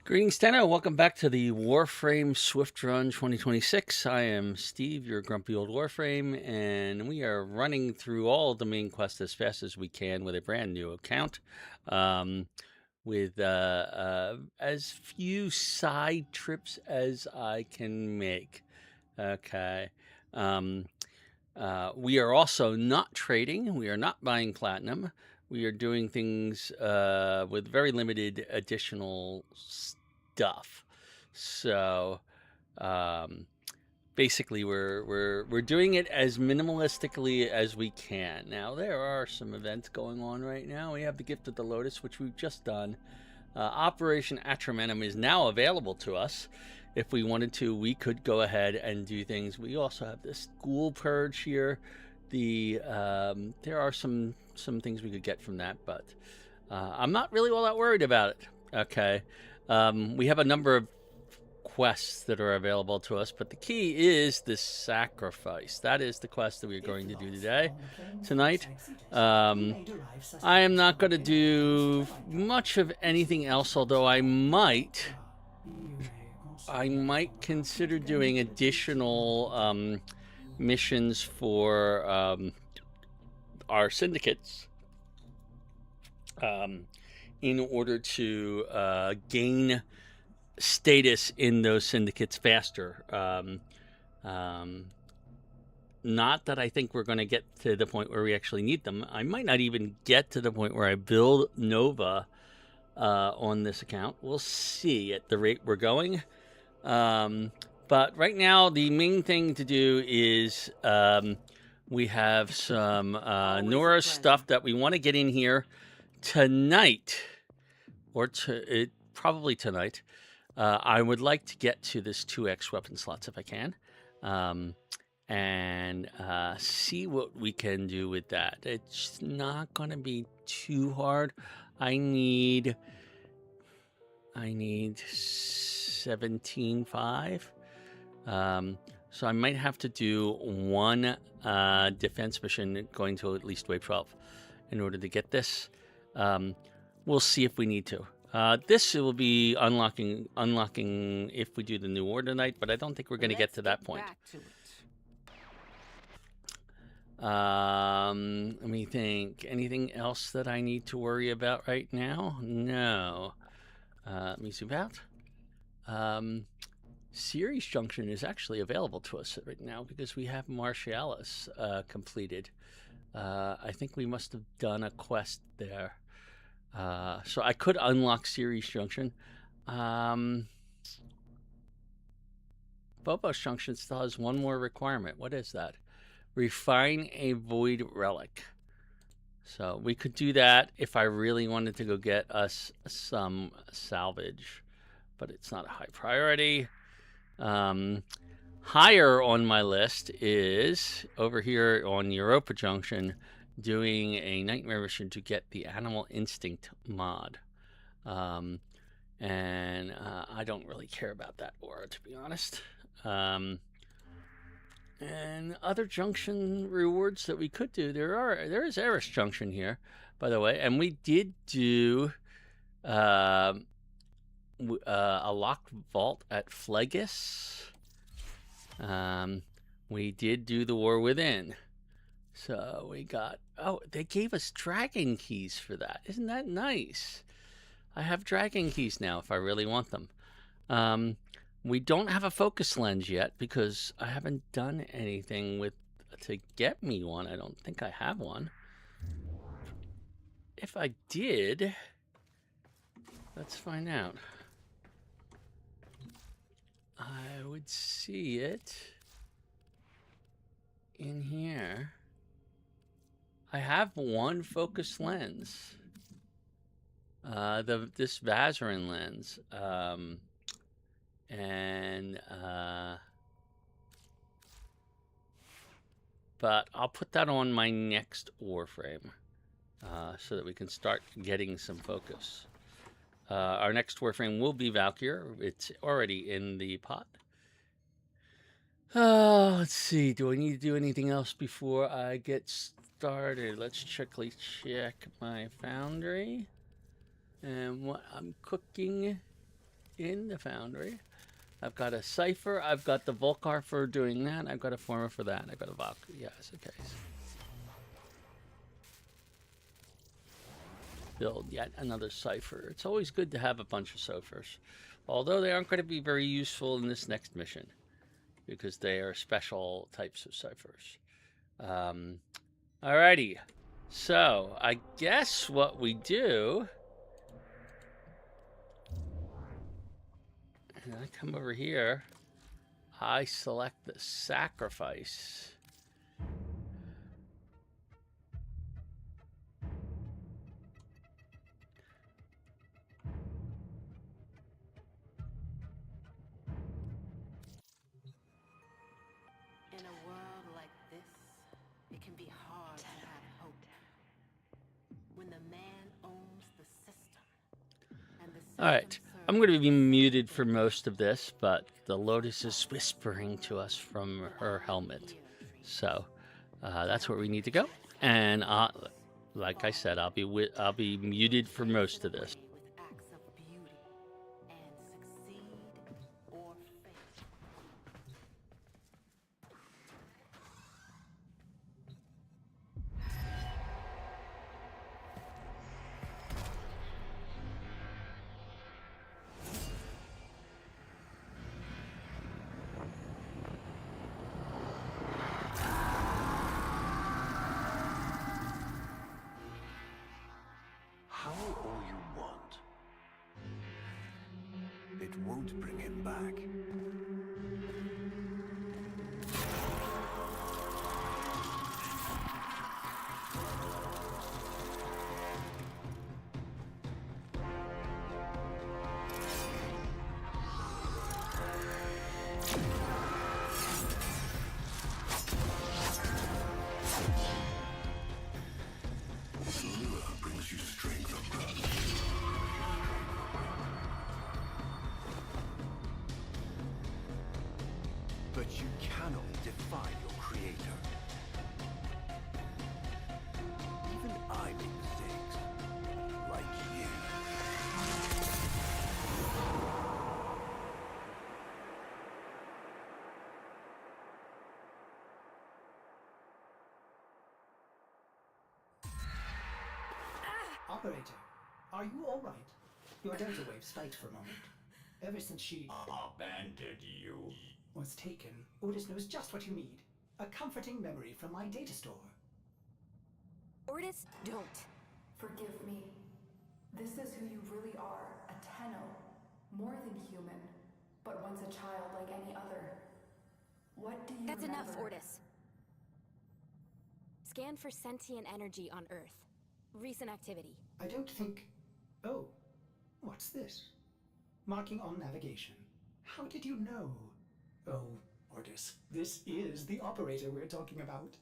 Greetings, Steno. Welcome back to the Warframe Swiftrun 2026. I am Steve, your grumpy old Warframe, and we are running through all the main quests as fast as we can with a brand new account, with as few side trips as I can make. Okay. We are also not trading. We are not buying platinum. We are doing things with very limited additional stuff. So um, basically, we're doing it as minimalistically as we can. Now there are some events going on right now. We have the Gift of the Lotus, which we've just done. Operation Atramentum is now available to us. If we wanted to, we could go ahead and do things. We also have this Ghoul Purge here. There are some things we could get from that, but I'm not really all that worried about it. Okay, we have a number of quests that are available to us, but the key is the sacrifice. That is the quest that we're going to do tonight. I am not going to do much of anything else, although I might consider doing additional missions for our syndicates in order to gain status in those syndicates faster. Not that I think we're going to get to the point where we actually need them. I might not even get to the point where I build Nova on this account. We'll see at the rate we're going. But right now, the main thing to do is we have some Nora stuff that we want to get in here tonight, or probably tonight. I would like to get to this 2x weapon slots if I can, and see what we can do with that. It's not going to be too hard. I need 17.5. So I might have to do one defense mission going to at least wave 12 in order to get this. We'll see if we need to. This will be unlocking if we do the new order tonight, but I don't think we're going to get to that point. Let me think. Anything else that I need to worry about right now? No. Let me zoom out. Ceres Junction is actually available to us right now because we have Martialis completed. I think we must have done a quest there. So I could unlock Ceres Junction. Phobos Junction still has one more requirement. What is that? Refine a Void Relic. So we could do that if I really wanted to go get us some salvage, but it's not a high priority. Higher on my list is over here on Europa Junction, doing a nightmare mission to get the Animal Instinct mod. And I don't really care about that aura, to be honest. And other junction rewards that we could do, there is Eris Junction here, by the way, and we did do a locked vault at Phlegus. We did do the War Within. So we got, they gave us dragon keys for that. Isn't that nice? I have dragon keys now if I really want them. We don't have a focus lens yet because I haven't done anything to get me one. I don't think I have one. If I did, let's find out. I would see it in here. I have one focus lens. This Vazarin lens. But I'll put that on my next Warframe so that we can start getting some focus. Our next Warframe will be Valkyr. It's already in the pot. Let's see. Do I need to do anything else before I get started? Let's quickly check my foundry and what I'm cooking. in the foundry. I've got a cipher. I've got the Volcar for doing that. I've got a former for that. I've got a Vok. Yes, okay. Build yet another cipher. It's always good to have a bunch of ciphers, although they aren't going to be very useful in this next mission because they are special types of ciphers. Alrighty. So I guess what we do, and I come over here, I select the sacrifice. In a world like this, it can be hard to have hope. When the man owns the system, and the system All right. I'm going to be muted for most of this, but the Lotus is whispering to us from her helmet. So that's where we need to go. And like I said, I'll be muted for most of this. with acts of beauty and succeed or fail. How all you want. It won't bring him back. Brings you strength of God. But you cannot defy your creator. Even I make mistakes. Like you. Operator, are you all right? Your delta wave spiked for a moment. Ever since she Abandoned you. was taken, Otis knows just what you need. A comforting memory from my data store. Ortis, don't. Forgive me. This is who you really are, a Tenno. More than human, but once a child like any other. What do you That's remember? enough, Ortis. Scan for sentient energy on Earth. Recent activity. I don't think... Oh, what's this? Marking on navigation. How did you know? Oh, Otis, this is the operator we're talking about.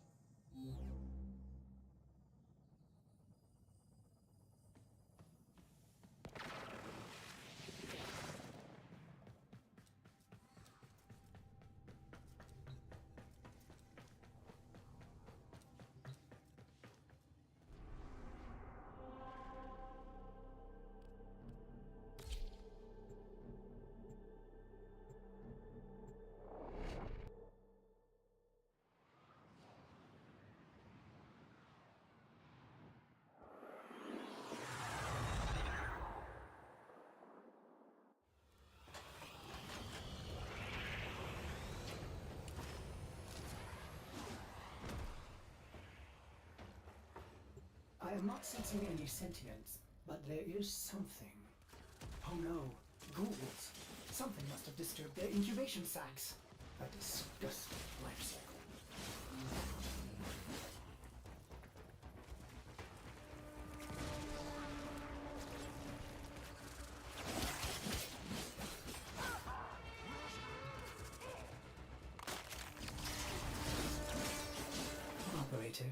I am not sensing any sentience, but there is something. Oh no, ghouls. Something must have disturbed their incubation sacs. A disgusting life cycle. Operator,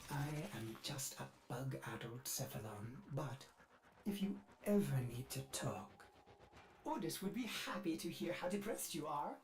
I am just a bug-addled Cephalon, but if you ever need to talk, Otis would be happy to hear how depressed you are.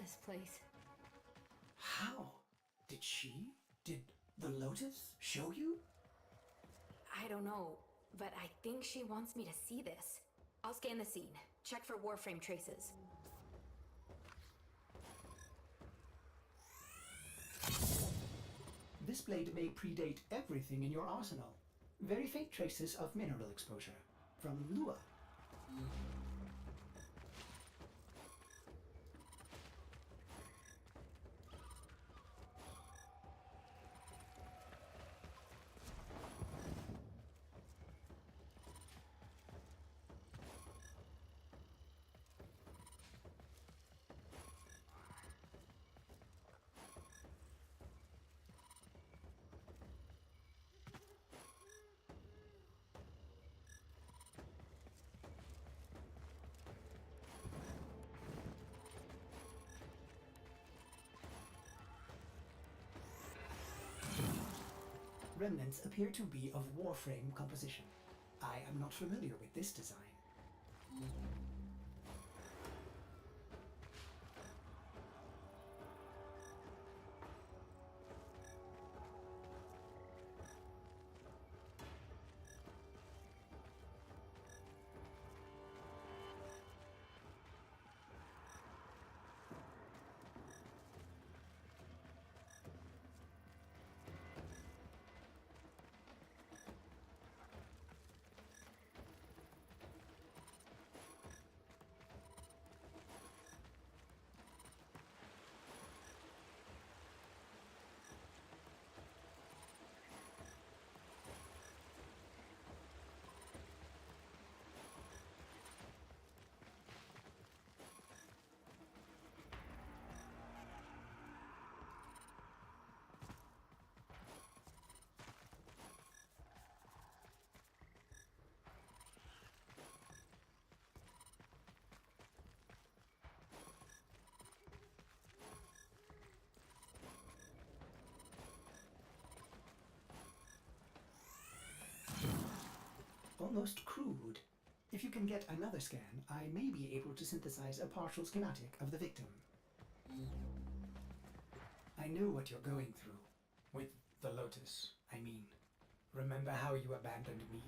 this place. How? Did the Lotus show you? I don't know, but I think she wants me to see this. I'll scan the scene. Check for Warframe traces. This blade may predate everything in your arsenal. Very faint traces of mineral exposure. From Lua. Remnants appear to be of Warframe composition. I am not familiar with this design. Almost crude. If you can get another scan, I may be able to synthesize a partial schematic of the victim. I know what you're going through. With the Lotus, I mean. Remember how you abandoned me?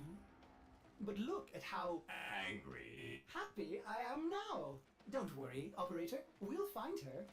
But look at how Angry. happy I am now! Don't worry, operator. We'll find her.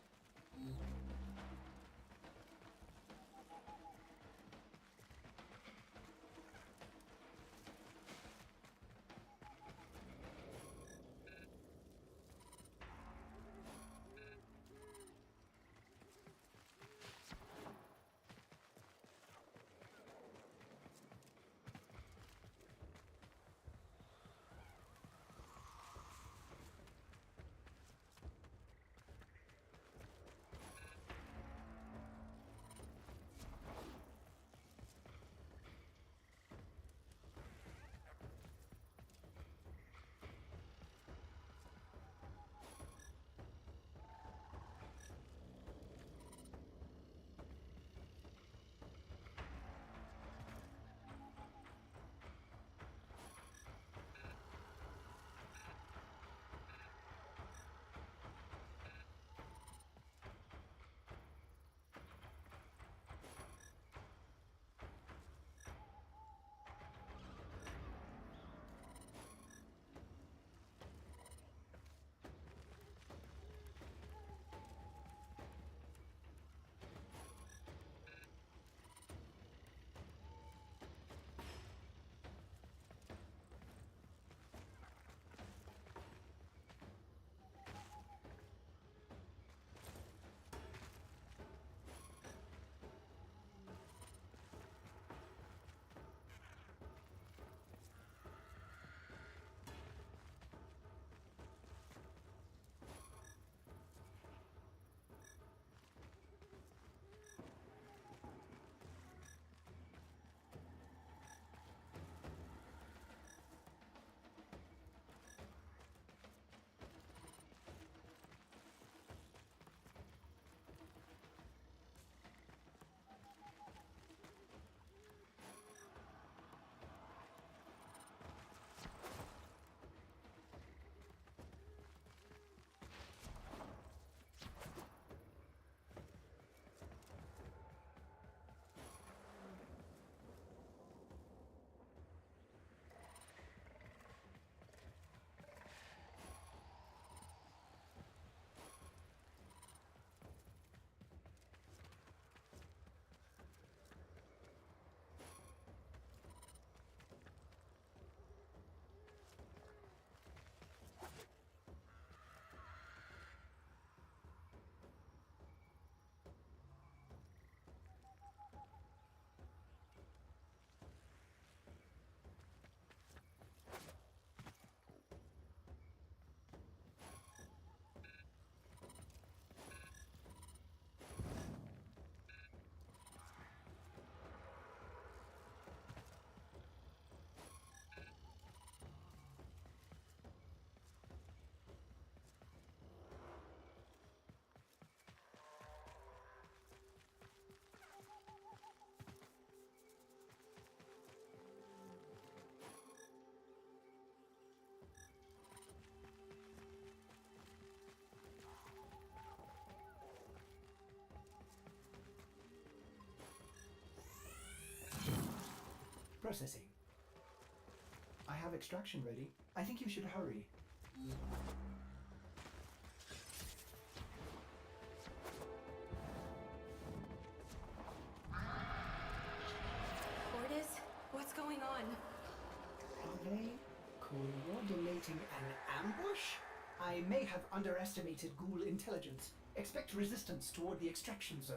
Processing. I have extraction ready. I think you should hurry. Ordis, what's going on? Are they coordinating an ambush? I may have underestimated ghoul intelligence. Expect resistance toward the extraction zone.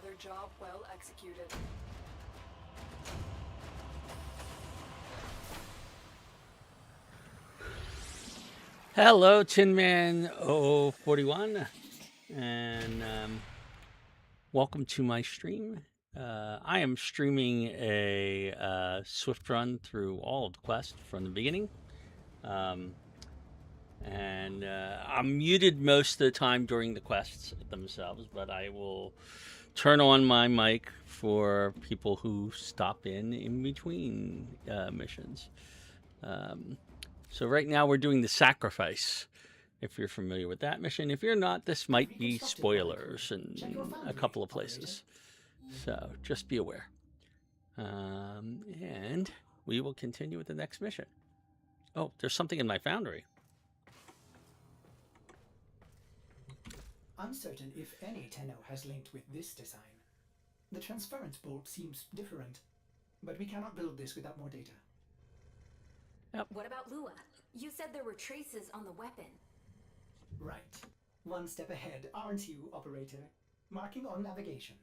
Another job well executed. Hello, Tin Man 041, and welcome to my stream. I am streaming a Swift run through all of the quest from the beginning. And I'm muted most of the time during the quests themselves, but I will turn on my mic for people who stop in between missions. So right now we're doing the sacrifice, if you're familiar with that mission. If you're not, this might be spoilers in a couple of places. So just be aware. And we will continue with the next mission. Oh, there's something in my foundry. Uncertain if any Tenno has linked with this design. The transference bolt seems different, but we cannot build this without more data. What about Lua? You said there were traces on the weapon. Right. One step ahead, aren't you, operator? Marking on navigation.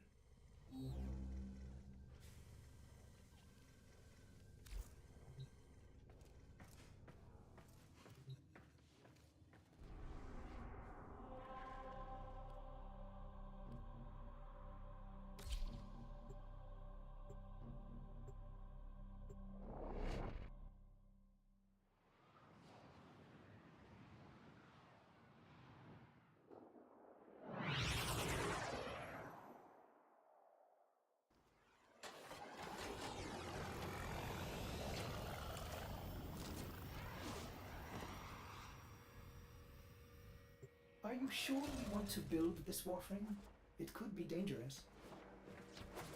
Are you sure we want to build this Warframe? It could be dangerous.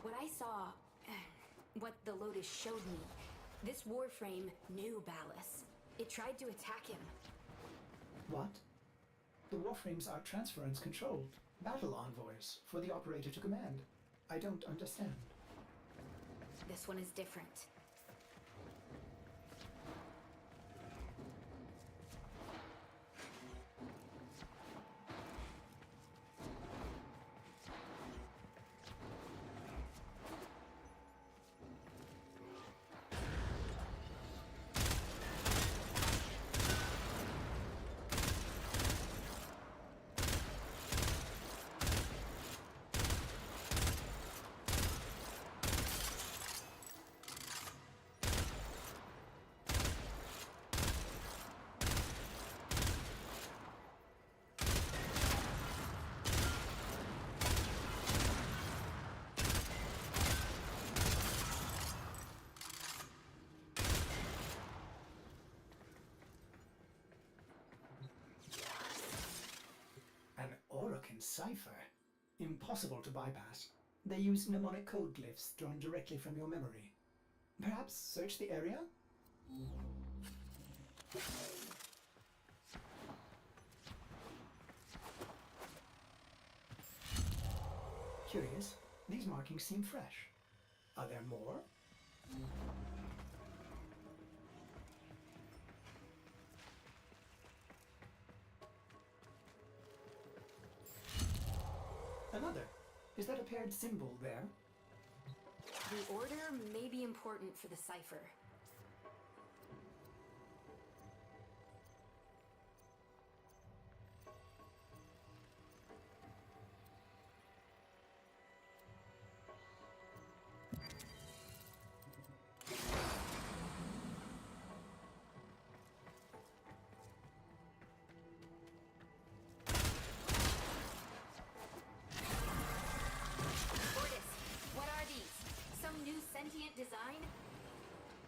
What I saw, what the Lotus showed me, this Warframe knew Ballas. It tried to attack him. What? The Warframes are transference controlled, battle envoys for the operator to command. I don't understand. This one is different. cipher. Impossible to bypass. They use mnemonic code glyphs drawn directly from your memory. Perhaps search the area? Curious, these markings seem fresh. Are there more? Another. Is that a paired symbol there? The order may be important for the cipher. Sentient design?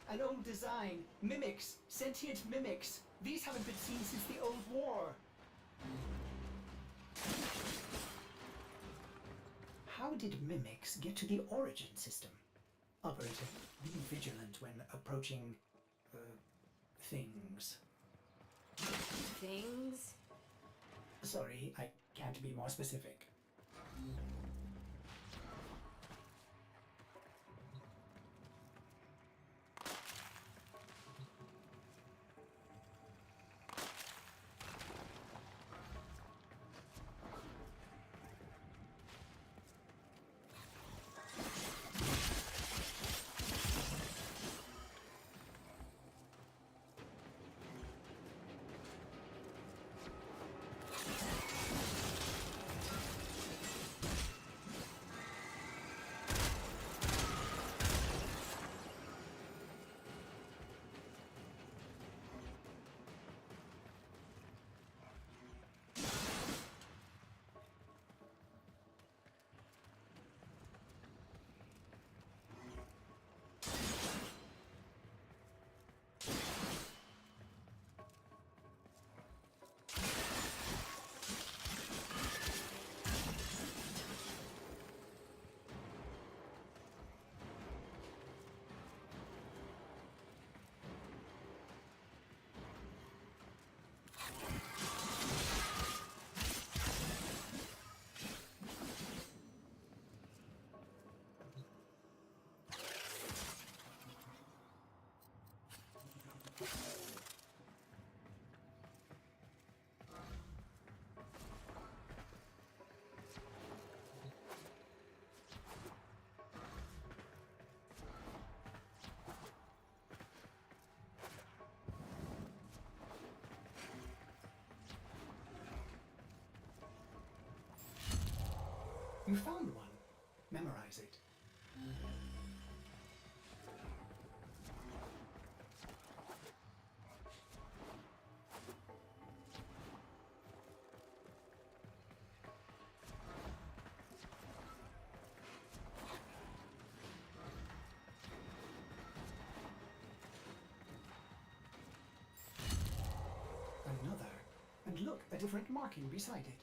An old design. Mimics. Sentient mimics. These haven't been seen since the old war. How did mimics get to the origin system? Operator, be vigilant when approaching... things. Things? Sorry, I can't be more specific. You found one. Memorize it. Another. And look, a different marking beside it.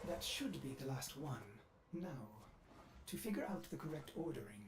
That should be the last one. Now, to figure out the correct ordering.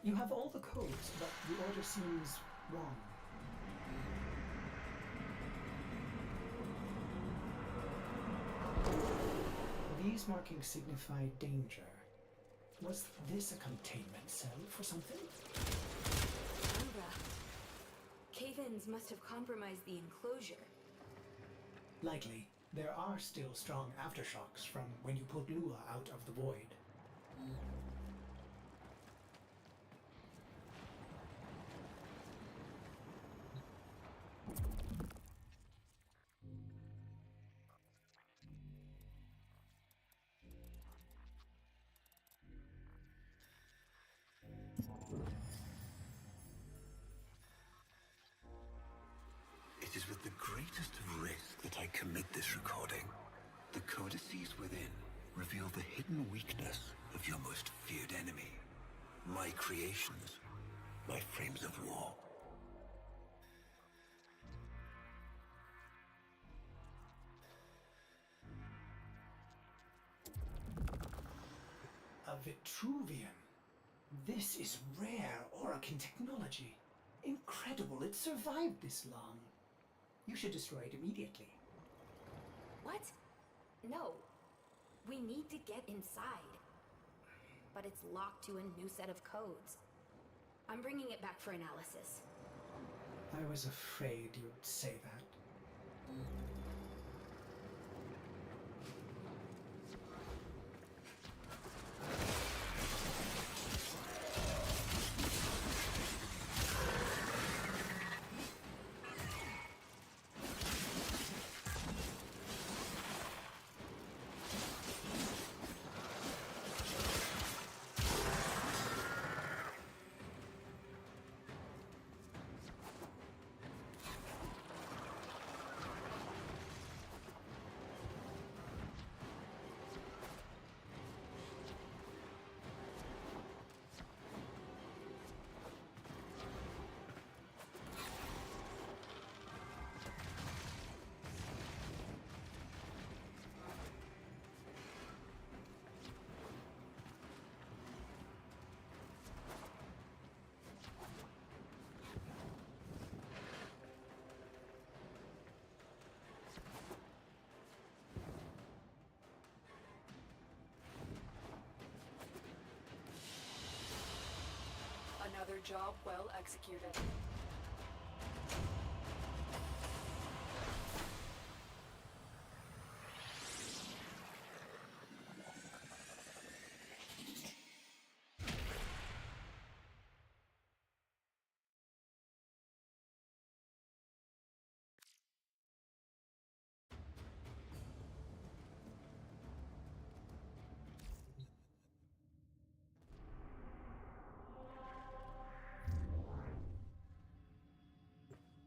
You have all the codes, but the order seems wrong. These markings signify danger. Was this a containment cell for something? Umbra. Cave-ins must have compromised the enclosure. Likely. There are still strong aftershocks from when you pulled Lua out of the void. It is with the greatest of risk that I commit this recording. The codices within reveal the hidden weakness of your most feared enemy. My creations, my frames of war. A Vitruvian. This is rare Orokin technology. Incredible it survived this long. You should destroy it immediately. What? No. We need to get inside. But it's locked to a new set of codes. I'm bringing it back for analysis. I was afraid you'd say that. Another job well executed.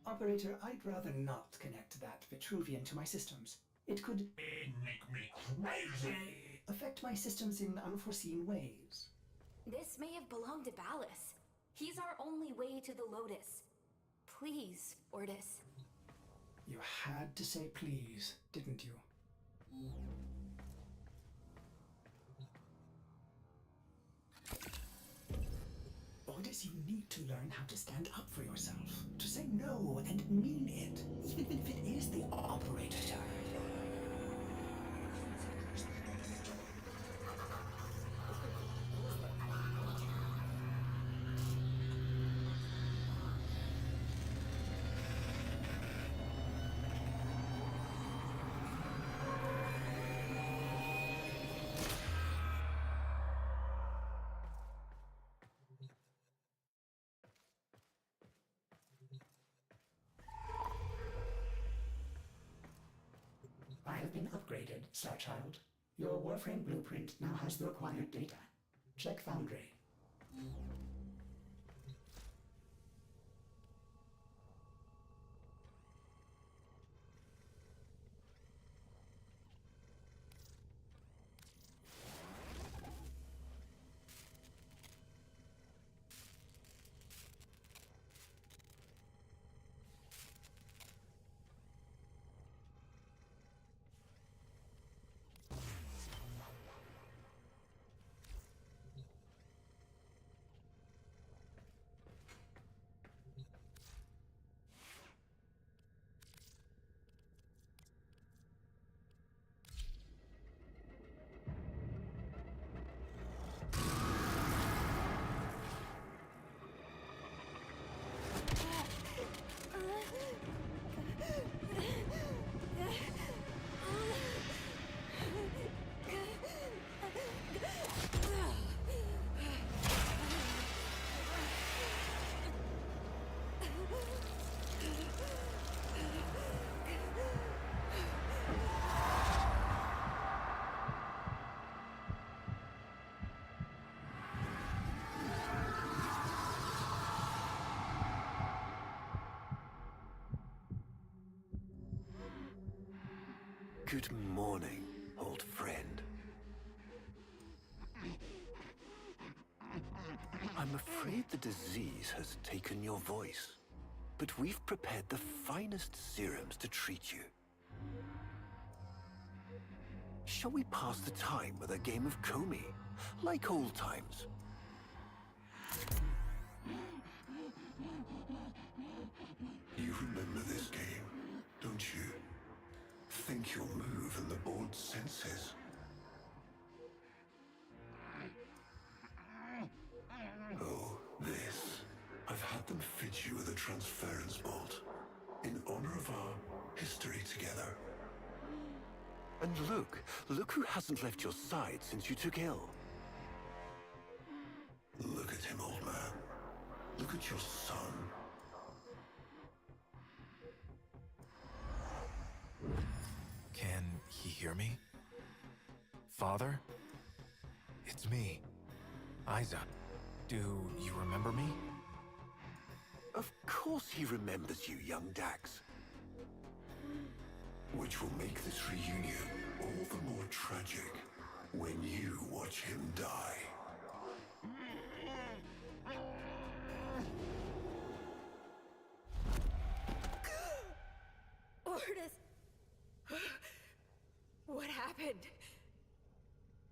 Operator, I'd rather not connect that Vitruvian to my systems. It could Make me crazy. affect my systems in unforeseen ways. This may have belonged to Ballas. He's our only way to the Lotus. Please, Ortis. You had to say please, didn't you? Otis, you need to learn how to stand up for yourself. To say no and mean it, even if it is the operator. I have been upgraded, Starchild. Your Warframe blueprint now has the required data. Check Foundry. Good morning, old friend. I'm afraid the disease has taken your voice, but we've prepared the finest serums to treat you. Shall we pass the time with a game of Comey, like old times? You remember this game, don't you? Think you'll move in the board's senses. Oh, this. I've had them fit you with a transference bolt, in honor of our history together. And look who hasn't left your side since you took ill. Look at him, old man. Look at your son. Can he hear me? Father? It's me, Isa. Do you remember me? Of course he remembers you, young Dax. Which will make this reunion all the more tragic when you watch him die. Ortis! What happened?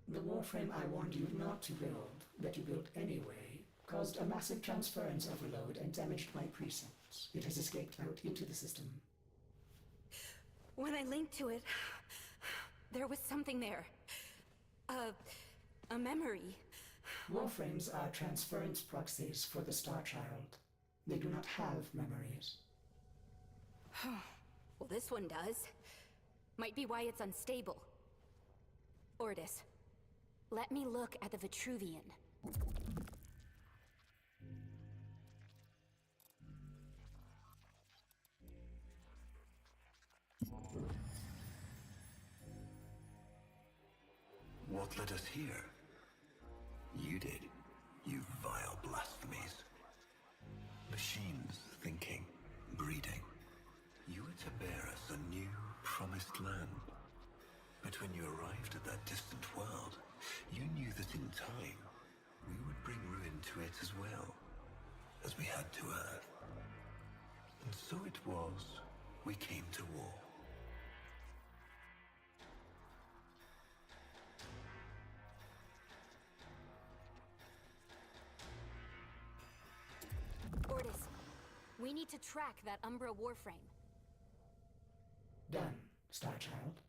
The Warframe I warned you not to build, that you built anyway, caused a massive transference overload and damaged my precepts. It has escaped out into the system. When I linked to it, there was something there. A memory. Warframes are transference proxies for the Starchild. They do not have memories. Well, this one does. Might be why it's unstable. Ortis, let me look at the Vitruvian. What led us here? You did, you vile blasphemies. Machines thinking, breeding. You were to bear us a new, promised land. But when you arrived at that distant world, you knew that in time, we would bring ruin to it as well, as we had to Earth. And so it was, we came to war. Ordis, we need to track that Umbra Warframe. Done, Starchild.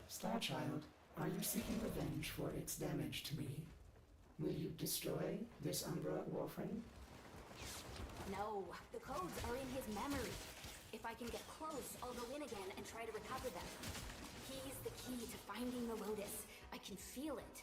Starchild, are you seeking revenge for its damage to me? Will you destroy this Umbra Warframe? No, the codes are in his memory. If I can get close, I'll go in again and try to recover them. He's the key to finding the Lotus. I can feel it.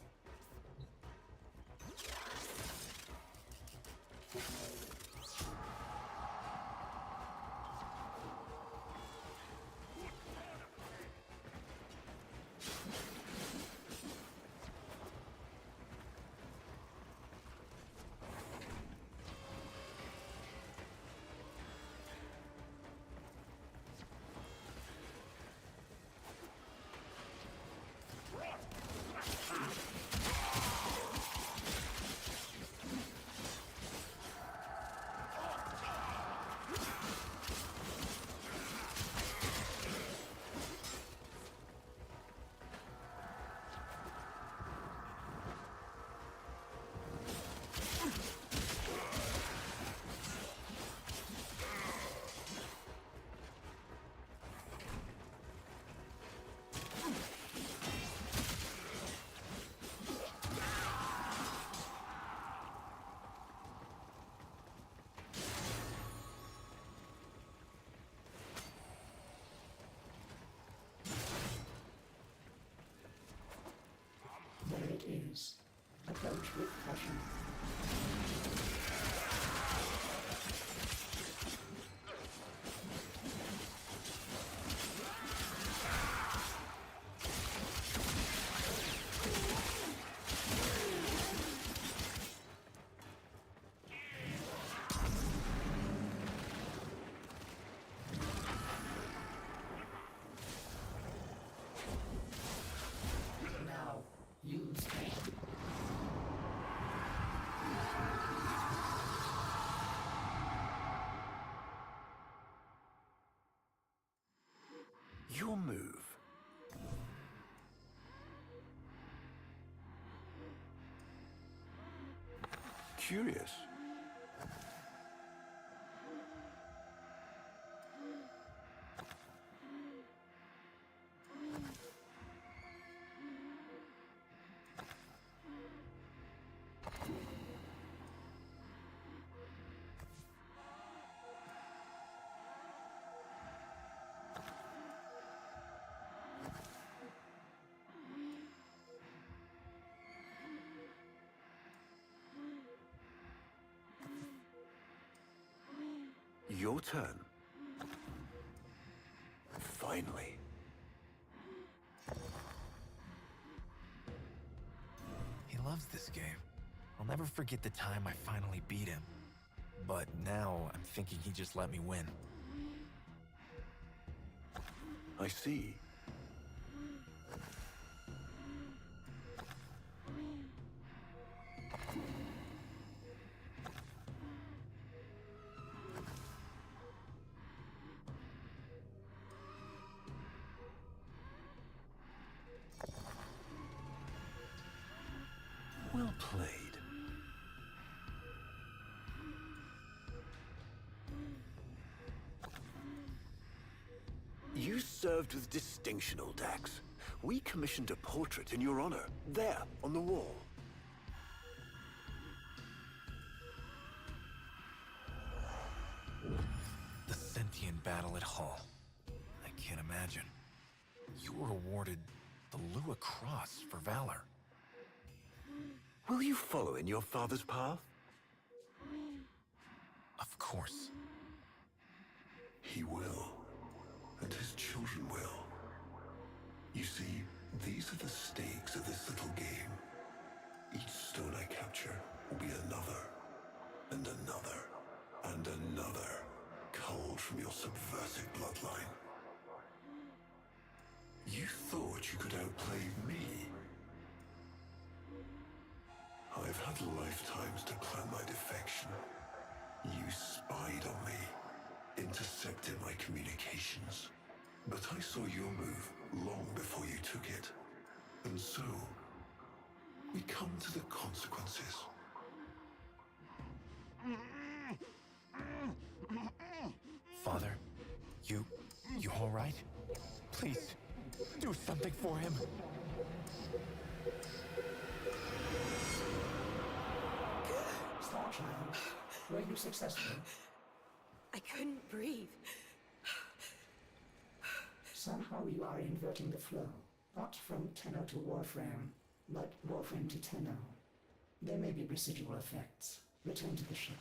There it is. Approach with caution. Now, use them. Your move. Curious. Your turn. Finally. He loves this game. I'll never forget the time I finally beat him. But now I'm thinking he just let me win. I see. Well played. You served with distinction, old Dax. We commissioned a portrait in your honor, there, on the wall. The sentient battle at Hull. I can't imagine. You were awarded the Lua Cross for valor. Will you follow in your father's path? Of course. He will, and his children will. You see, these are the stakes of this little game. Each stone I capture will be another, and another, and another, culled from your subversive bloodline. You thought you could outplay me? I've had lifetimes to plan my defection. You spied on me, intercepted my communications. But I saw your move long before you took it. And so, we come to the consequences. Father, you all right? Please, do something for him. Star Child, were you successful? I couldn't breathe. Somehow you are inverting the flow. Not from Tenno to Warframe, but Warframe to Tenno. There may be residual effects. Return to the ship.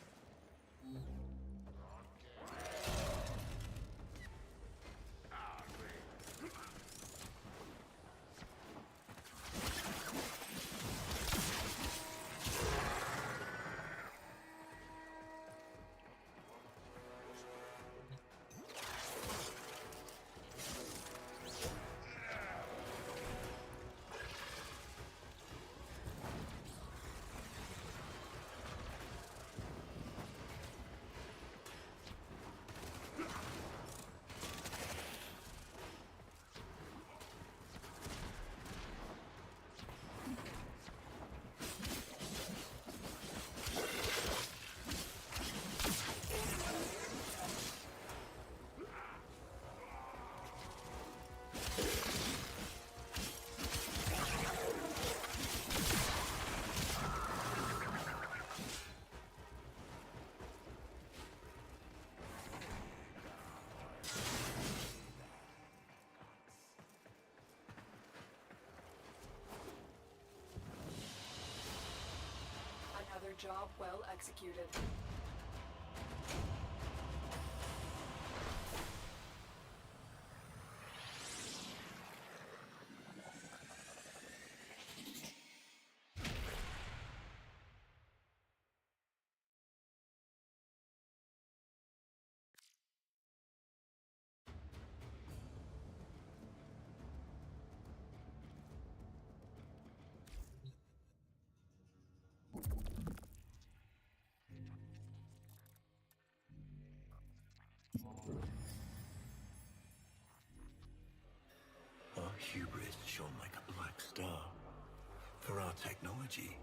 Another job well executed. Our hubris shone like a black star. For our technology,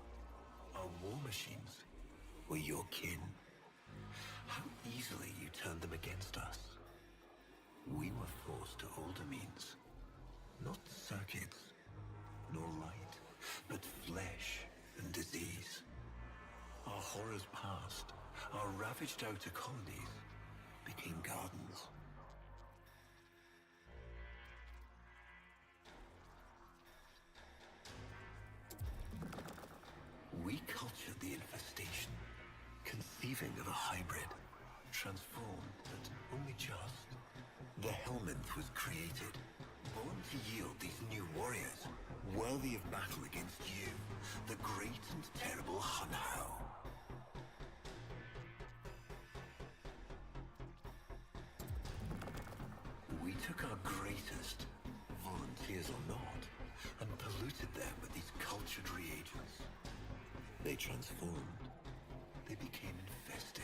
our war machines were your kin. How easily you turned them against us. We were forced to older means. Not circuits, nor light, but flesh and disease. Our horrors passed. Our ravaged outer colonies became gardens. We cultured the infestation, conceiving of a hybrid, transformed, but only just. The Helminth was created, born to yield these new warriors, worthy of battle against you, the great and terrible Harrow. We took our greatest, volunteers or not, and polluted them with these cultured reagents. They transformed. They became infested.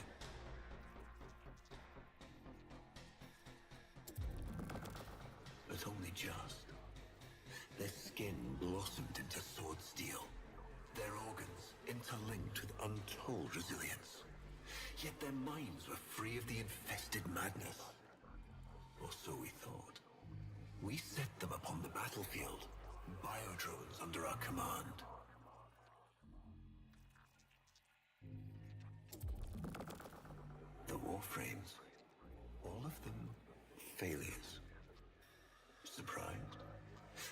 But only just. Their skin blossomed into sword steel. Their organs interlinked with untold resilience. Yet their minds were free of the infested madness. Or so we thought. We set them upon the battlefield, failures. Surprised?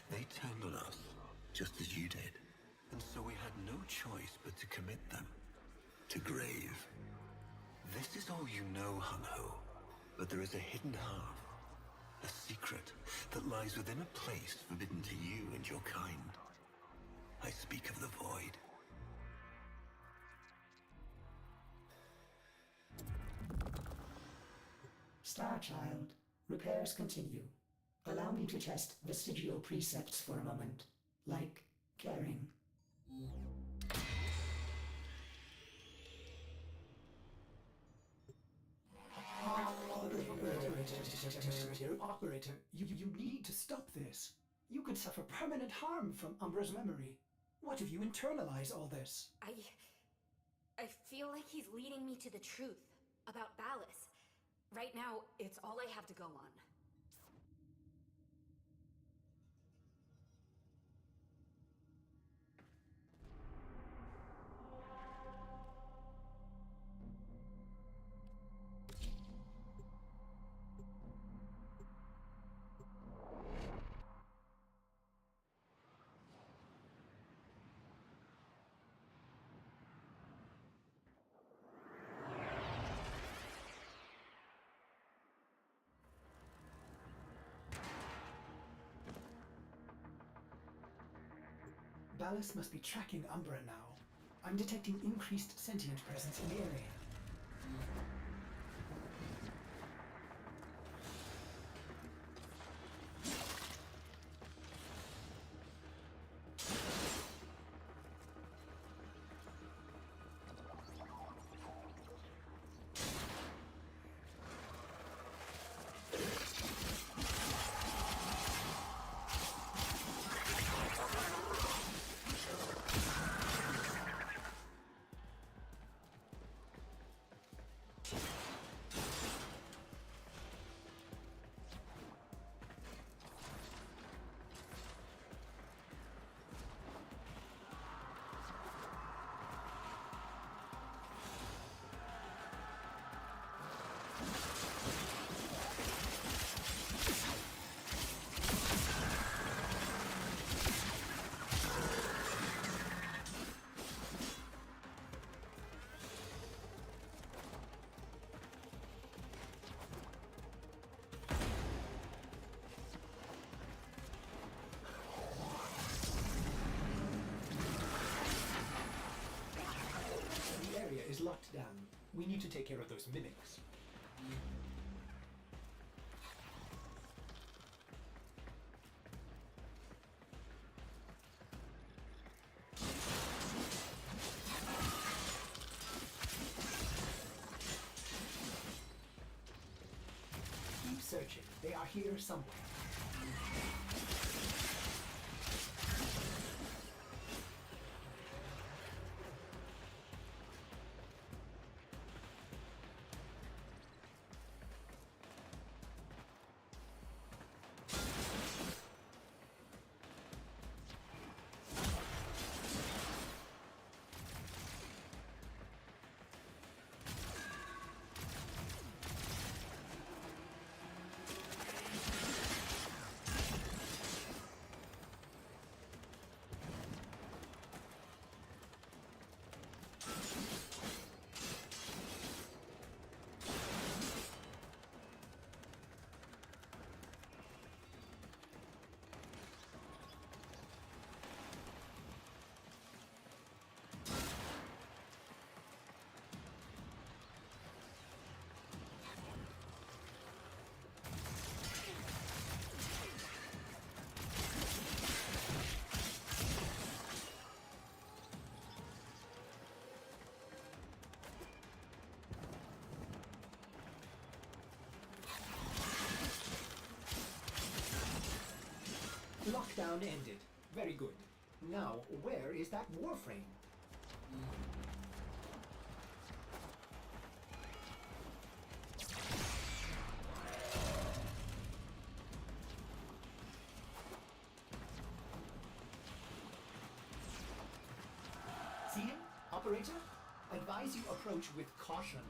They turned on us, just as you did. And so we had no choice but to commit them to grave. This is all you know, Hun-Ho, but there is a hidden half, a secret that lies within a place forbidden to you and your kind. I speak of the void. Starchild, repairs continue. Allow me to test vestigial precepts for a moment, like caring. Operator, you need to stop this. You could suffer permanent harm from Umbra's memory. What if you internalize all this? I feel like he's leading me to the truth about Ballas. Right now, it's all I have to go on. Ballas must be tracking Umbra now. I'm detecting increased sentient presence in the area. Is locked down. We need to take care of those mimics. Keep searching. They are here somewhere. Lockdown ended. Very good. Now, where is that Warframe? See him? Operator? Advise you approach with caution.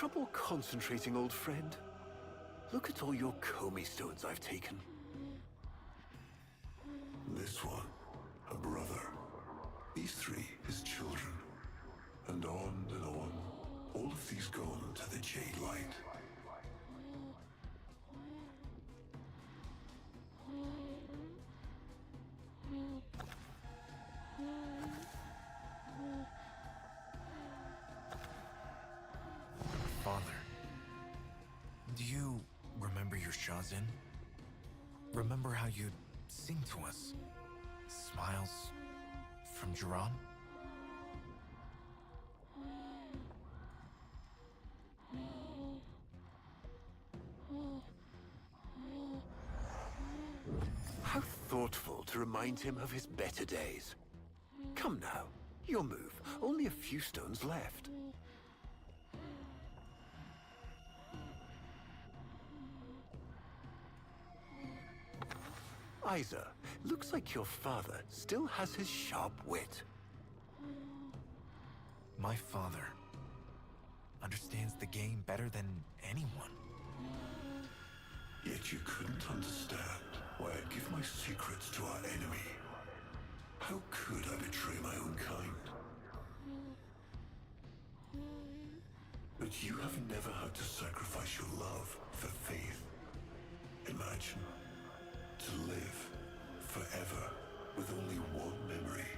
trouble concentrating, old friend? Look at all your Comey stones I've taken. This one, a brother. These three, his children. And on, all of these gone to the Jade Light. Father, do you remember your Shazin? Remember how you'd sing to us? Smiles from Jiran? How thoughtful to remind him of his better days. Come now, your move. Only a few stones left. Isa, looks like your father still has his sharp wit. My father understands the game better than anyone. Yet you couldn't understand why I'd give my secrets to our enemy. How could I betray my own kind? But you have never had to sacrifice your love for faith. Imagine to live forever with only one memory.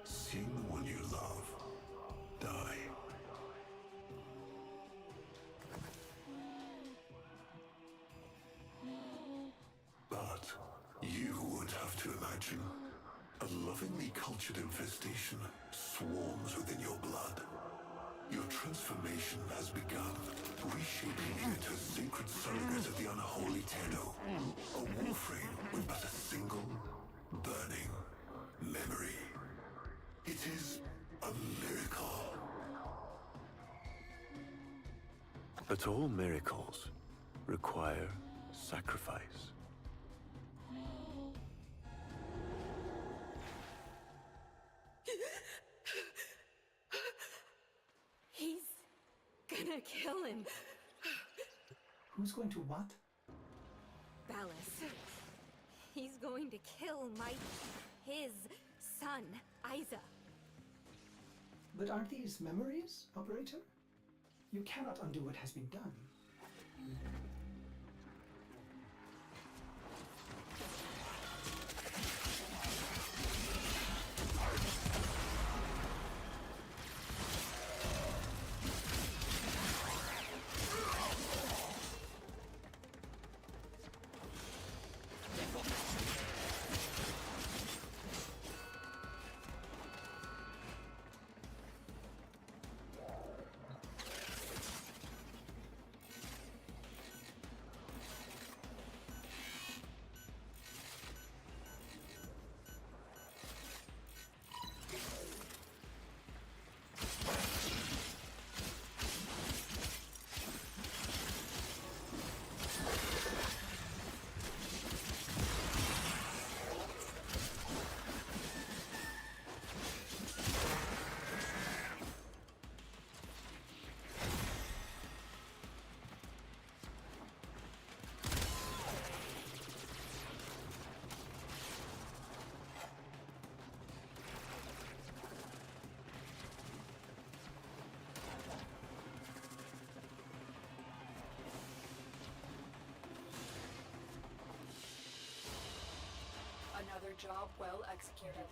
Seeing the one you love die. But you would have to imagine a lovingly cultured infestation swarms within your blood. Your transformation has begun, reshaping you into a sacred surrogate of the unholy Tenno. A Warframe with but a single, burning memory. It is a miracle. But all miracles require sacrifice. He's gonna kill him. Who's going to what? Ballas. He's going to kill his son, Isa. But aren't these memories, Operator? You cannot undo what has been done. Another job well executed.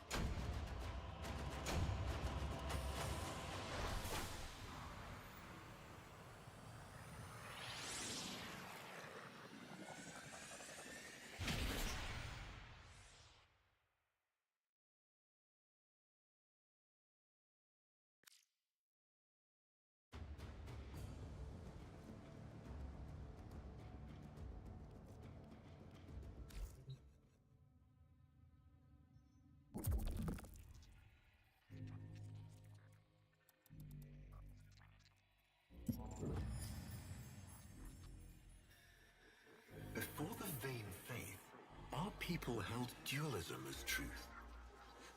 Before the vain faith, our people held dualism as truth.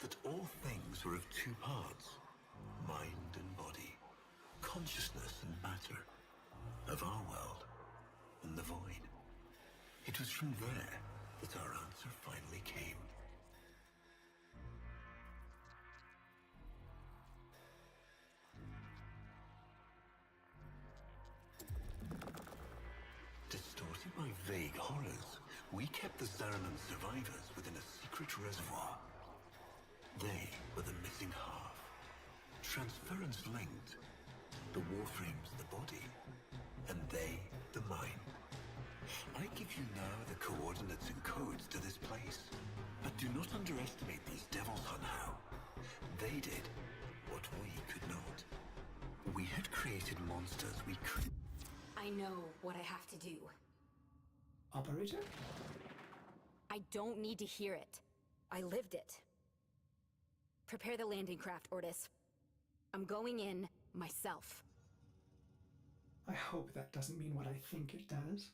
That all things were of two parts, mind and body, consciousness and matter. of our world and the void. It was from there that our answer finally came. Distorted by vague horrors, we kept the Zariman survivors within a secret reservoir. They were the missing half. Transference linked. The Warframe's the body, and they the mind. I give you now the coordinates and codes to this place. But do not underestimate these devils on how. They did what we could not. We had created monsters we could. I know what I have to do. Operator? I don't need to hear it. I lived it. Prepare the landing craft, Ortis. I'm going in myself. I hope that doesn't mean what I think it does.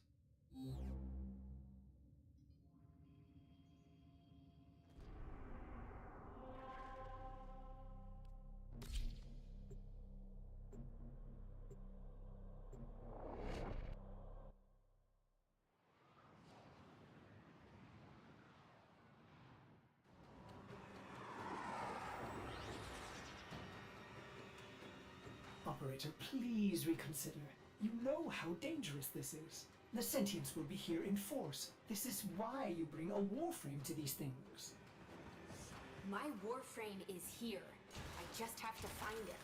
Operator, please reconsider. You know how dangerous this is. The sentients will be here in force. This is why you bring a Warframe to these things. My Warframe is here. I just have to find it.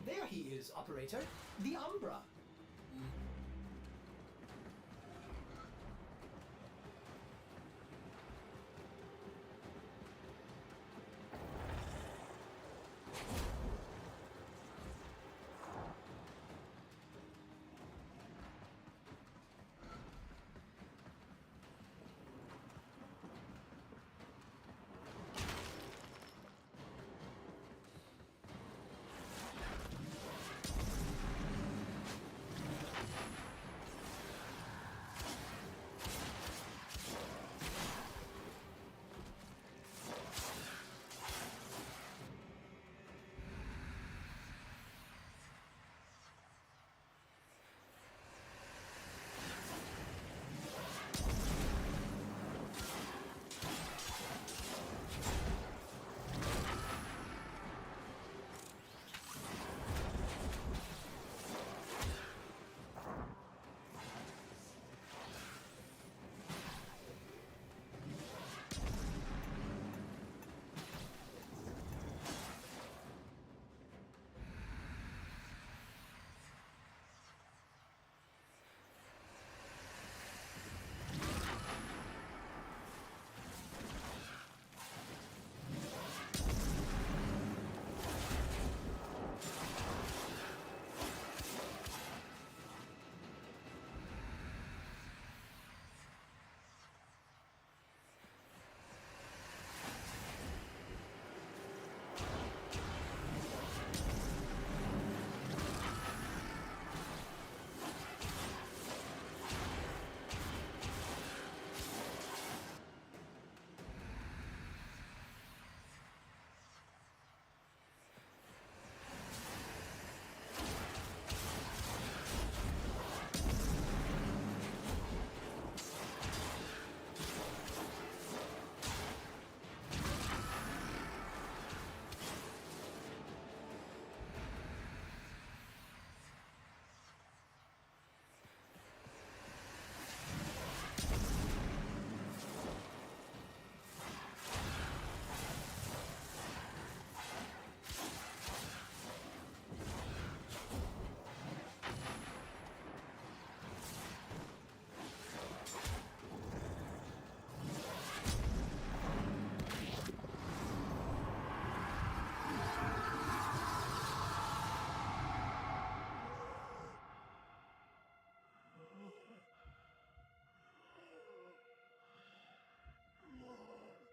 There he is, Operator. The Umbra.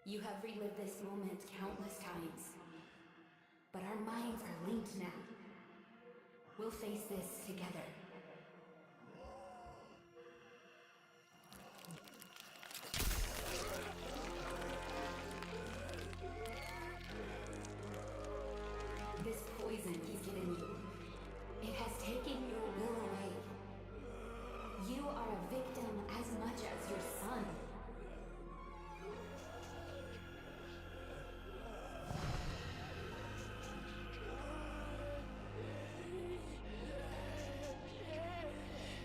You have relived this moment countless times. But our minds are linked now. We'll face this together. This poison he's given you, it has taken your will away. You are a victim as much as your son.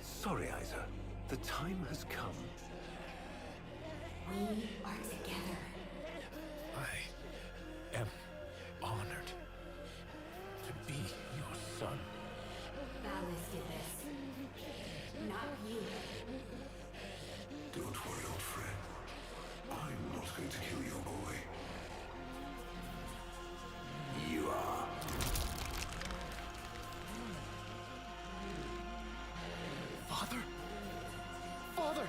Sorry, Isa. The time has come. We are together. I am honored to be your son. Valis did this. Not you. Don't worry, old friend. I'm not going to kill your boy. You are. Father? Father!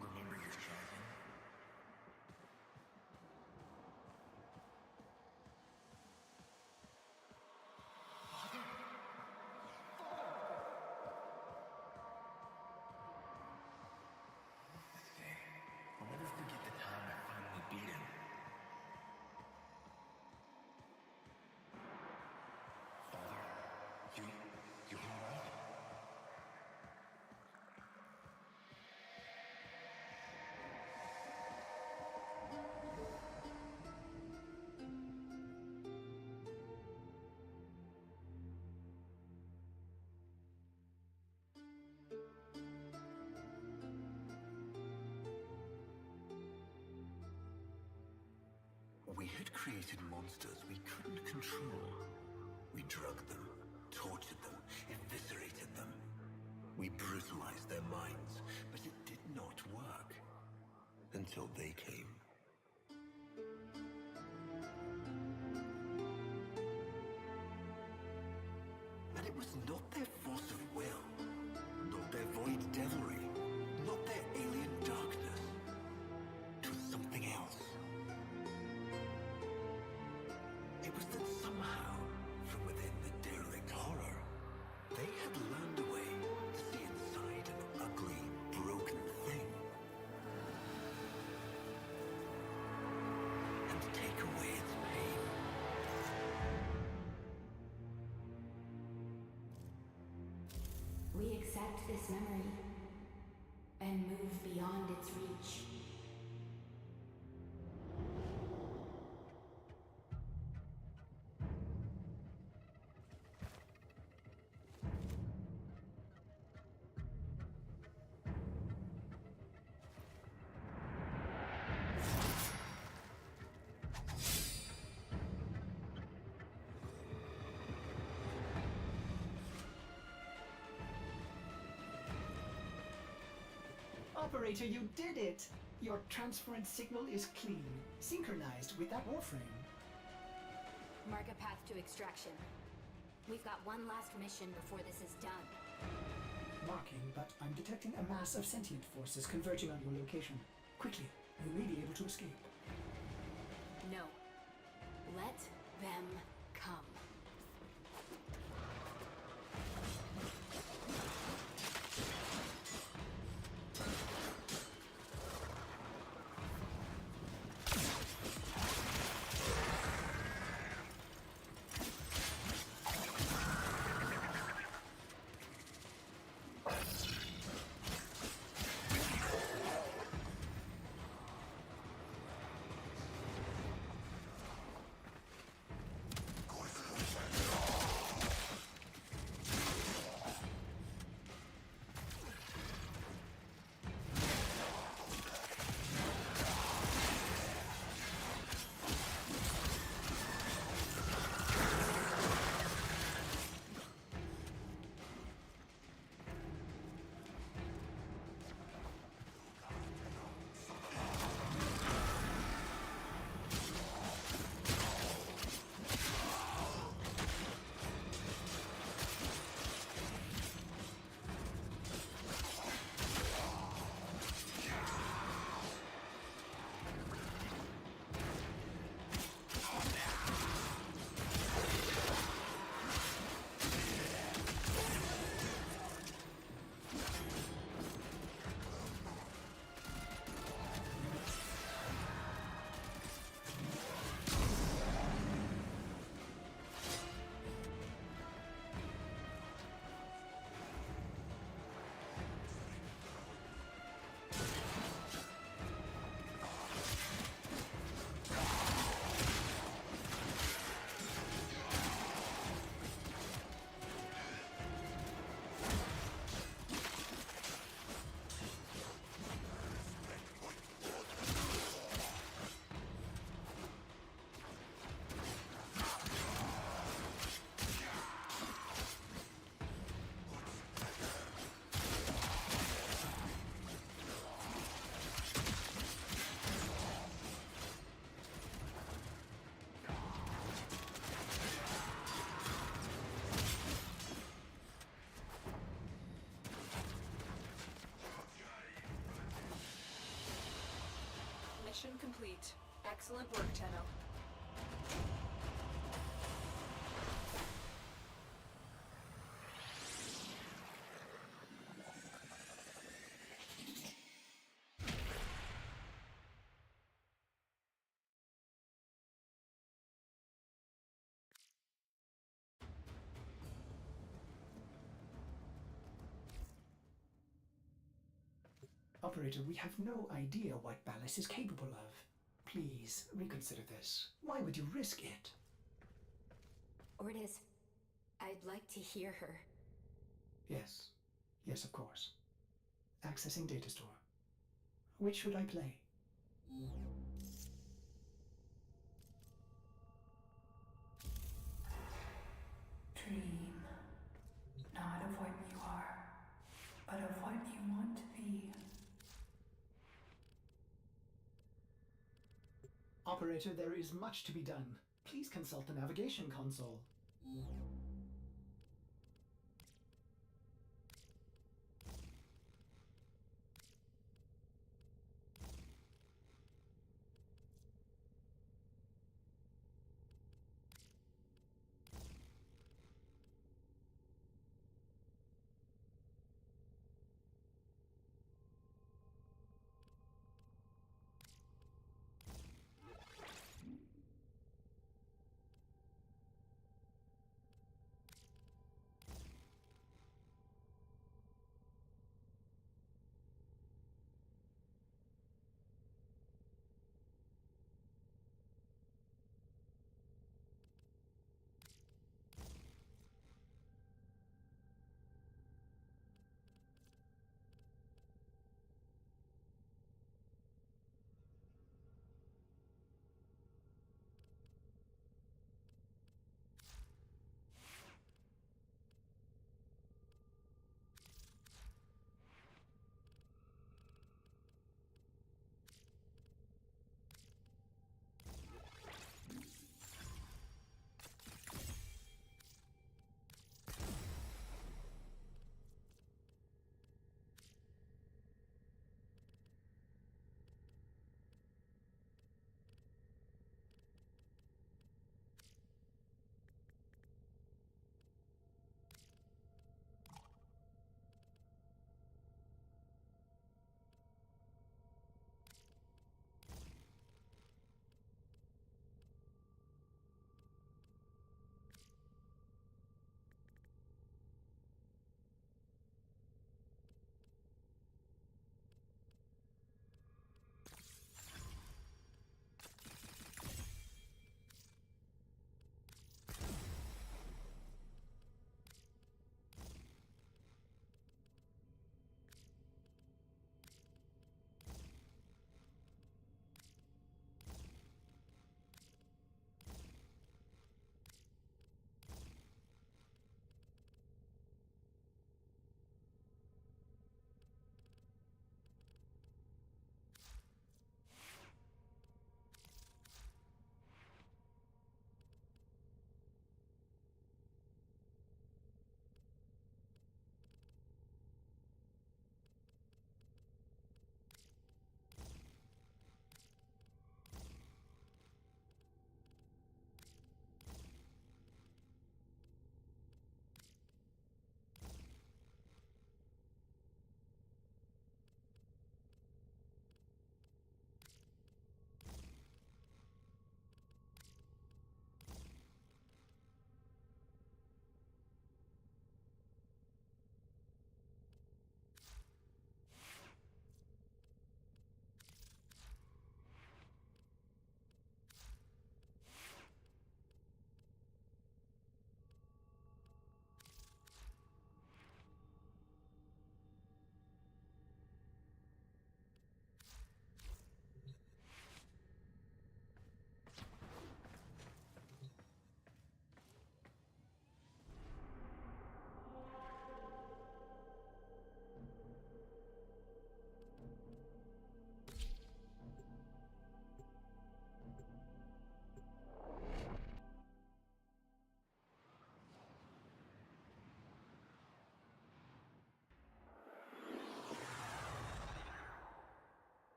Remember your champion? I'll never forget the time I finally beat him. Father, you alright? We had created monsters we couldn't control. We drugged them, tortured them, eviscerated them. We brutalized their minds, but it did not work. Until they came. And it was not their force of will, not their void devilry, not their alien darkness. It was something else. It was that somehow, from within the derelict horror, they had learned a way to see inside an ugly, broken thing. And take away its pain. We accept this memory and move beyond its reach. Operator, you did it! Your transference signal is clean, synchronized with that Warframe. Mark a path to extraction. We've got one last mission before this is done. Marking, but I'm detecting a mass of sentient forces converging on your location. Quickly, you may be able to escape. No. Let them come. Mission complete. Excellent work, Tenno. Operator, we have no idea what Ballas is capable of. Please, reconsider this. Why would you risk it? Ordis, I'd like to hear her. Yes. Yes, of course. Accessing data store. Which should I play? Dream. Not of what you are, but of what you want to be. Operator, there is much to be done. Please consult the navigation console.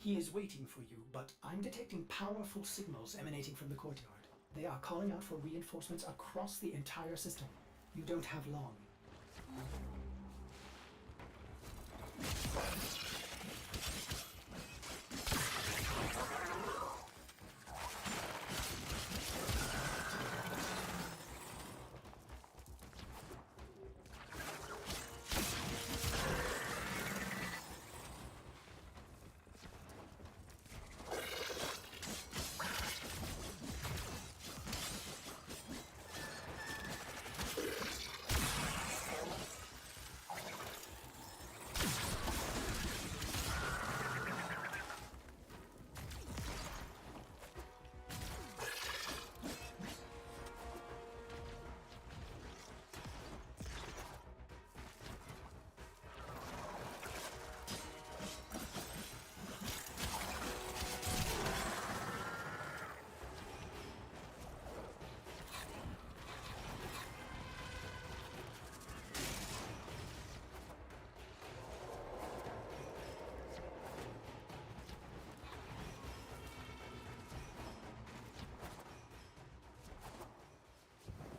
He is waiting for you, but I'm detecting powerful signals emanating from the courtyard. They are calling out for reinforcements across the entire system. You don't have long.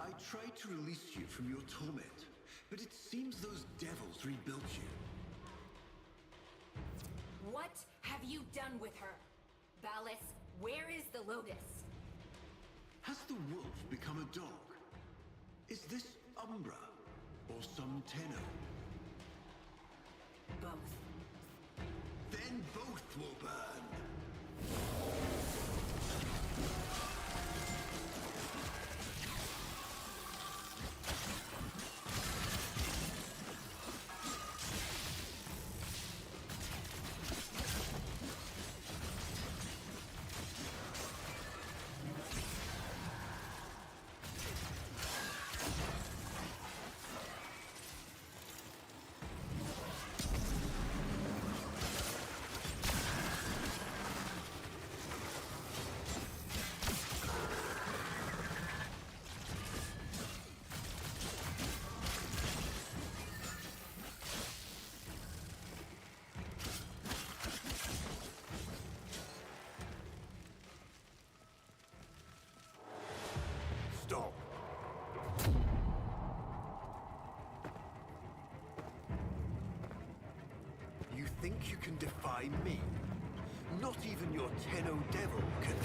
I tried to release you from your torment, but it seems those devils rebuilt you. What have you done with her? Valis, where is the Lotus? Has the wolf become a dog? Is this Umbra or some Tenno? Both. Then both will burn. Stop. You think you can defy me? Not even your Tenno devil can.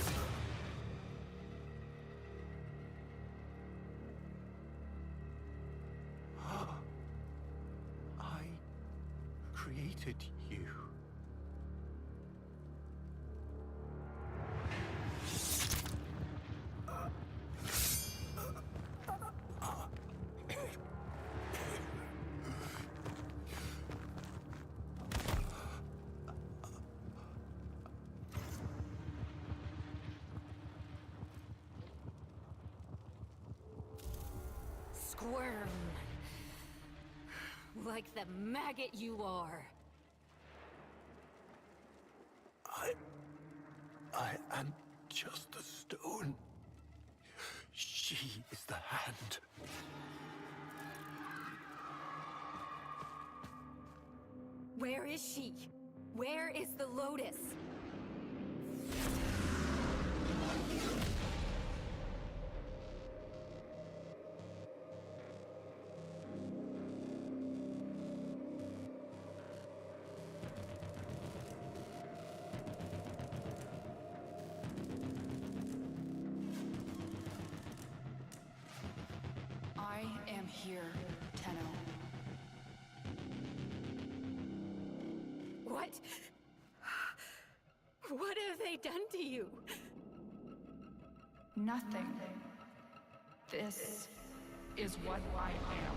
I created you. Squirm. Like the maggot you are. I am just the stone. She is the hand. Where is she? Where is the Lotus? I am here, Tenno. What? What have they done to you? Nothing. This is what I am.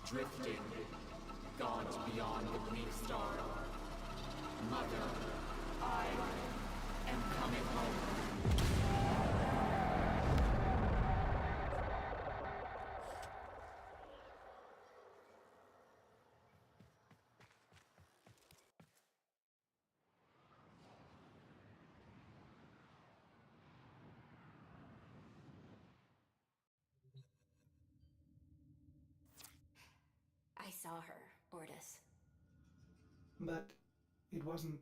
Drifting, gaunt beyond the Greek star. Mother, I am coming home. saw her, Ortis. But it wasn't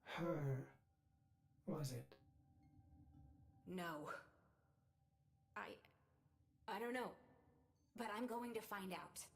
her, was it? No. I don't know. But I'm going to find out.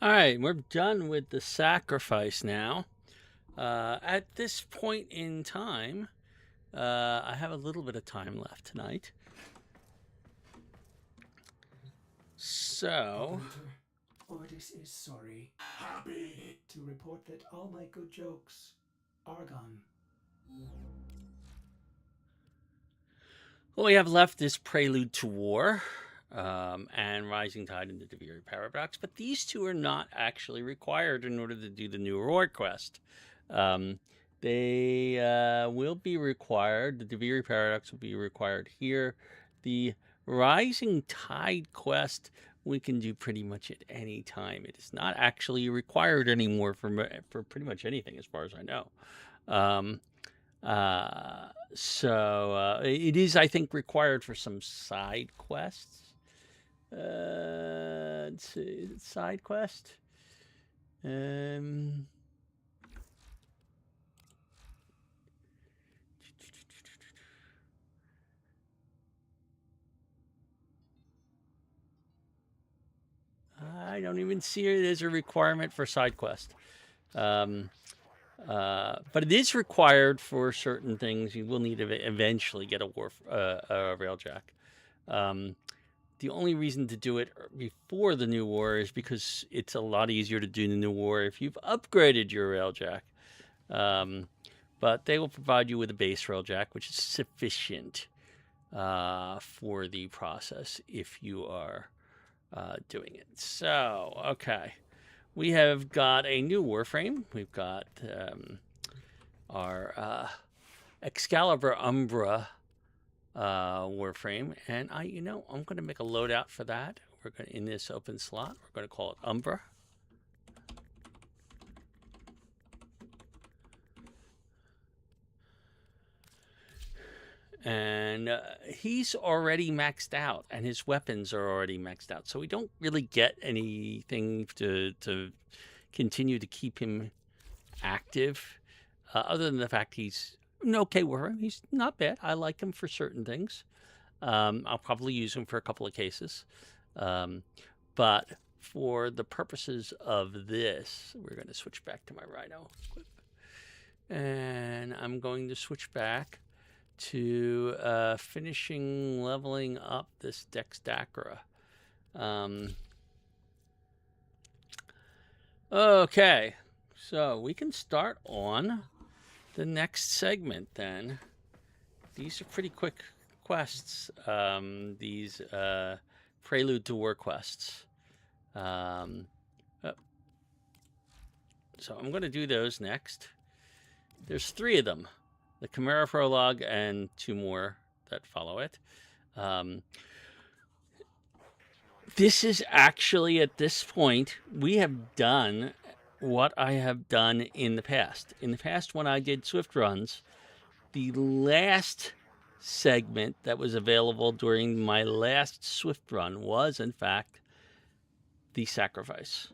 All right, we're done with the sacrifice now. At this point in time, I have a little bit of time left tonight. So, Operator, Ortis is sorry Happy. to report that all my good jokes are gone. what we have left is Prelude to War and Rising Tide and the Deviri Paradox, but these two are not actually required in order to do the new reward quest. They will be required. The Deviri Paradox will be required here. The Rising Tide quest we can do pretty much at any time. It is not actually required anymore for pretty much anything, as far as I know. So it is, I think, required for some side quests. Let's see, is it side quest? I don't even see it as a requirement for side quest. But it is required for certain things. You will need to eventually get a railjack. The only reason to do it before the new war is because it's a lot easier to do the new war if you've upgraded your railjack. But they will provide you with a base railjack, which is sufficient for the process if you are doing it. So, okay. We have got a new Warframe. We've got our Excalibur Umbra Warframe, and I'm going to make a loadout for that. We're going to, in this open slot, we're going to call it Umbra. And he's already maxed out, and his weapons are already maxed out. So we don't really get anything to continue to keep him active, other than the fact he's an okay warrior. He's not bad. I like him for certain things. I'll probably use him for a couple of cases. But for the purposes of this, we're going to switch back to my Rhino. And I'm going to switch back to finishing leveling up this Dexdacra. Okay, so we can start on the next segment then. These are pretty quick quests, these Prelude to War quests. So I'm going to do those next. There's 3 of them. The Chimera Prologue and 2 more that follow it. This is actually, at this point, we have done what I have done in the past. In the past, when I did Swiftrruns, the last segment that was available during my last Swiftrun was, in fact, the sacrifice.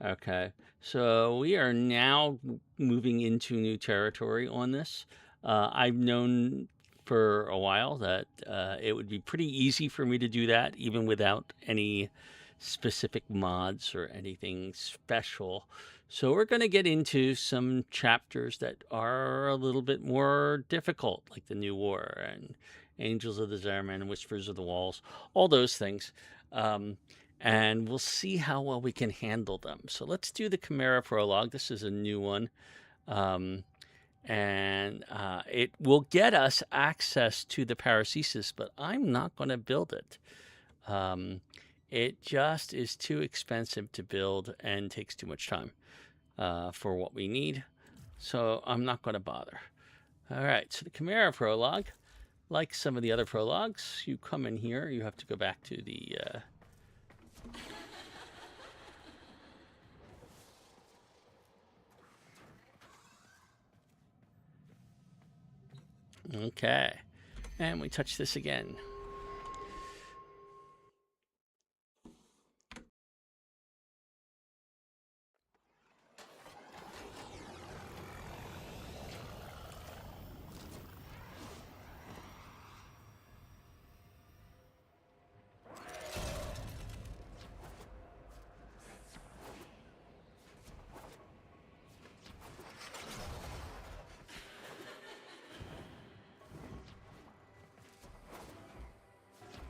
Okay, so we are now moving into new territory on this. I've known for a while that it would be pretty easy for me to do that, even without any specific mods or anything special. So we're going to get into some chapters that are a little bit more difficult, like the New War and Angels of the Zerman and Whispers of the Walls, all those things. And we'll see how well we can handle them. So let's do the Chimera Prologue. This is a new one. It will get us access to the Paracesis, but I'm not going to build it. It just is too expensive to build and takes too much time for what we need. So I'm not going to bother. All right, so the Chimera Prologue, like some of the other prologues, you come in here, you have to go back to the... Okay, and we touch this again.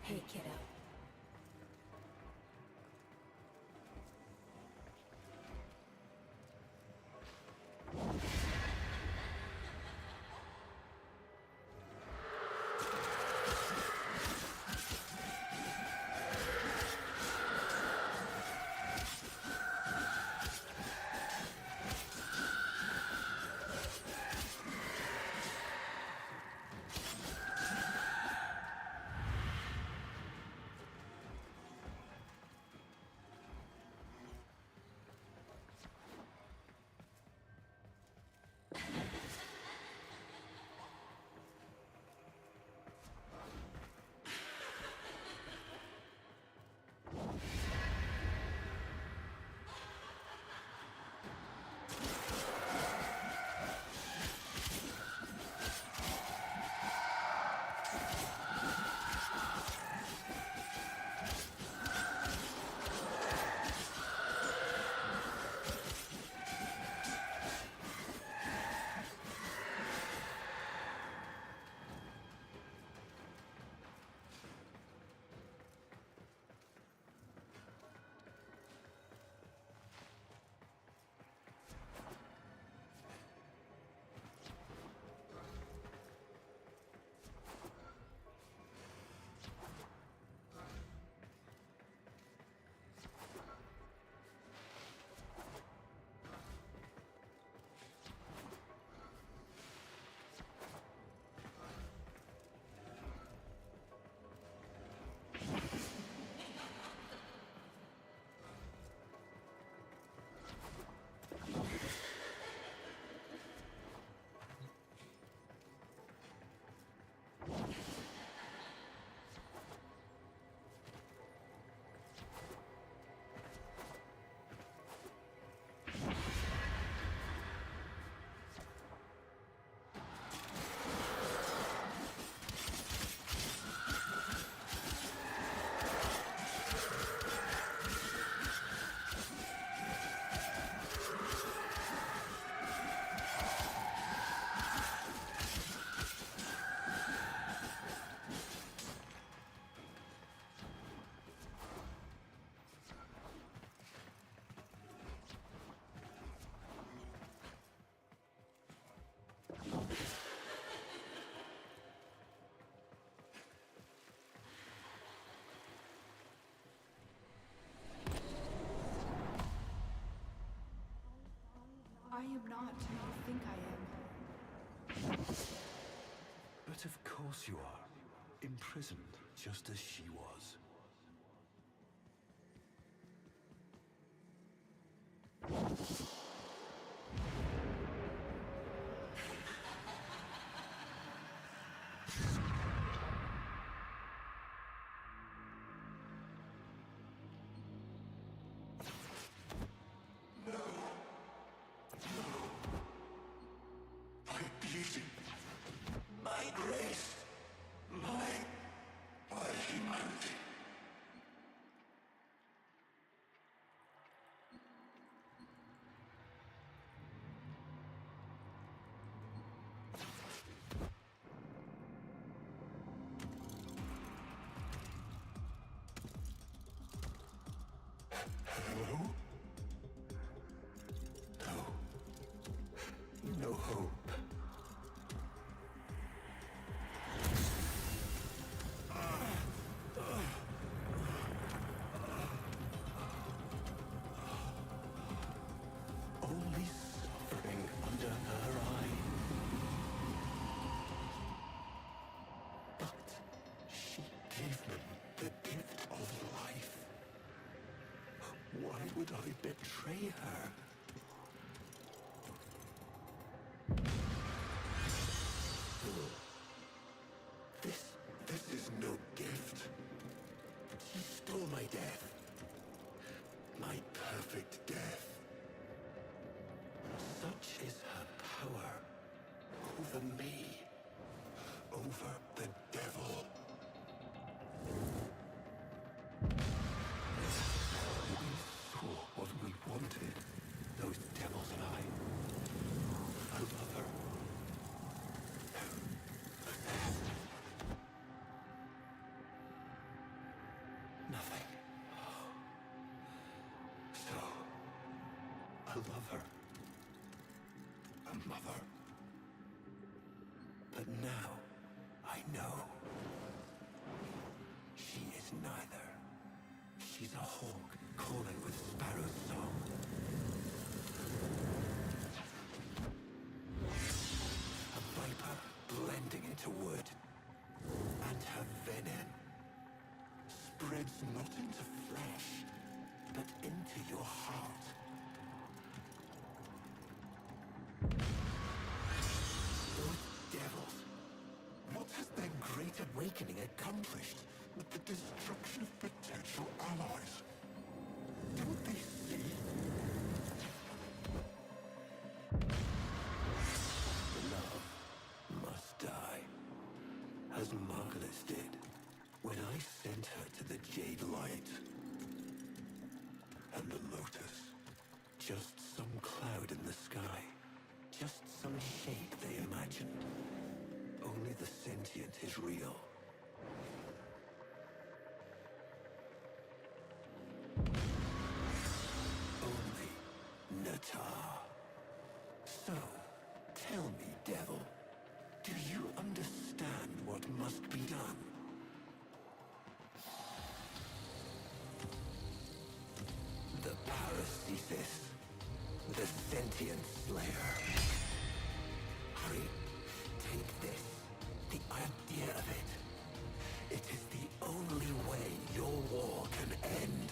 Hey, kiddo. course you are. Imprisoned, just as she was. My beauty, my grace, my humanity. Hello? No. No hope. Only suffering under her eye. But she gave me the gift of life. Why would I betray her? This is no gift. She stole my death. My perfect death. Such is her power over me, over the devil. We saw what we wanted, those devils and I. I love her. Nothing. So, I love her. A mother. But now, I know. She is neither. She's a hawk calling with sparrow's song. A viper blending into wood. And her venom spreads not into flesh, but into your heart. Those devils, what has their great awakening accomplished with the destruction of potential allies? Don't they see? Love must die, as Margulis did when I sent her to the Jade Light. And the Lotus, just some cloud in the sky, just some shape they imagined. Only the sentient is real. Only Natar. So, tell me, devil, do you understand what must be done? The Parasisis, the sentient slayer. Hurry, take this, the idea of it. It is the only way your war can end.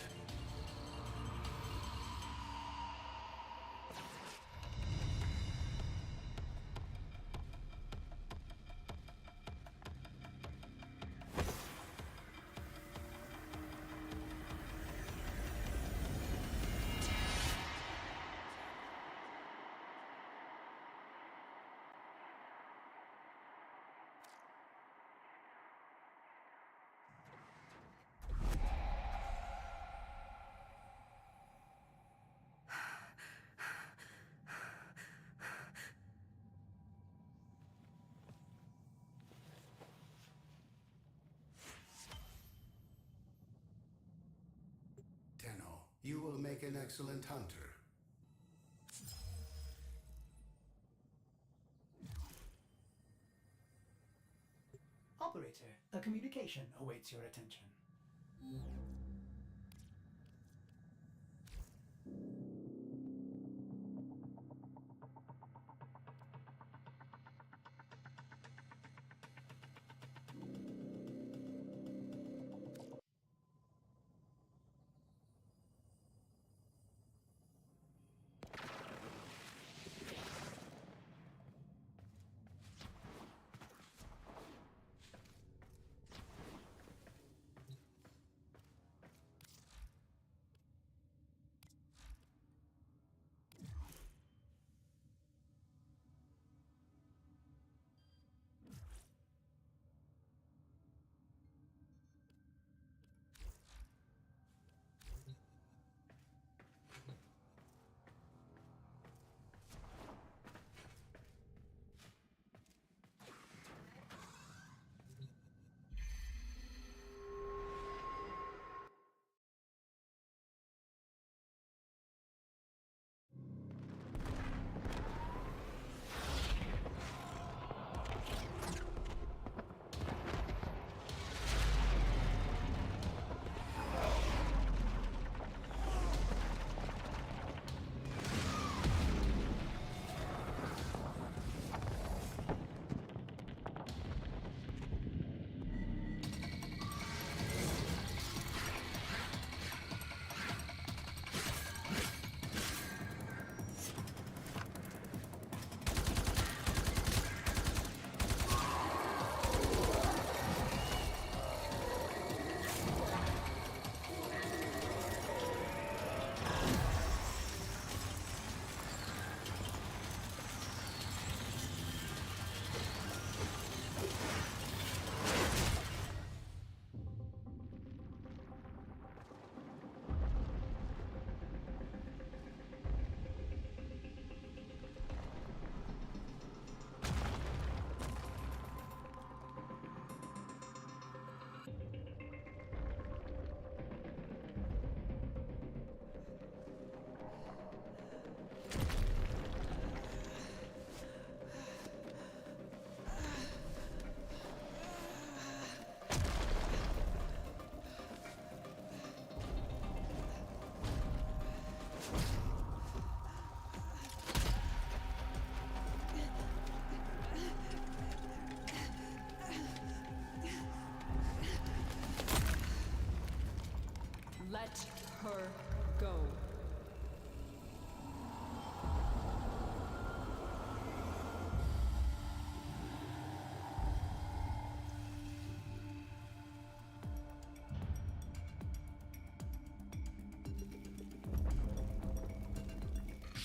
You will make an excellent hunter. Operator, a communication awaits your attention.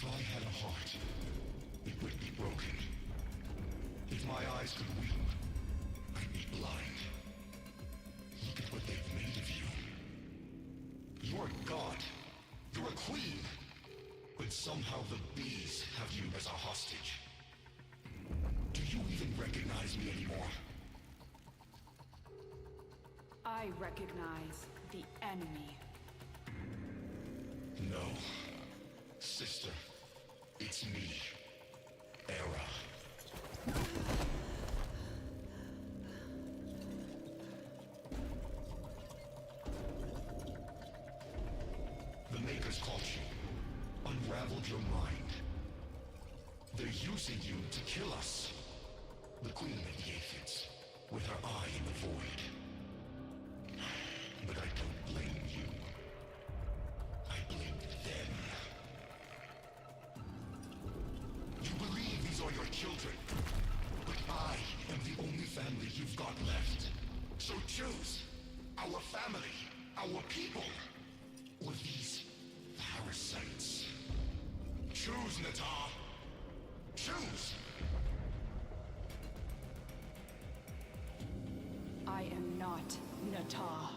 I had a heart, it would be broken. If my eyes could weep, I'd be blind. Look at what they've made of you. You're a god. You're a queen. But somehow the bees have you as a hostage. Do you even recognize me anymore? I recognize the enemy. No. Sister, it's me. Era. The Makers caught you. Unraveled your mind. They're using you to kill us. The Queen of the Aphids, with her eye in the void. But I don't blame you. I blame them. You believe these are your children, but I am the only family you've got left. So choose our family, our people, or these parasites. Choose, Natar. Choose! I am not Natah.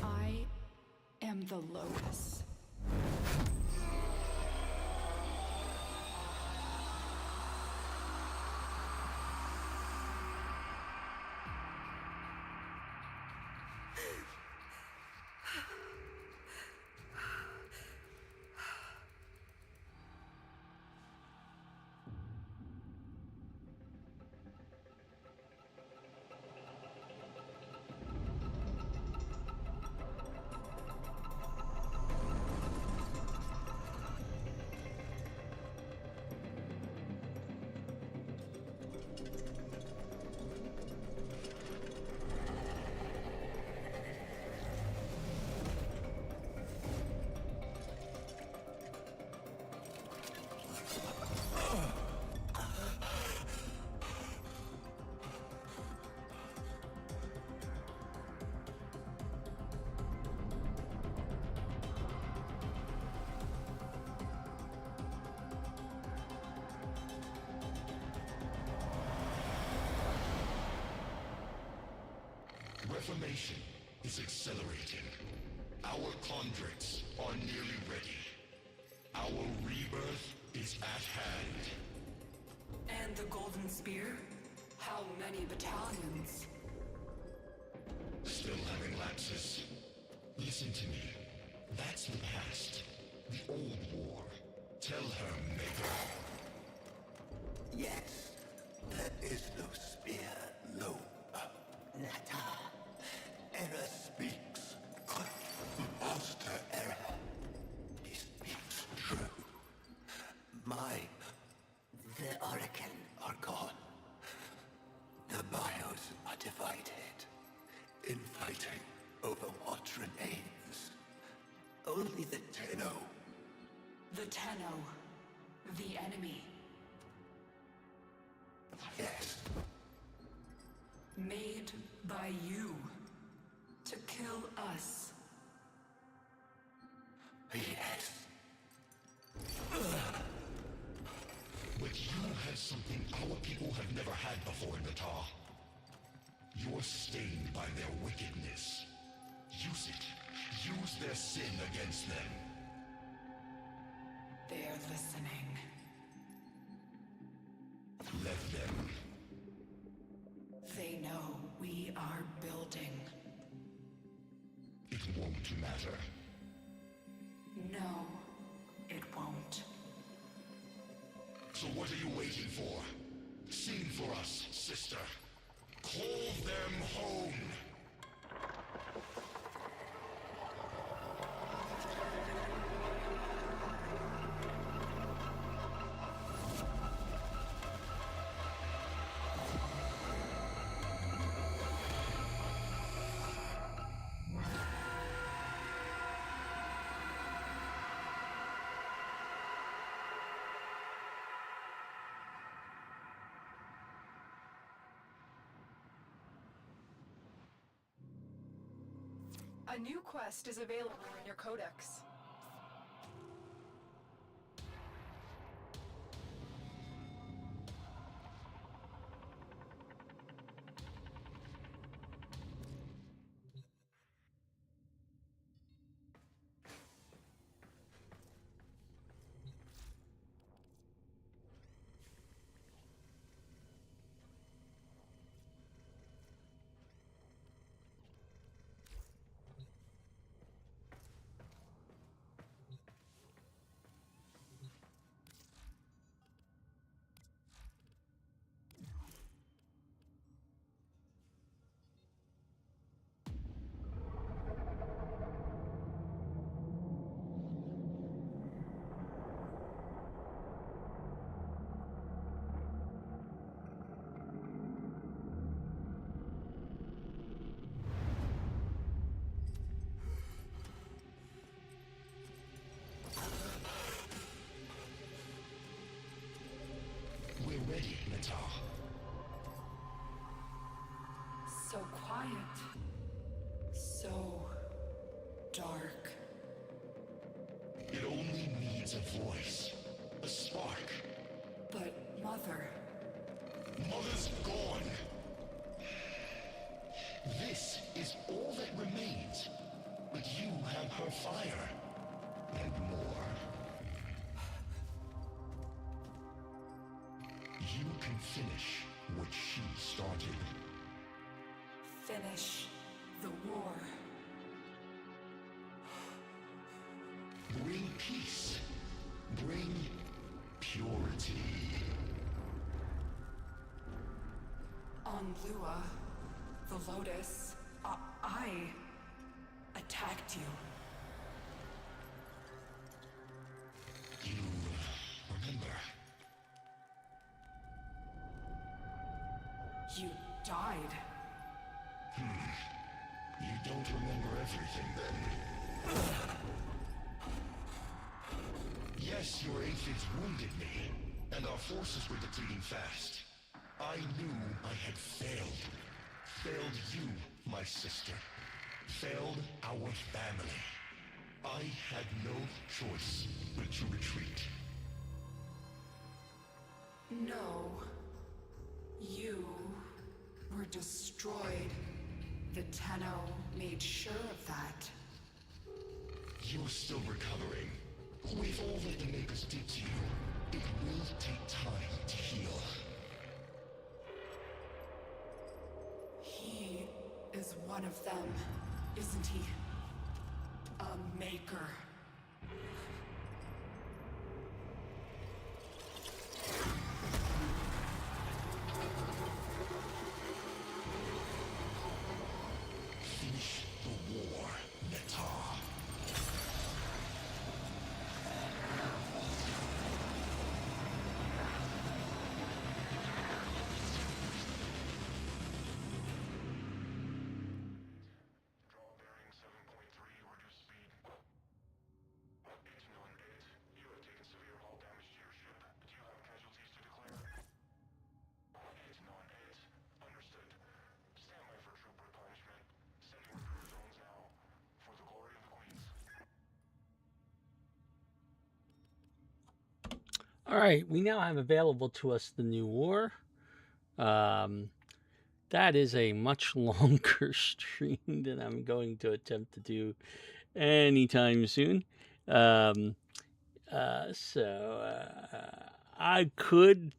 I am the Lotus. Reformation is accelerating. Our conduits are nearly ready. Our rebirth is at hand. And the Golden Spear? How many battalions? Still having lapses. Listen to me. That's the past. The old war. Tell her, Maker. Yes, there is no spear, no Nata. Era speaks. Master Era. He speaks true. The Oracle are gone. The bios are divided. Infighting over what remains. Only the Tenno. The Tenno. The enemy. Yes. Made by you. To kill us. Yes. But you have something our people have never had before, Natar. You're stained by their wickedness. Use it. Use their sin against them. They're listening. Let them. They know we are building. It won't matter. No, it won't. So what are you waiting for? Sing for us, sister. Call them home. A new quest is available in your codex. So quiet. So dark. It only needs a voice, a spark. But Mother... Mother's gone. This is all that remains. But you have her fire. And more. You can finish what she started. Finish the war. Bring peace. Bring purity. On Lua, the Lotus, I attacked you. You remember? You died. You don't remember everything then. Yes, your aphids wounded me, and our forces were depleting fast. I knew I had failed. Failed you, my sister. Failed our family. I had no choice but to retreat. No. You were destroyed. The Tenno made sure of that. You're still recovering. With all that the Makers did to you, it will take time to heal. He is one of them, isn't he? A Maker. Finish the war, Neta. All right, we now have available to us the new war. That is a much longer stream than I'm going to attempt to do anytime soon. I could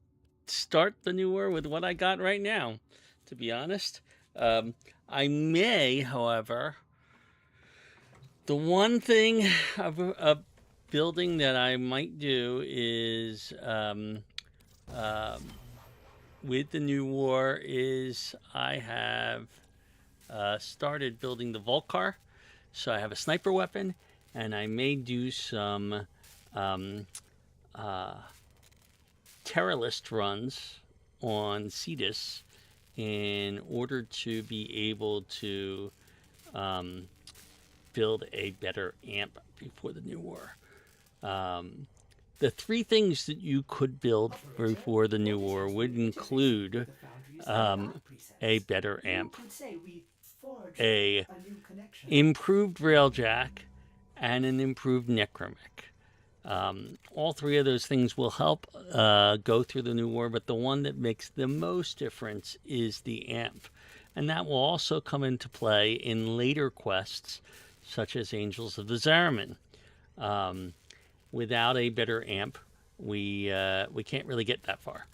start the new war with what I got right now, to be honest. I may, however, the one thing of building that I might do is with the new war is I have started building the Volcar. So I have a sniper weapon, and I may do some Terralist runs on Cetus in order to be able to build a better amp before the new war. The three things that you could build before the new war would include a better amp, a improved railjack, and an improved necromic. All three of those things will help go through the new war, but the one that makes the most difference is the amp. And that will also come into play in later quests, such as Angels of the Zariman. Without a better amp, we can't really get that far.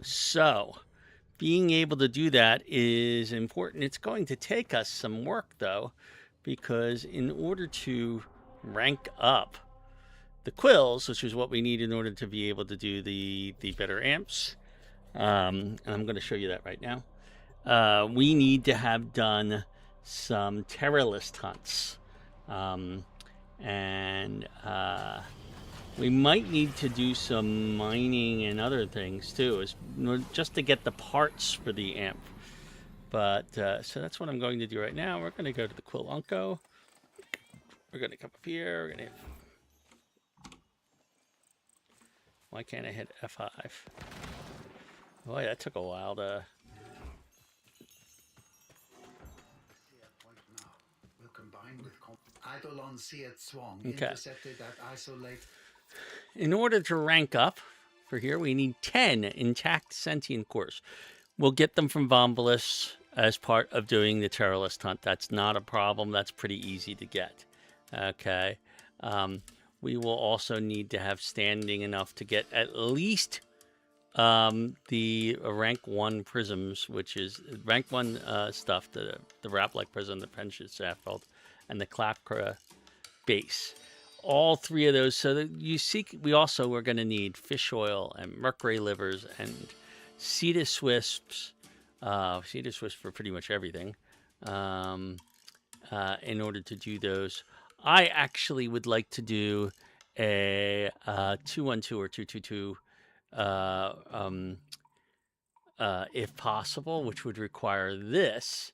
So being able to do that is important. It's going to take us some work, though, because in order to rank up the quills, which is what we need in order to be able to do the better amps, and I'm going to show you that right now, we need to have done some Terralist hunts. We might need to do some mining and other things too, just to get the parts for the amp. But so that's what I'm going to do right now. We're going to go to the Quill Unco. We're going to come up here. We're going to hit... Why can't I hit F5? Boy, that took a while to Eidolon Siet Swang Okay. intercepted at isolate. In order to rank up for here, we need 10 intact sentient cores. We'll get them from Vomvalus as part of doing the Terrorist hunt. That's not a problem. That's pretty easy to get. Okay. We will also need to have standing enough to get at least the rank 1 prisms, which is rank 1 stuff, the Raplek prism, the Pension Scaffold, and the Klapkra base. All 3 of those. So that you see, we also are going to need fish oil and mercury livers and Cetus wisps. Cetus wisps for pretty much everything. In order to do those, I actually would like to do a 212 or 222. If possible, which would require this,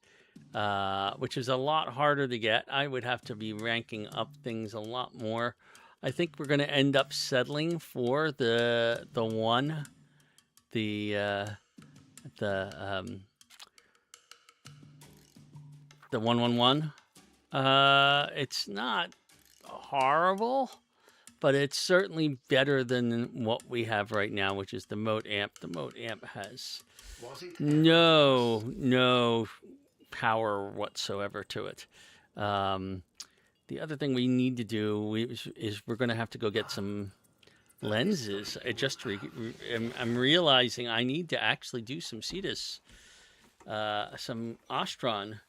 which is a lot harder to get. I would have to be ranking up things a lot more. I think we're going to end up settling for the 111. It's not horrible, but it's certainly better than what we have right now, which is the Moat Amp. The Moat Amp has no power whatsoever to it. The other thing we need to do is we're going to have to go get some lenses. I'm realizing I need to actually do some Cetus, some Ostron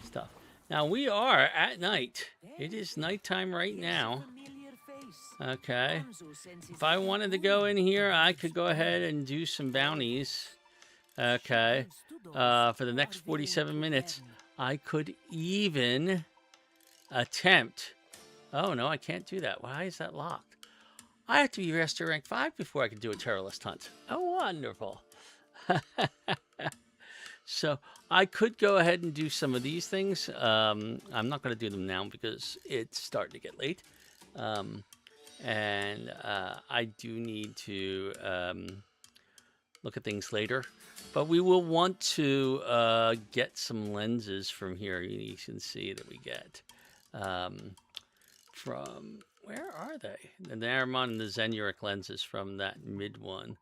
stuff. Now, we are at night. It is nighttime right now. Okay. If I wanted to go in here, I could go ahead and do some bounties. Okay. For the next 47 minutes, I could even attempt. Oh, no, I can't do that. Why is that locked? I have to be Master Rank 5 before I can do a Terrorist hunt. Oh, wonderful. So I could go ahead and do some of these things. I'm not going to do them now because it's starting to get late. And I do need to look at things later. But we will want to get some lenses from here. You can see that we get from... Where are they? The Naramon and the Zenuric lenses from that mid one.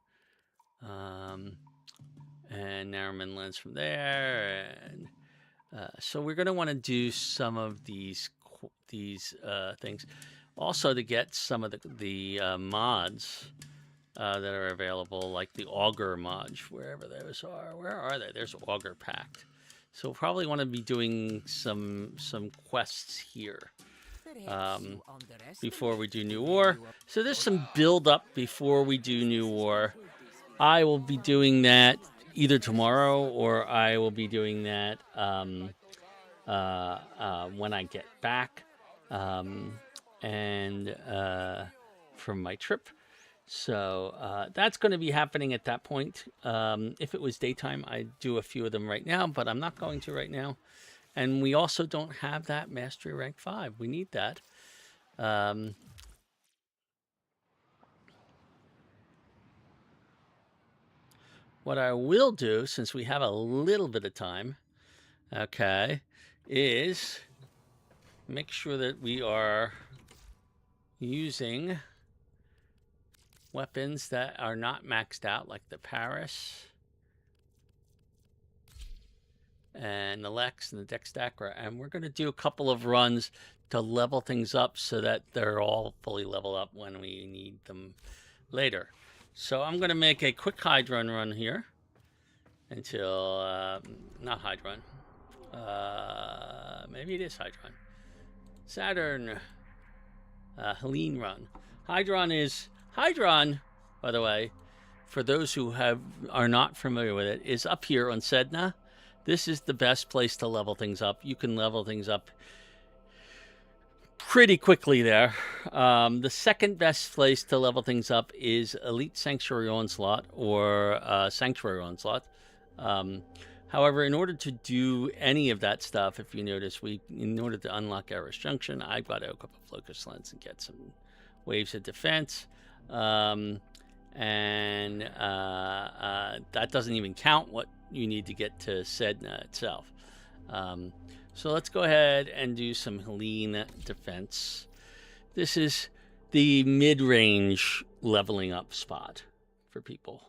And Naramon lens from there. And so we're going to want to do some of these things. Also to get some of the mods that are available, like the Augur mods, wherever those are. Where are they? There's Augur Pact. So we'll probably want to be doing some quests here before we do New War. So there's some build up before we do New War. I will be doing that either tomorrow or I will be doing that when I get back and from my trip. So that's going to be happening at that point. If it was daytime, I'd do a few of them right now, but I'm not going to right now. And we also don't have that Mastery Rank 5. We need that. What I will do, since we have a little bit of time, okay, is make sure that we are using weapons that are not maxed out, like the Paris and the Lex and the Dextacra. And we're going to do a couple of runs to level things up so that they're all fully leveled up when we need them later. So I'm going to make a quick Hydron run here until, not Hydron. Maybe it is Hydron. Saturn. Helene run. Hydron, by the way, for those who are not familiar with it, is up here on Sedna. This is the best place to level things up. You can level things up pretty quickly there. The second best place to level things up is Elite Sanctuary Onslaught or Sanctuary Onslaught. However, in order to do any of that stuff, if you notice, in order to unlock Eris Junction, I've got to hook up a Focus Lens and get some waves of defense. And that doesn't even count what you need to get to Sedna itself. So let's go ahead and do some Helene defense. This is the mid-range leveling up spot for people.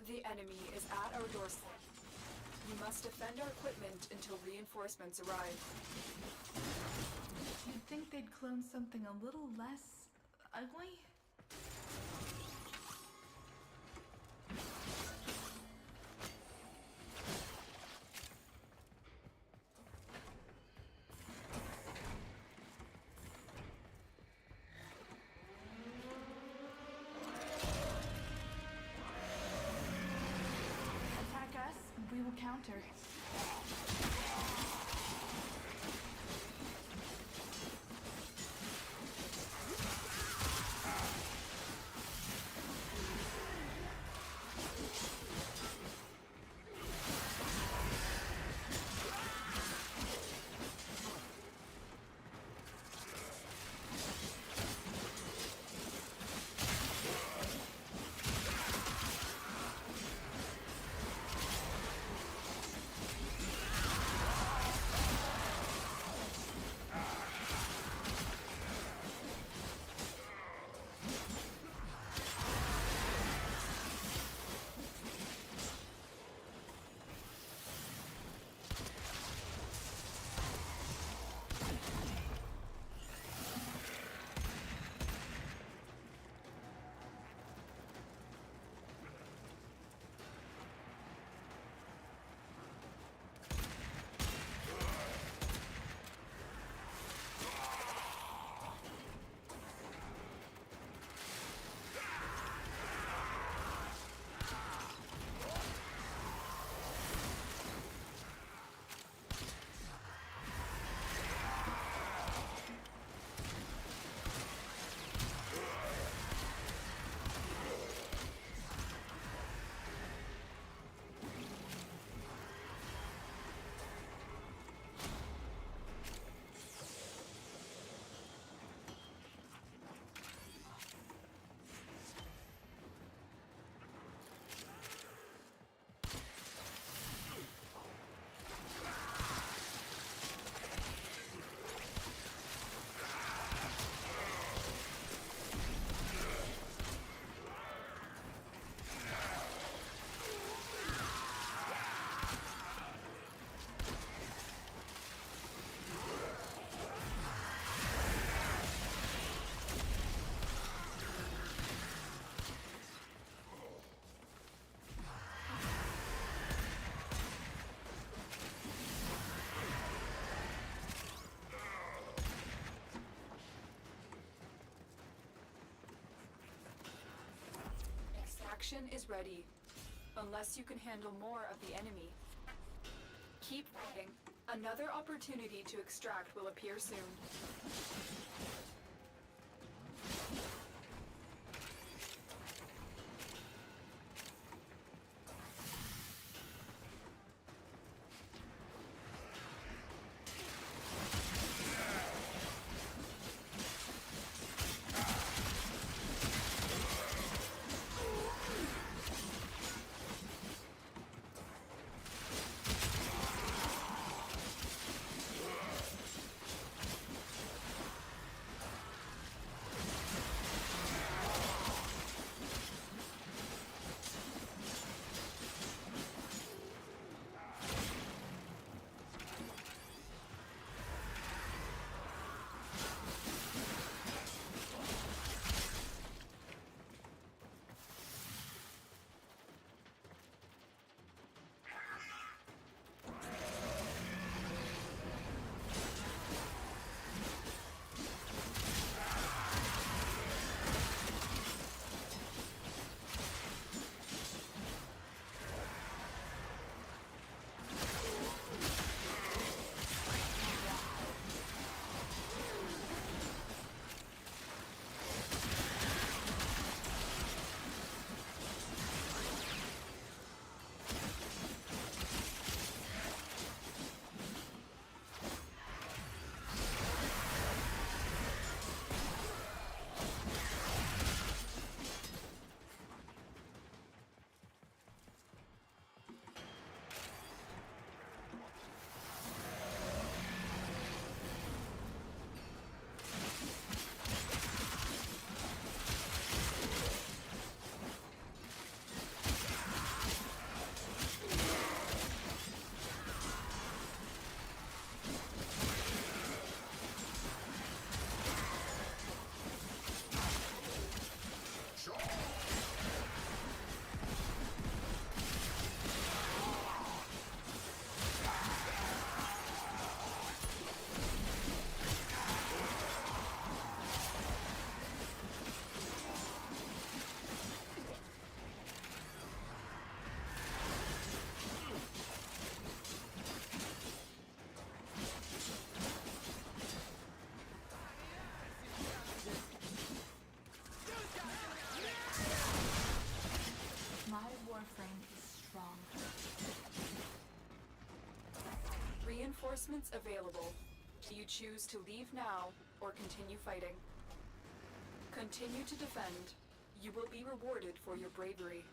The enemy is at our doorstep. You must defend our equipment until reinforcements arrive. You'd think they'd clone something a little less ugly? Attack us, we will counter. Extraction is ready. Unless you can handle more of the enemy. Keep fighting. Another opportunity to extract will appear soon. Reinforcements available. Do you choose to leave now or continue fighting? Continue to defend. You will be rewarded for your bravery.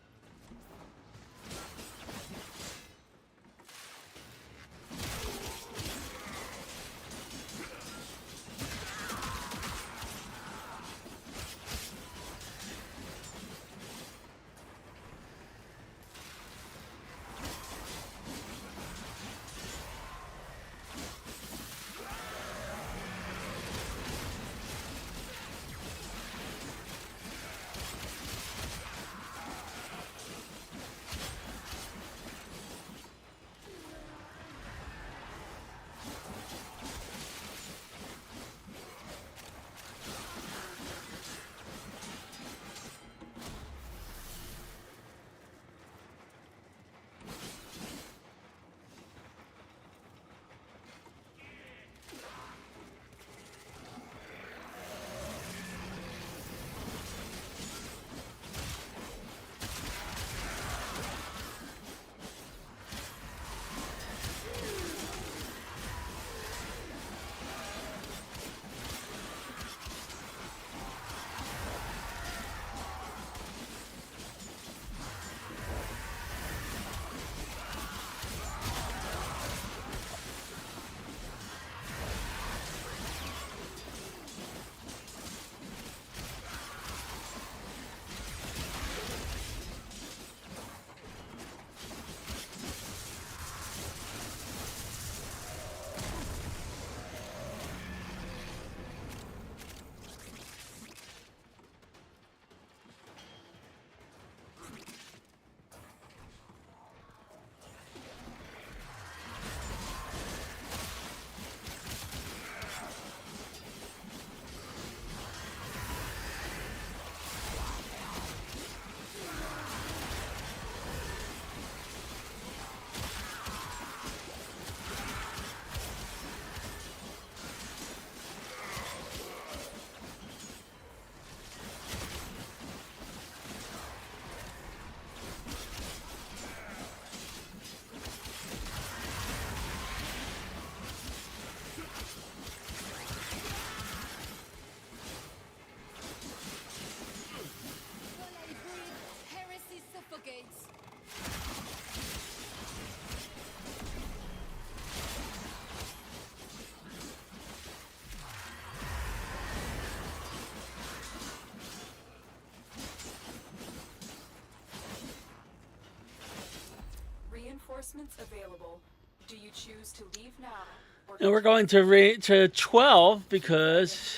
Reinforcements available. Do you choose to leave now? And we're going to 12 because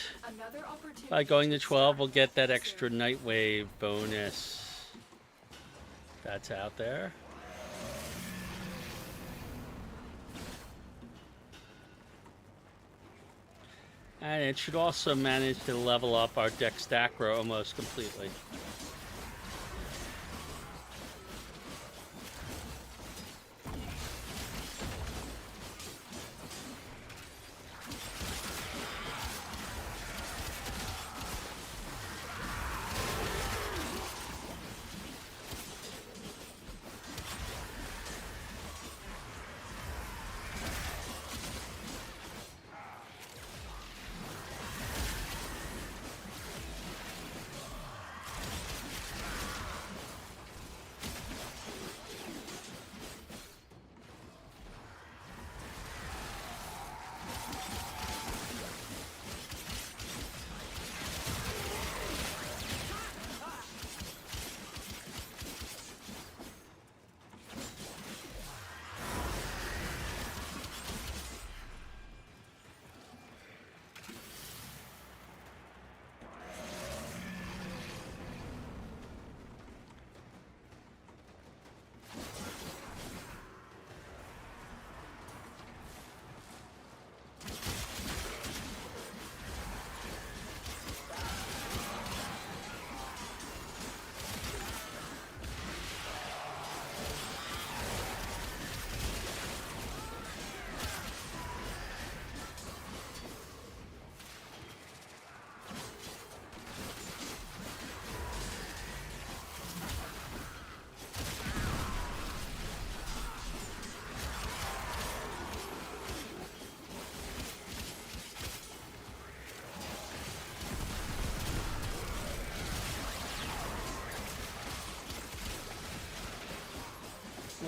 by going to 12 we'll get that extra Nightwave bonus that's out there. And it should also manage to level up our Dextacro almost completely.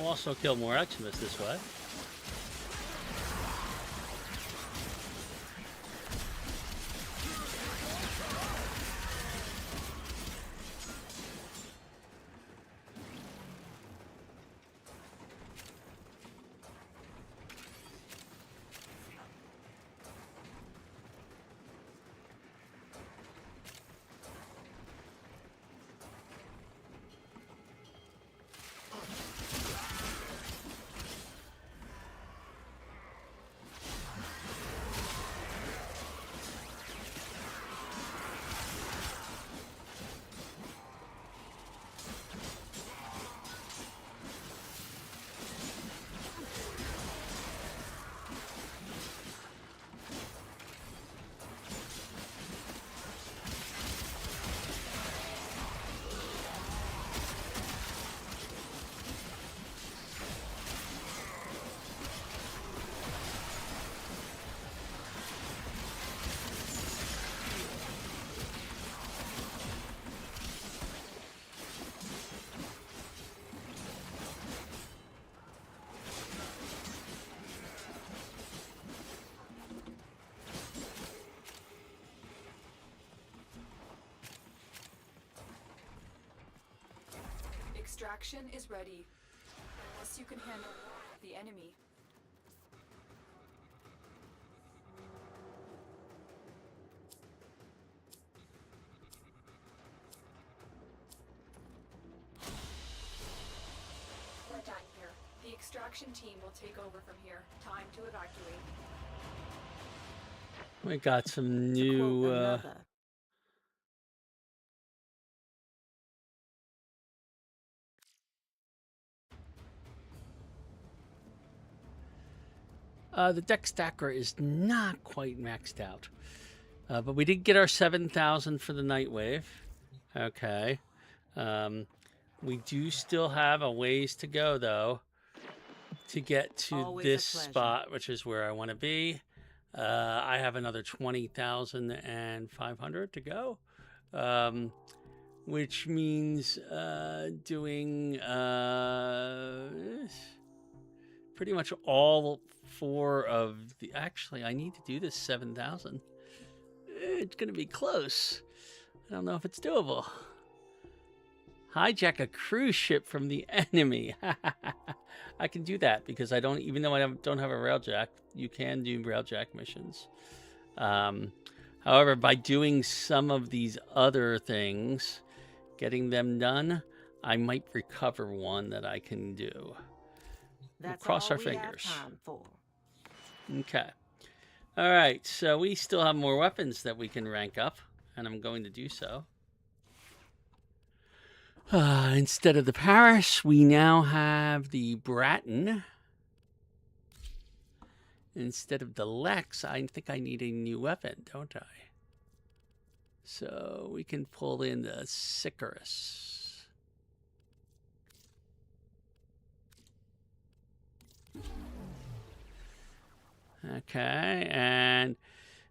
We'll also kill more Eximus this way. Extraction is ready. Unless you can handle the enemy. We're done here. The extraction team will take over from here. Time to evacuate. We got some new the deck stacker is not quite maxed out. But we did get our 7,000 for the Nightwave. Okay. We do still have a ways to go, though, to get to Always this a pleasure. spot, which is where I want to be. I have another 20,500 to go, which means doing pretty much all 4 of the... Actually, I need to do this 7,000. It's going to be close. I don't know if it's doable. Hijack a cruise ship from the enemy. I can do that because I don't, even though I don't have a railjack, you can do railjack missions. However, by doing some of these other things, getting them done, I might recover one that I can do. That's cross all our we have fingers. time for. Okay. All right, so we still have more weapons that we can rank up, and I'm going to do so. Instead of the Paris, we now have the Bratton. Instead of the Lex, I think I need a new weapon, don't I? So we can pull in the Sicarus. Okay, and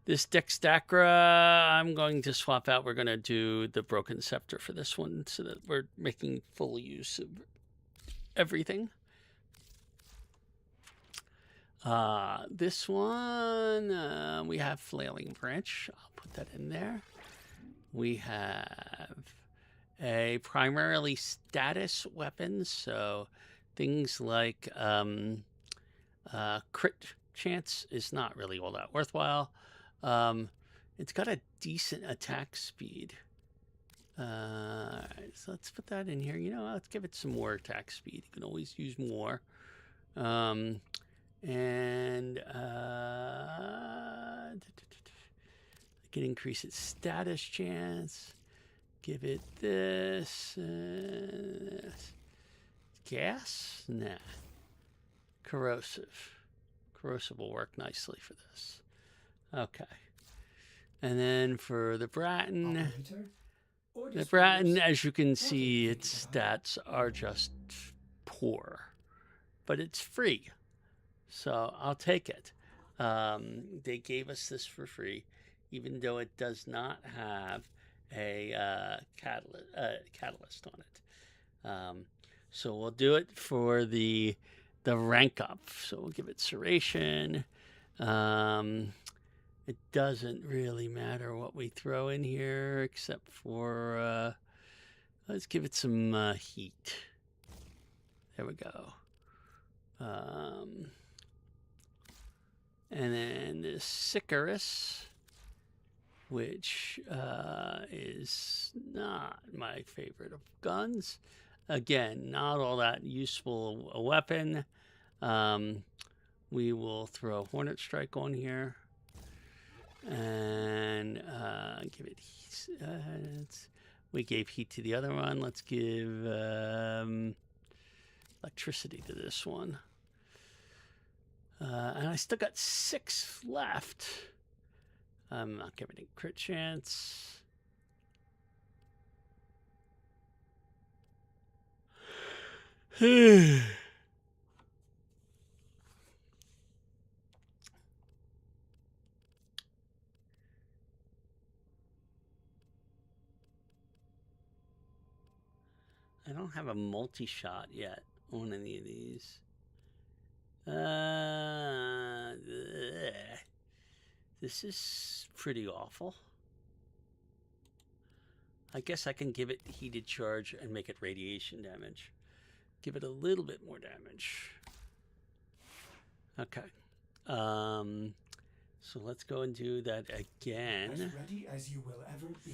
this Dextacra, I'm going to swap out. We're going to do the Broken Scepter for this one so that we're making full use of everything. This one, we have Flailing Branch. I'll put that in there. We have a primarily status weapon, so things like crit chance is not really all that worthwhile. It's got a decent attack speed. Alright, so let's put that in here. You know, let's give it some more attack speed. You can always use more. And I can increase its status chance. Give it this. Gas? Nah. Corrosive. Corrosive will work nicely for this. Okay. And then for the Bratton, as you can see, its stats are just poor. But it's free. So I'll take it. They gave us this for free, even though it does not have a catalyst on it. So we'll do it for the rank up. So we'll give it serration. It doesn't really matter what we throw in here except for let's give it some heat. There we go. And then the Sicarus, which is not my favorite of guns. Again, not all that useful a weapon. We will throw Hornet Strike on here and give it heat. We gave heat to the other one. Let's give electricity to this one. And I still got 6 left. I'm not giving it a crit chance. I don't have a multi-shot yet on any of these. This is pretty awful. I guess I can give it heated charge and make it radiation damage. Give it a little bit more damage. Okay. So let's go and do that again. As ready as you will ever be.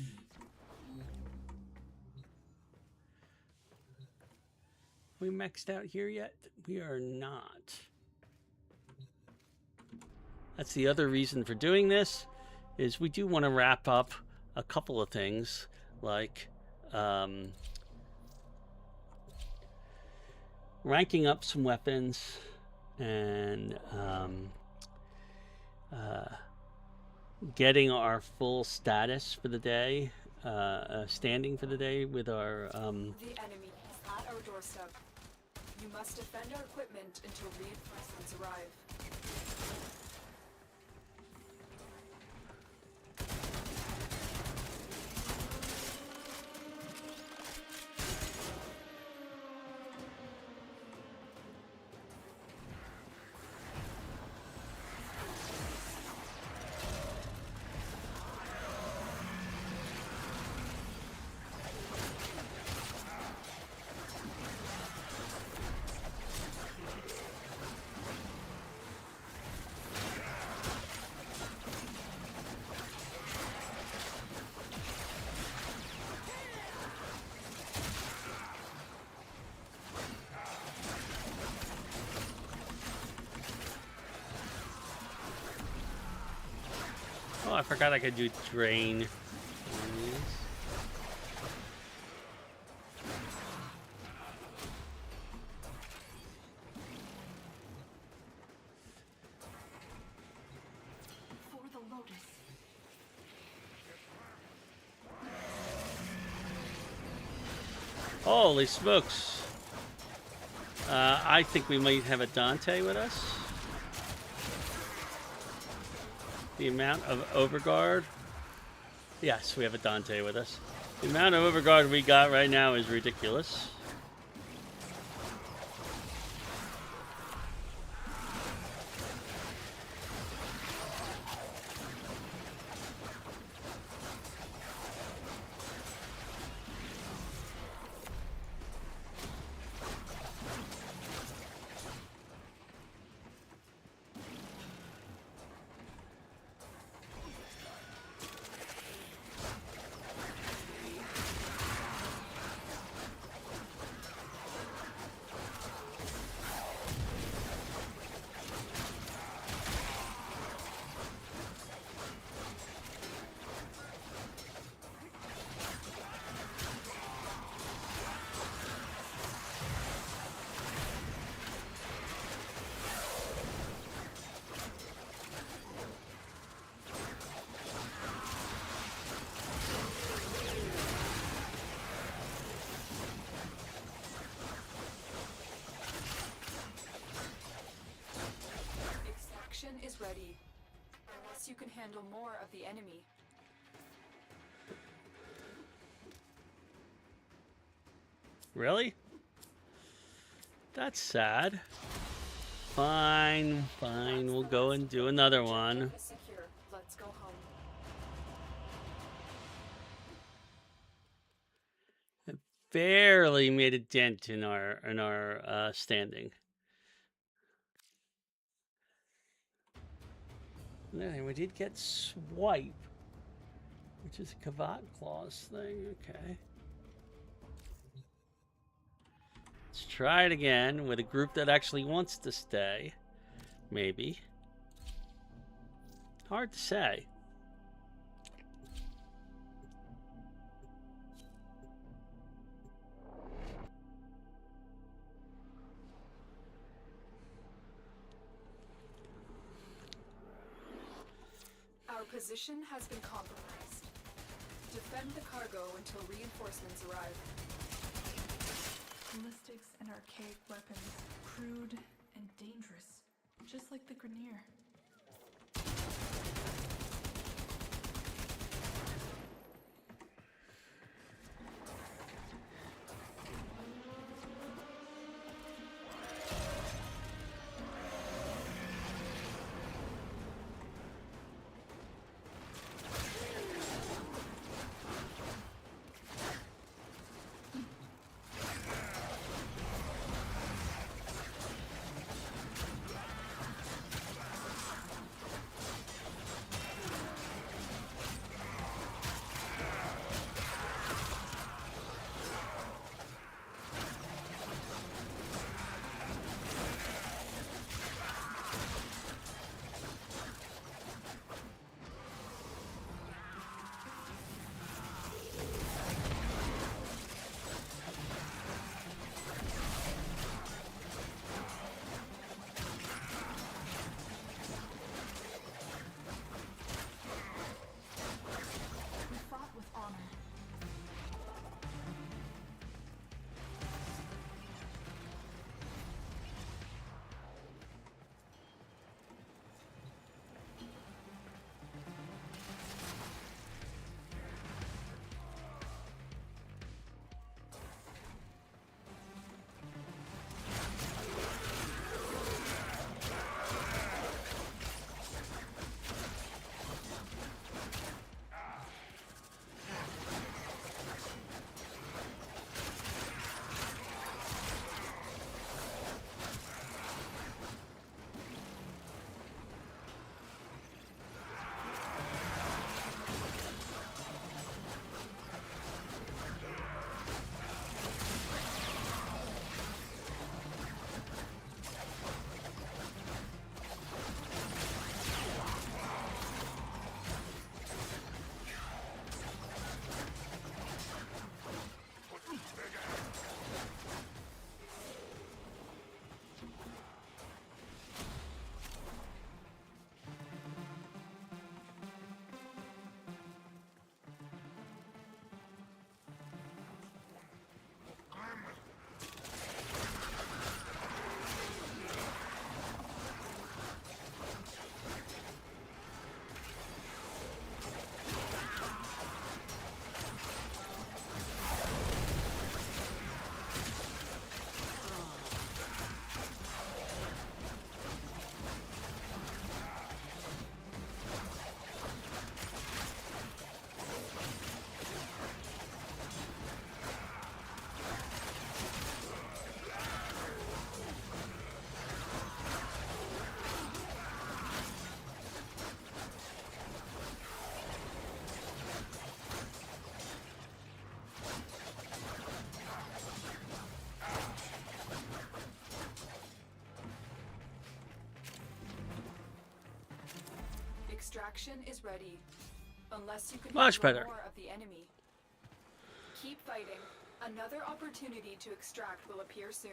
We maxed out here yet? We are not. That's the other reason for doing this, is we do want to wrap up a couple of things, like ranking up some weapons and getting our full status for the day, standing for the day with our... The enemy is at our doorstep. You must defend our equipment until reinforcements arrive. Oh, I forgot I could do drain. For the Lotus. Holy smokes. I think we might have a Dante with us. The amount of overguard. Yes, we have a Dante with us. The amount of overguard we got right now is ridiculous. Is ready, unless you can handle more of the enemy. Really? That's sad. Fine, fine. We'll go and do another one. Secure. Let's go home. Barely made a dent in our standing. Then we did get swipe, which is a Kavat clause thing. Okay. Let's try it again with a group that actually wants to stay. Maybe. Hard to say. Our position has been compromised. Defend the cargo until reinforcements arrive. Ballistics and archaic weapons, crude and dangerous, just like the Grineer. Extraction is ready. Unless you can Much handle better. more of the enemy. Keep fighting. Another opportunity to extract will appear soon.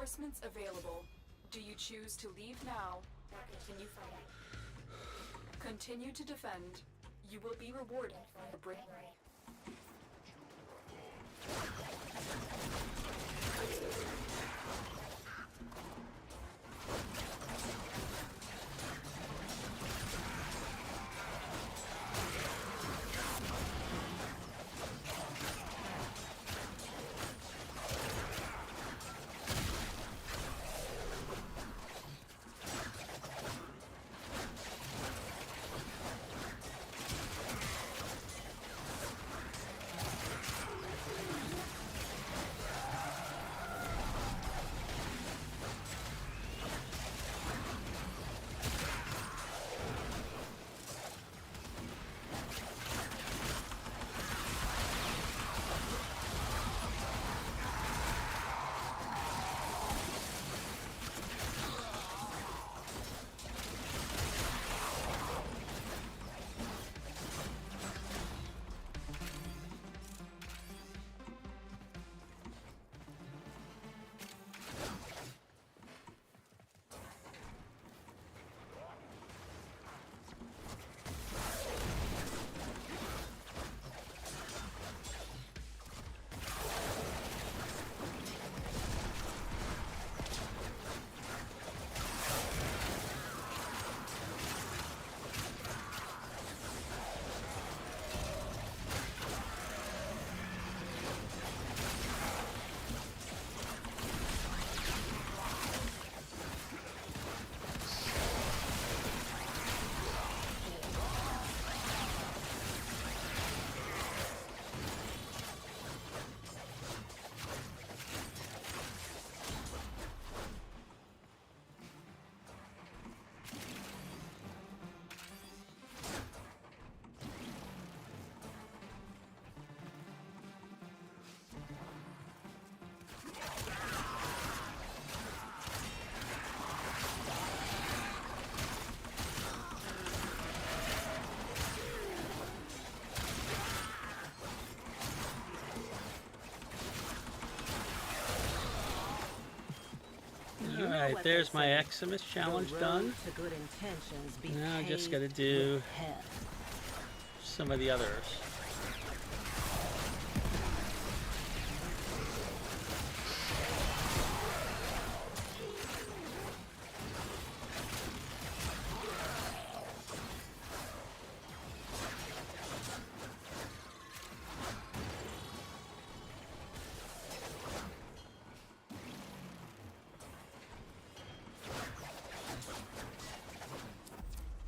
Reinforcements available. Do you choose to leave now or continue fighting? Continue to defend. You will be rewarded for your bravery. Alright, there's my Eximus challenge done. Now I just gotta do some of the others.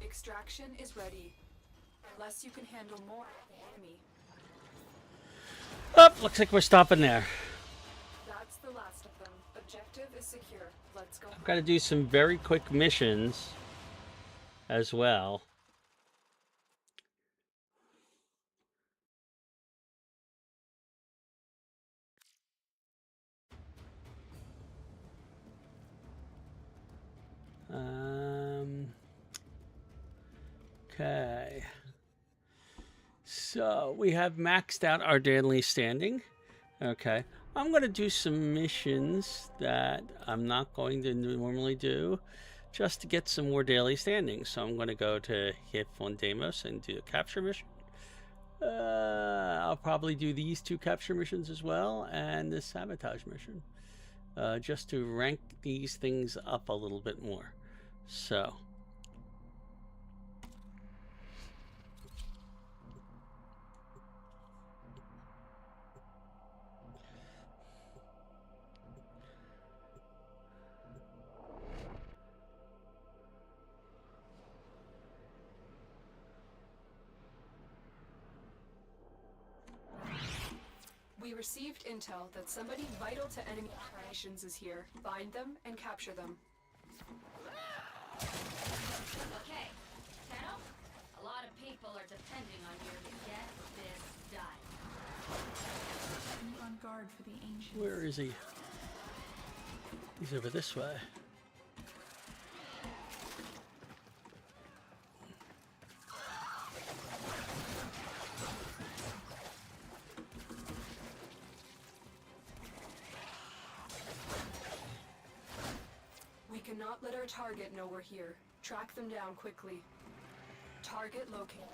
Extraction is ready. Unless you can handle more of the enemy. Oh, looks like we're stopping there. That's the last of them. Objective is secure. Let's go. I've got to do some very quick missions as well. Okay. So we have maxed out our daily standing. Okay. I'm going to do some missions that I'm not going to normally do just to get some more daily standing. So I'm going to go to Hit von Deimos and do a capture mission. I'll probably do these two capture missions as well and this sabotage mission. Just to rank these things up a little bit more. So... We received intel that somebody vital to enemy operations is here. Find them and capture them. Okay, Harrow, a lot of people are depending on you to get this done. Be on guard for the ancients. Where is he? He's over this way. Let our target know we're here. Track them down quickly. Target located.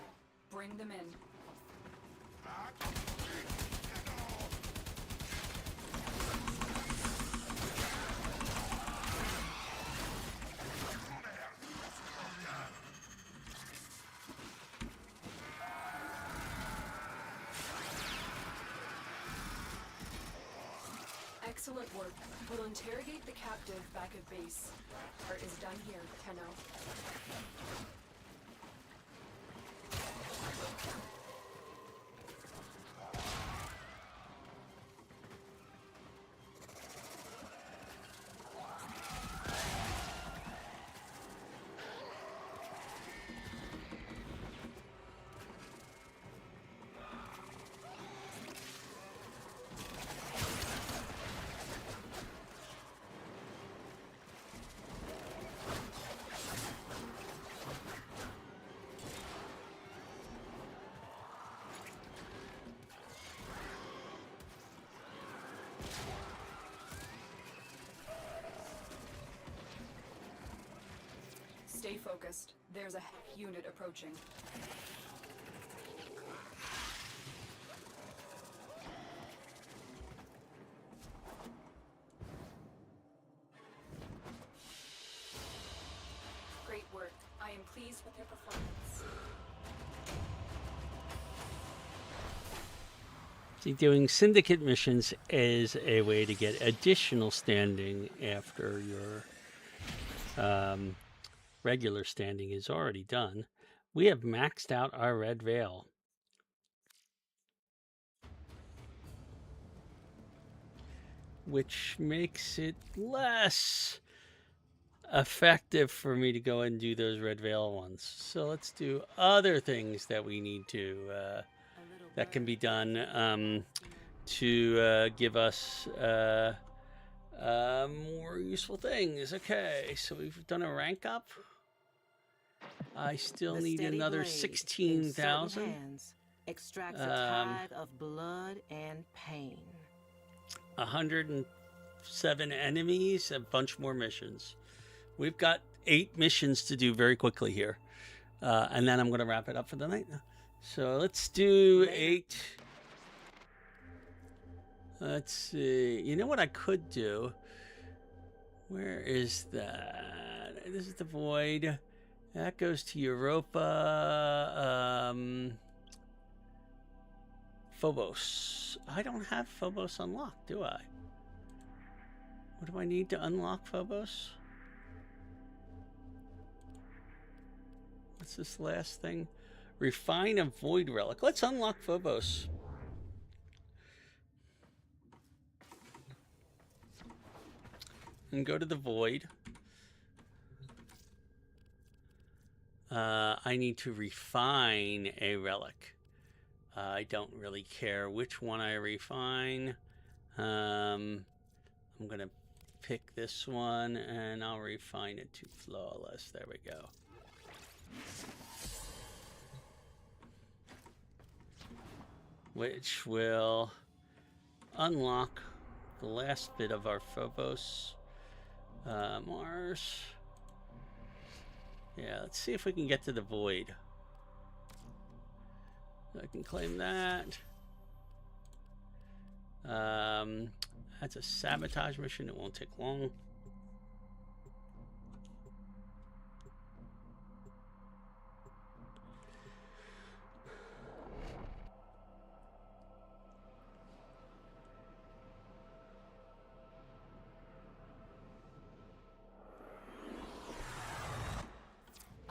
Bring them in. Excellent work. We'll interrogate the captive back at base. Part is done here, Tenno. Stay focused. There's a unit approaching. Great work. I am pleased with your performance. See, doing syndicate missions is a way to get additional standing after your regular standing is already done. We have maxed out our red veil. Which makes it less effective for me to go and do those red veil ones. So let's do other things that we need to, that can be done to give us more useful things. Okay, so we've done a rank up. I still need another 16,000. Extracts a tide of blood and pain. 107 enemies, a bunch more missions. We've got 8 missions to do very quickly here. And then I'm going to wrap it up for the night. So let's do 8. Let's see. You know what I could do? Where is that? This is the void. That goes to Europa. Phobos. I don't have Phobos unlocked, do I? What do I need to unlock Phobos? What's this last thing? Refine a void relic. Let's unlock Phobos. And go to the void. I need to refine a relic. I don't really care which one I refine. I'm going to pick this one and I'll refine it to flawless. There we go. Which will unlock the last bit of our Phobos. Mars. Yeah, let's see if we can get to the void. I can claim that. That's a sabotage mission. It won't take long.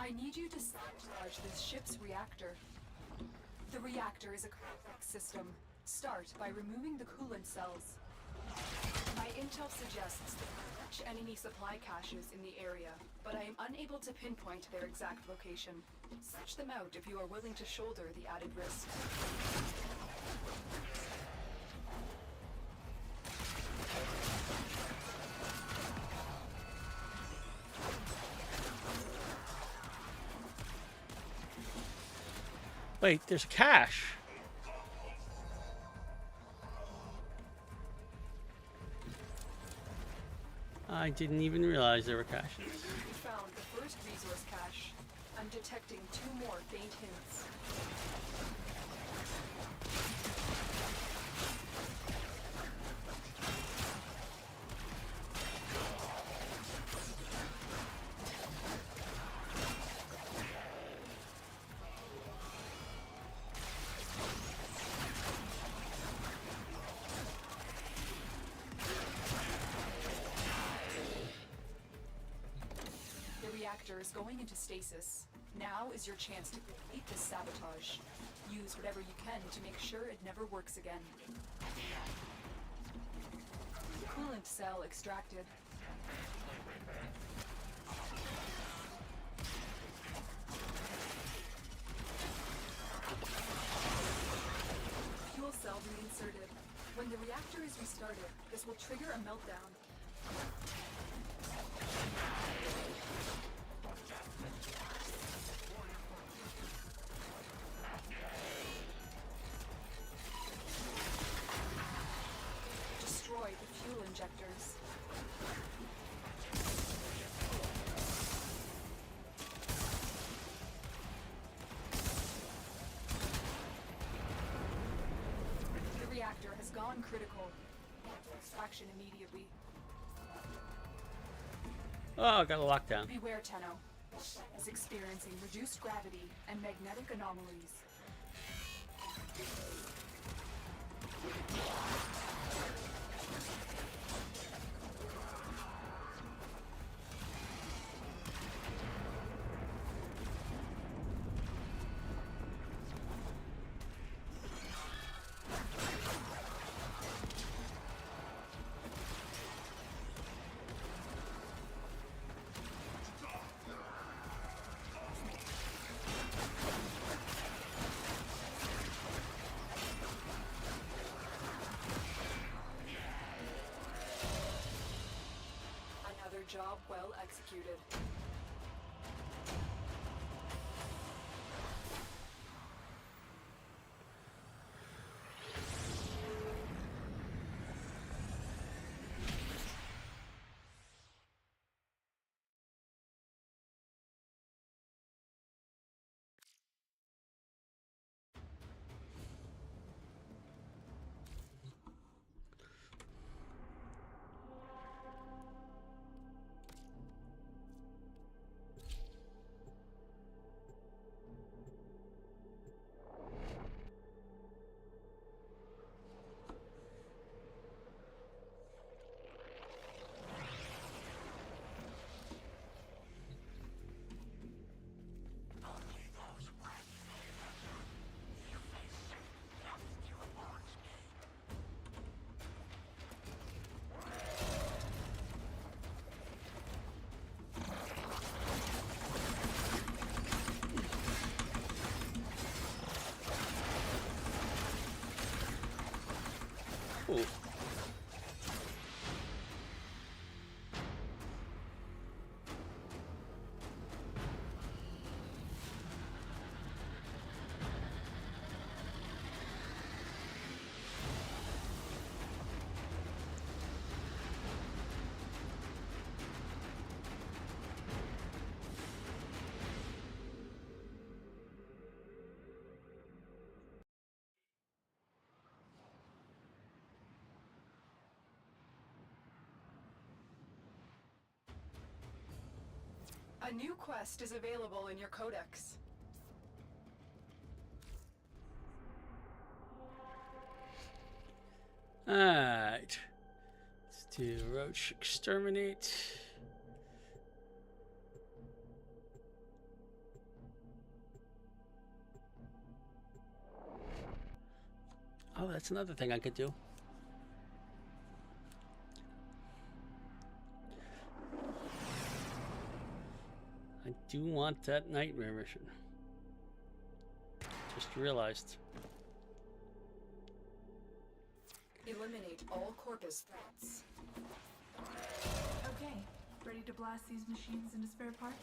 I need you to sabotage this ship's reactor. The reactor is a complex system. Start by removing the coolant cells. My intel suggests there are large enemy supply caches in the area, but I am unable to pinpoint their exact location. Search them out if you are willing to shoulder the added risk. Wait, there's a cache. I didn't even realize there were caches. We found the first resource cache. I'm detecting 2 more faint hints. The reactor is going into stasis. Now is your chance to complete this sabotage. Use whatever you can to make sure it never works again. Coolant cell extracted. Fuel cell reinserted. When the reactor is restarted, this will trigger a meltdown. Destroy the fuel injectors. The reactor has gone critical. Extraction immediately. Oh, got a lockdown. Beware, Tenno. Is experiencing reduced gravity and magnetic anomalies. Another job well executed. Ooh. A new quest is available in your codex. Alright. Let's do Roach Exterminate. Oh, that's another thing I could do. I do want that nightmare mission. Just realized. Eliminate all Corpus threats. Okay, ready to blast these machines into spare parts?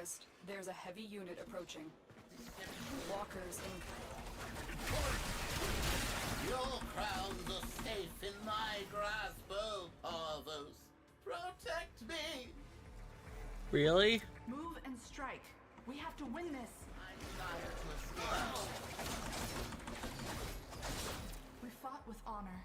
focused. There's a heavy unit approaching. Walkers in. Your crowns are safe in my grasp, oh Parvos. Protect me! Really? Move and strike. We have to win this. I desire to escape. We fought with honor.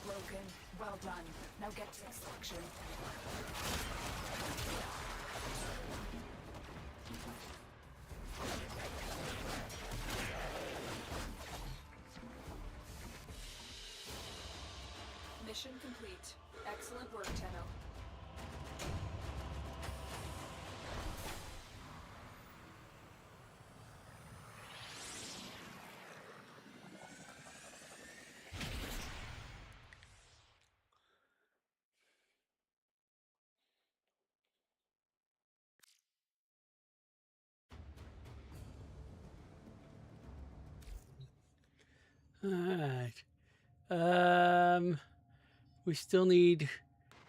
Broken. Well done. Now get to extraction. Mission complete. Excellent work, Tenno. Alright. We still need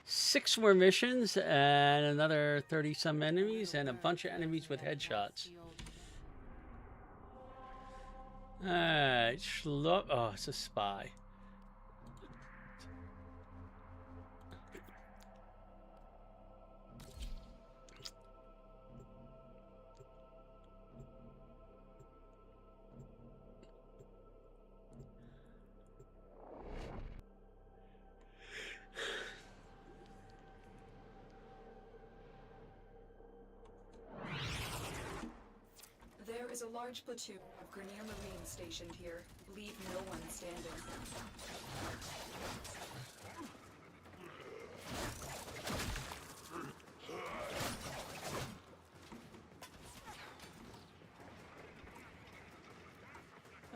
6 more missions and another 30-some enemies and a bunch of enemies with headshots. Alright, oh, it's a spy. There is a large platoon of Grenier Marines stationed here. Leave no one standing.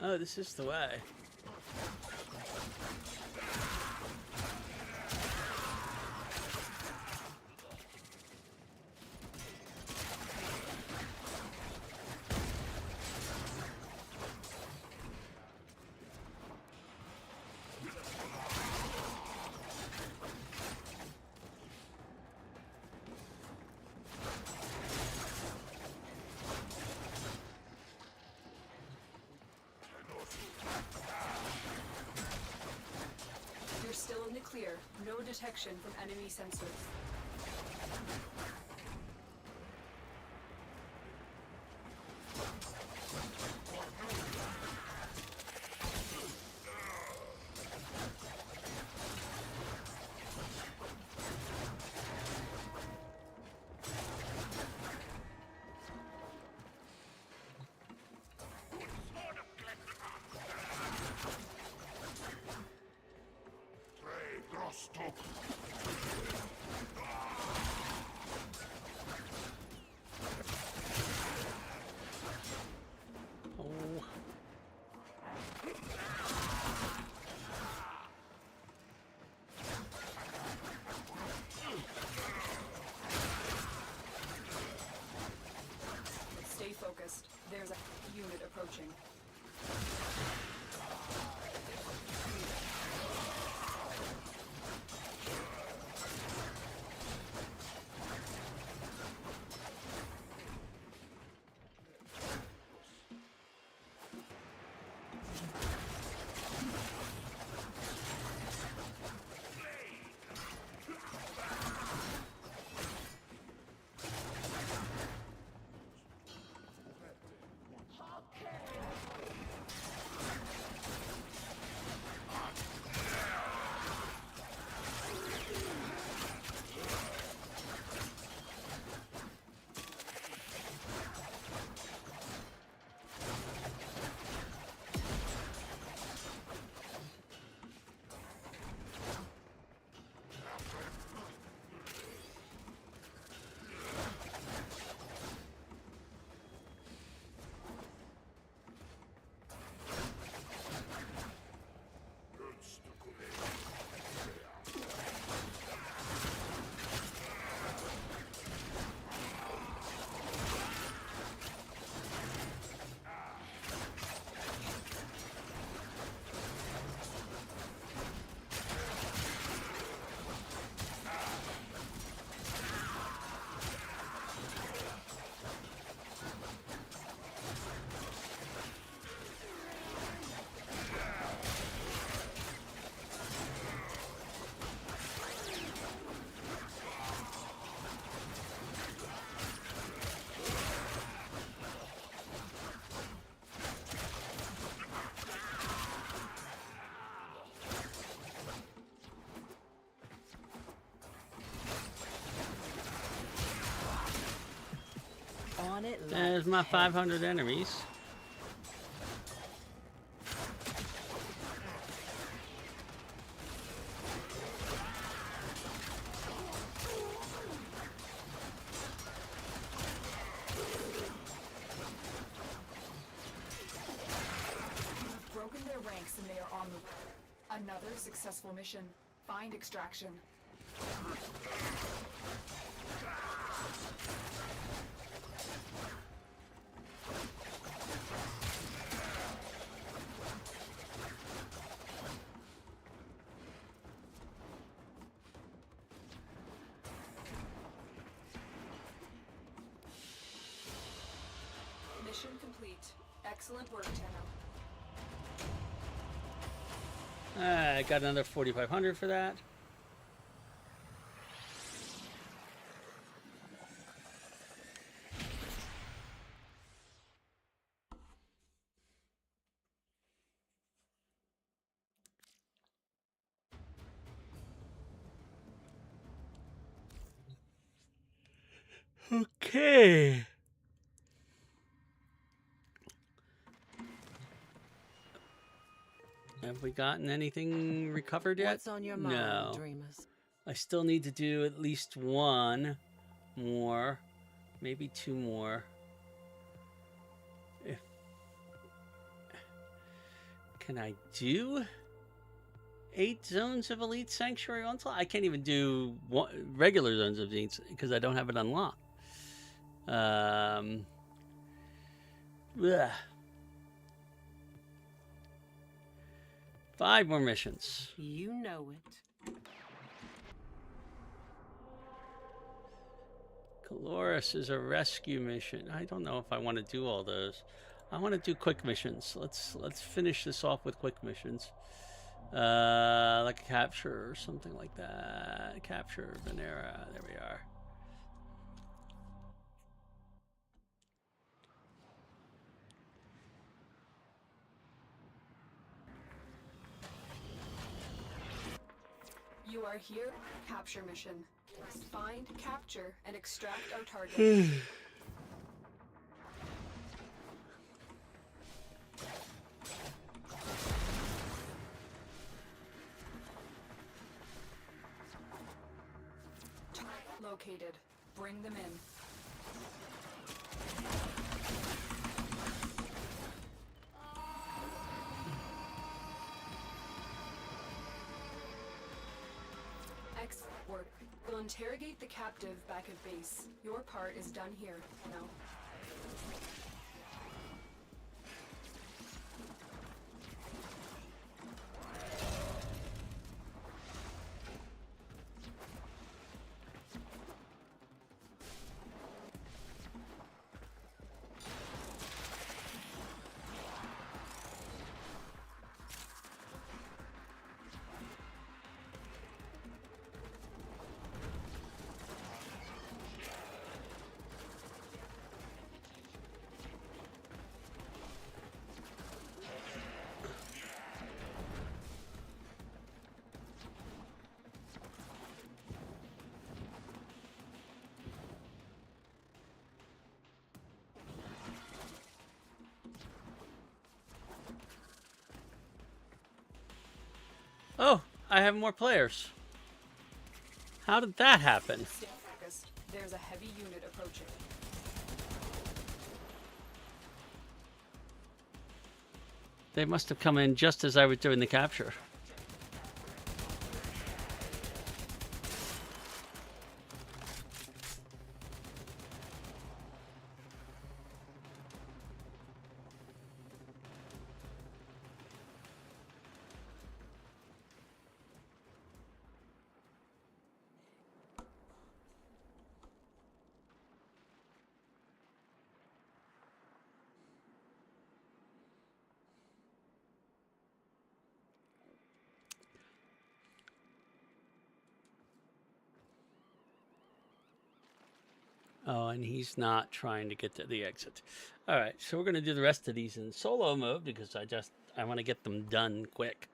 Oh, this is the way. Still in the clear. No detection from enemy sensors. There's my 500 enemies. You've broken their ranks and they are on the way. Another successful mission. Find extraction. Mission complete. Excellent work, Tenno. I got another 4,500 for that. Okay. Have we gotten anything recovered yet? What's on your mind, no. dreamers? I still need to do at least one more, maybe two more. Can I do 8 zones of Elite Sanctuary Onslaught? I can't even do regular zones of Elite because I don't have it unlocked. Bleh. 5 more missions. You know it. Caloris is a rescue mission. I don't know if I want to do all those. I want to do quick missions. Let's finish this off with quick missions. Like a capture or something like that. Capture Venera. There we are. You are here. Capture mission. Find, capture, and extract our target. Located. Bring them in. Excellent work. We'll interrogate the captive back at base. Your part is done here. Now. Oh, I have more players. How did that happen? Stay focused. There's a heavy unit approaching. They must have come in just as I was doing the capture. Oh, and he's not trying to get to the exit. All right, so we're going to do the rest of these in solo mode because I want to get them done quick.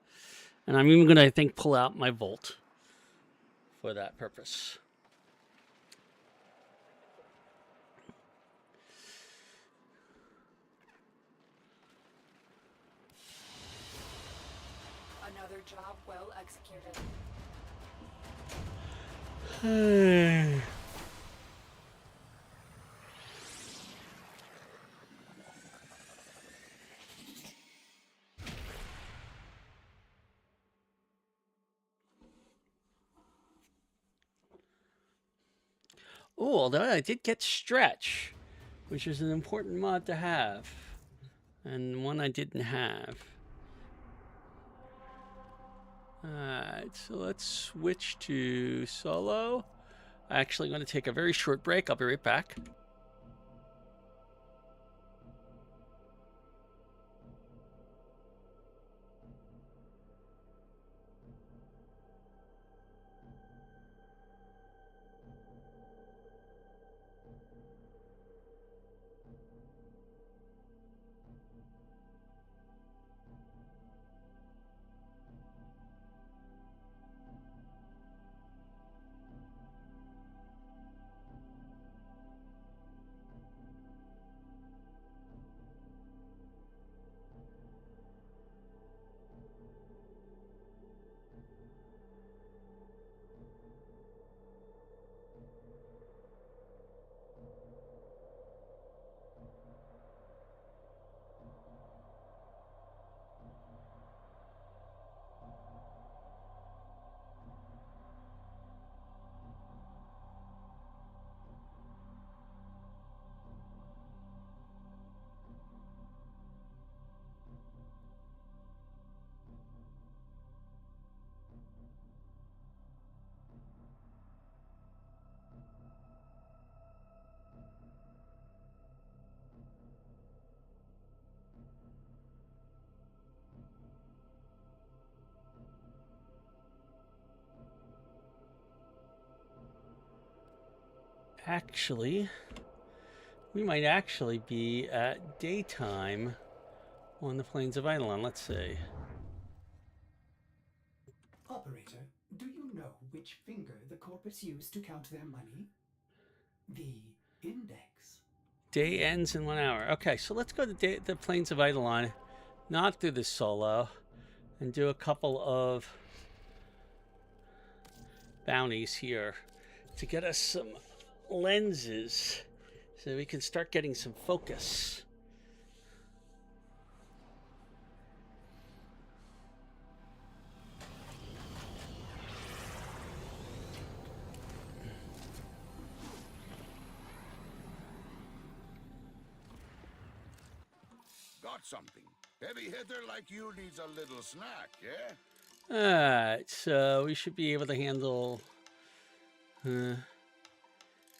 And I'm even going to, I think, pull out my Volt for that purpose. job well executed. Oh, although I did get stretch, which is an important mod to have, and one I didn't have. Alright, so let's switch to solo. Actually, I'm going to take a very short break. I'll be right back. Actually, we might actually be at daytime on the plains of Eidolon. Let's see. Operator, do you know which finger the corpus used to count their money? The index. Day ends in 1 hour. Okay, so let's go to the plains of Eidolon, not through the solo, and do a couple of bounties here to get us some lenses so we can start getting some focus. Got something. Heavy hitter like you needs a little snack, yeah? Alright, so we should be able to handle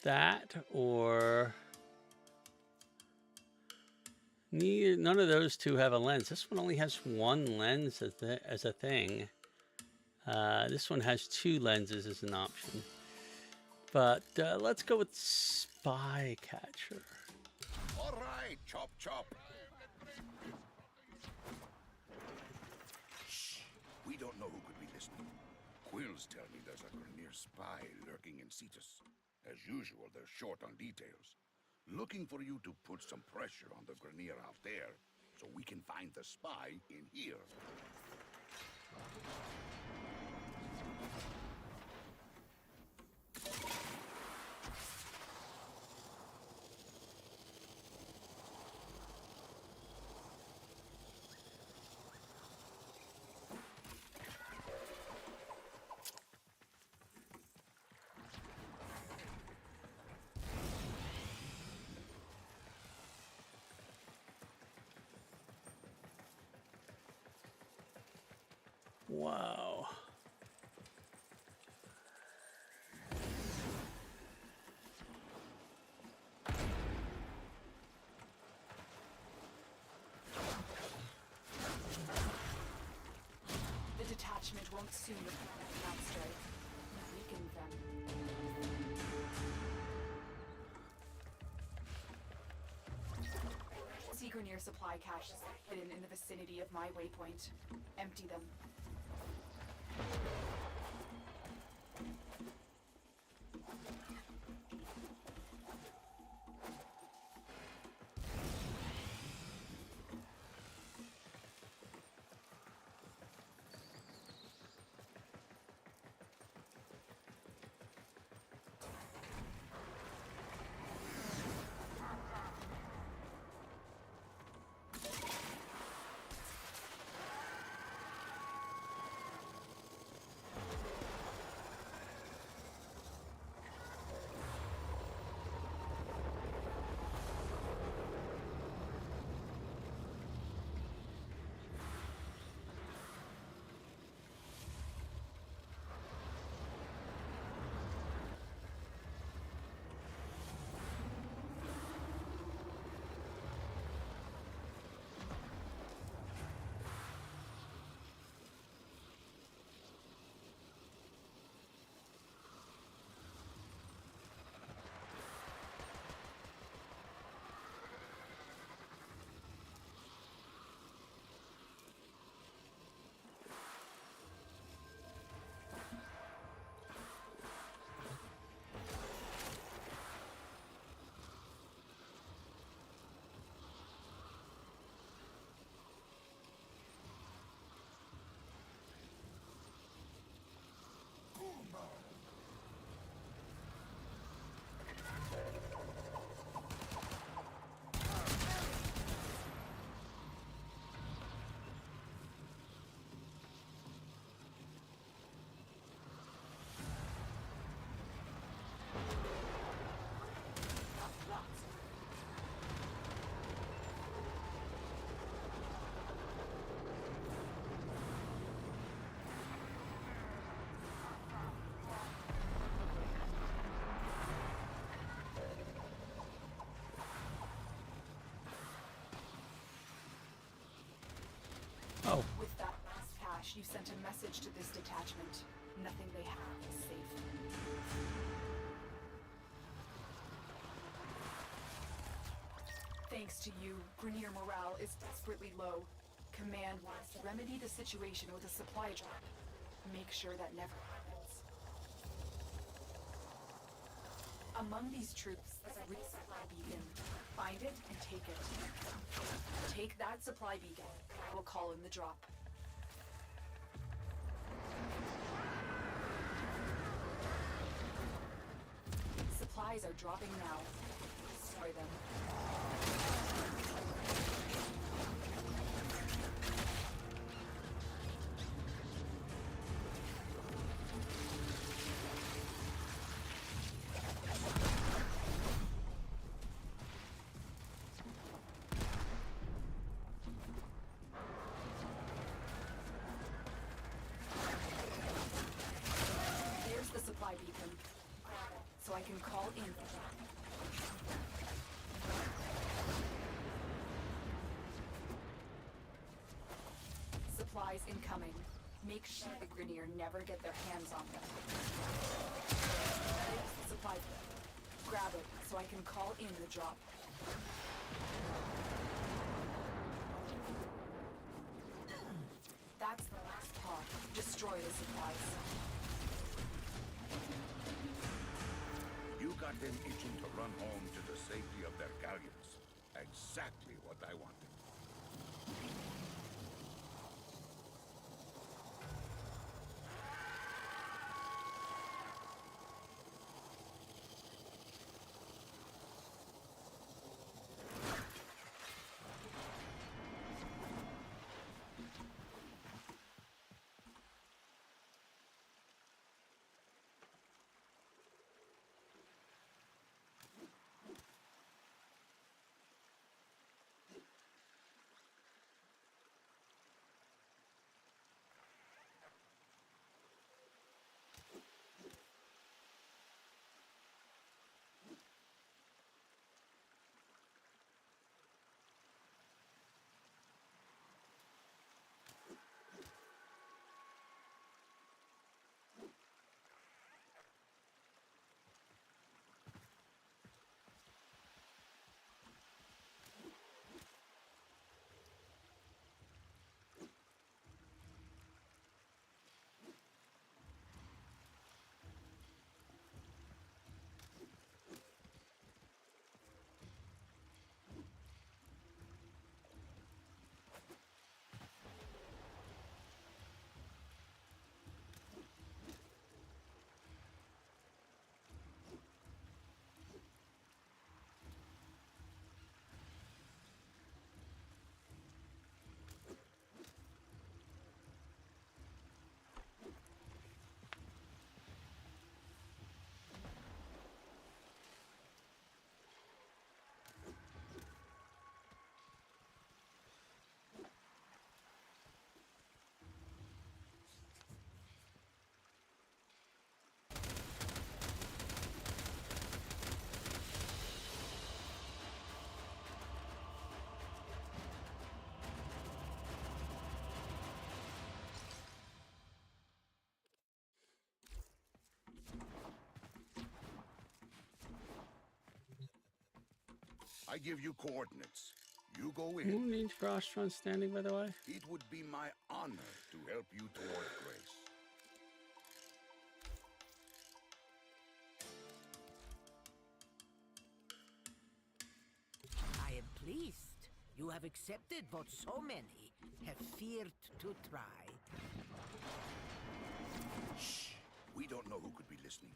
that, or none of those two have a lens. This one only has one lens as a thing. This one has two lenses as an option. But let's go with Spy Catcher. All right, chop chop. Shh. We don't know who could be listening. Quills tell me there's a Grenier spy lurking in Cetus. As usual, they're short on details. Looking for you to put some pressure on the Grenier out there, so we can find the spy in here. Wow. The detachment won't soon return at that strike. Weaken them. Sea Grenier supply caches hidden in the vicinity of my waypoint. Empty them. You sent a message to this detachment. Nothing they have is safe. Thanks to you, Grenier morale is desperately low. Command wants to remedy the situation with a supply drop. Make sure that never happens. Among these troops is a resupply beacon. Find it and take it. Take that supply beacon. I will call in the drop. Supplies are dropping now. Destroy them. There's the supply beacon. So I can call in. Supplies incoming. Make sure the Grenier never get their hands on them. There's the supply bin. Grab it so I can call in the drop. That's the last pod. Destroy the supplies. You got them itching to run home to the safety of their galleons. Exactly what I wanted. I give you coordinates. You go in. Who needs Frostron standing, by the way? It would be my honor to help you toward grace. I am pleased. You have accepted what so many have feared to try. Shh! We don't know who could be listening.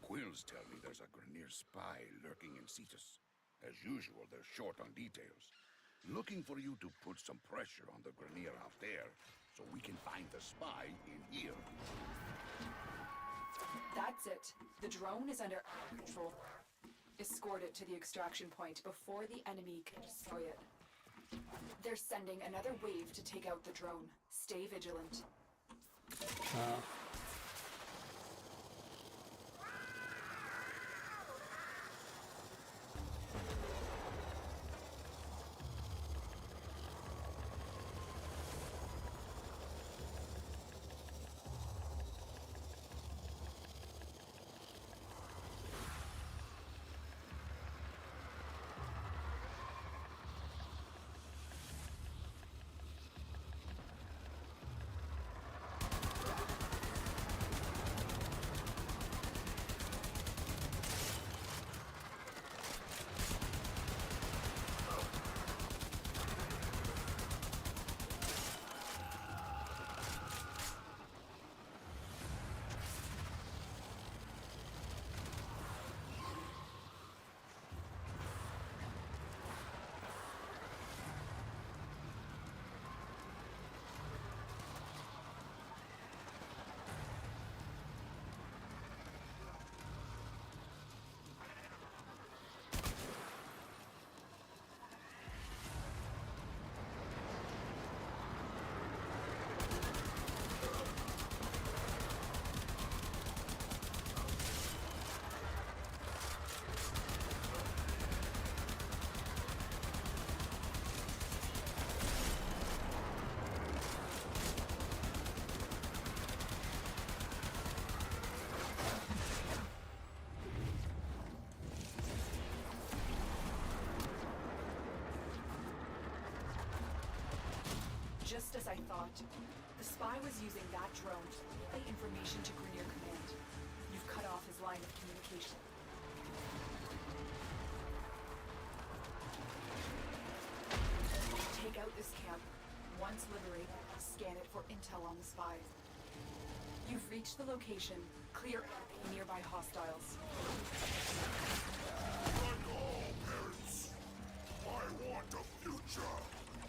Quills tell me there's a Grenier spy lurking in Cetus. As usual, they're short on details. Looking for you to put some pressure on the Grenier out there, so we can find the spy in here. That's it. The drone is under our control. Escort it to the extraction point before the enemy can destroy it. They're sending another wave to take out the drone. Stay vigilant. Just as I thought. The spy was using that drone to relay information to Grineer Command. You've cut off his line of communication. Take out this camp. Once liberated, scan it for intel on the spies. You've reached the location. Clear any nearby hostiles. Like all parents, I want a future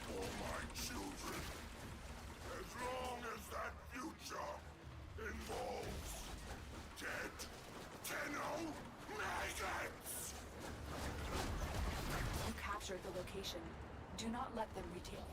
for my children. As long as that future involves dead Tenno maggots! You captured the location. Do not let them retake it.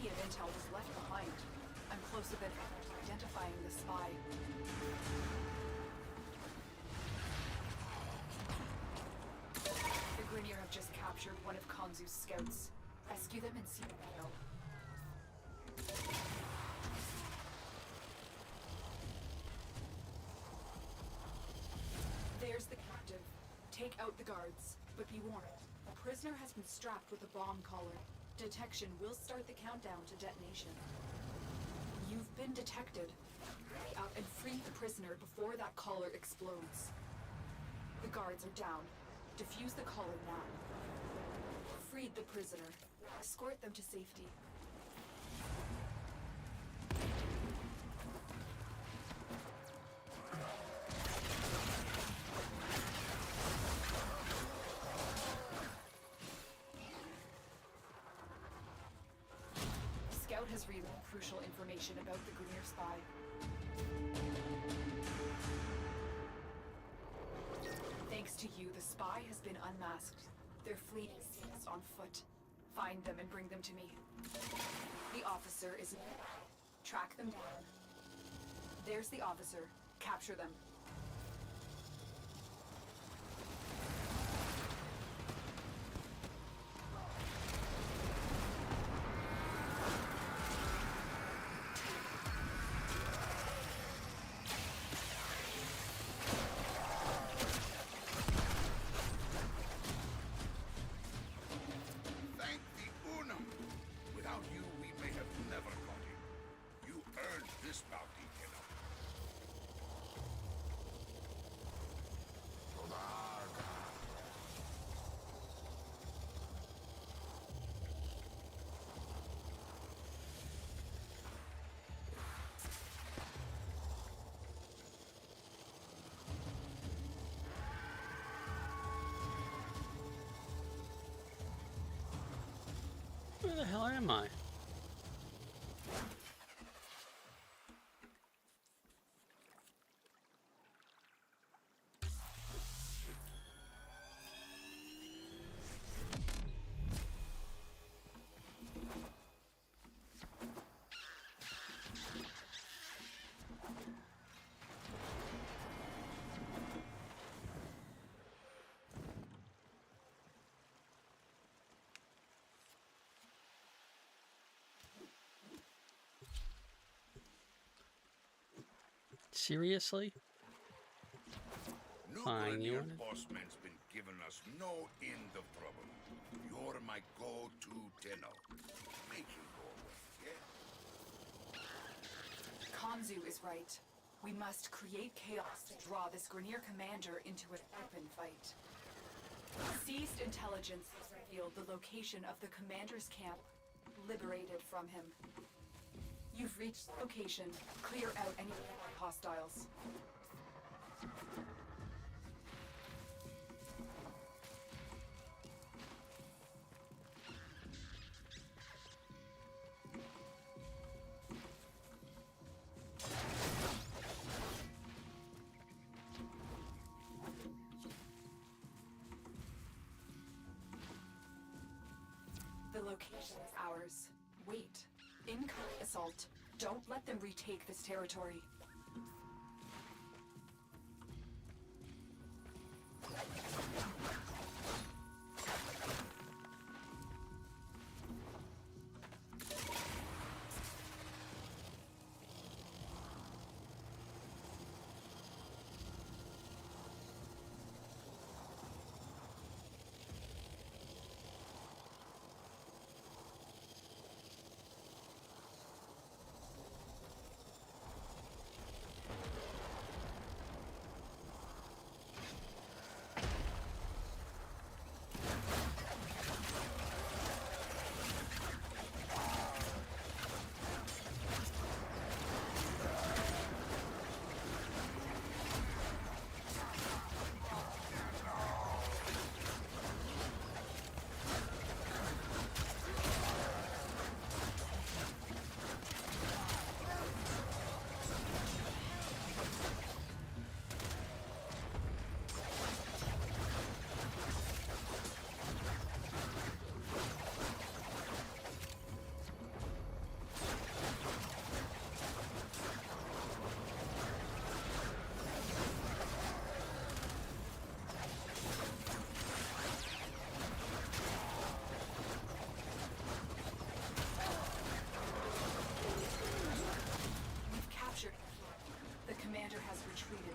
Intel was left behind. I'm closer than ever to identifying the spy. The Grineer have just captured one of Kanzu's scouts. Rescue them and see what they know. There's the captive. Take out the guards, but be warned. A prisoner has been strapped with a bomb collar. Detection will start the countdown to detonation. You've been detected. Hurry up and free the prisoner before that collar explodes. The guards are down. Defuse the collar now. Freed the prisoner. Escort them to safety. Scout has relayed crucial information about the Grineer spy. Thanks to you, the spy has been unmasked. Their fleet is on foot. Find them and bring them to me. The officer is... Track them down. There's the officer. Capture them. Thank the Unum. Without you, we may have never caught him. You earned this bounty, Tenno. Where the hell am I? Seriously? New Fine, you Grenier want it? bossman's been giving us no end of trouble. You're my go-to Tenno. Make him go away, yeah? Kanzu is right. We must create chaos to draw this Grenier commander into an open fight. Seized intelligence has revealed the location of the commander's camp, liberated from him. You've reached the location. Clear out any hostiles. The location is ours. Wait. Incoming assault. Don't let them retake this territory.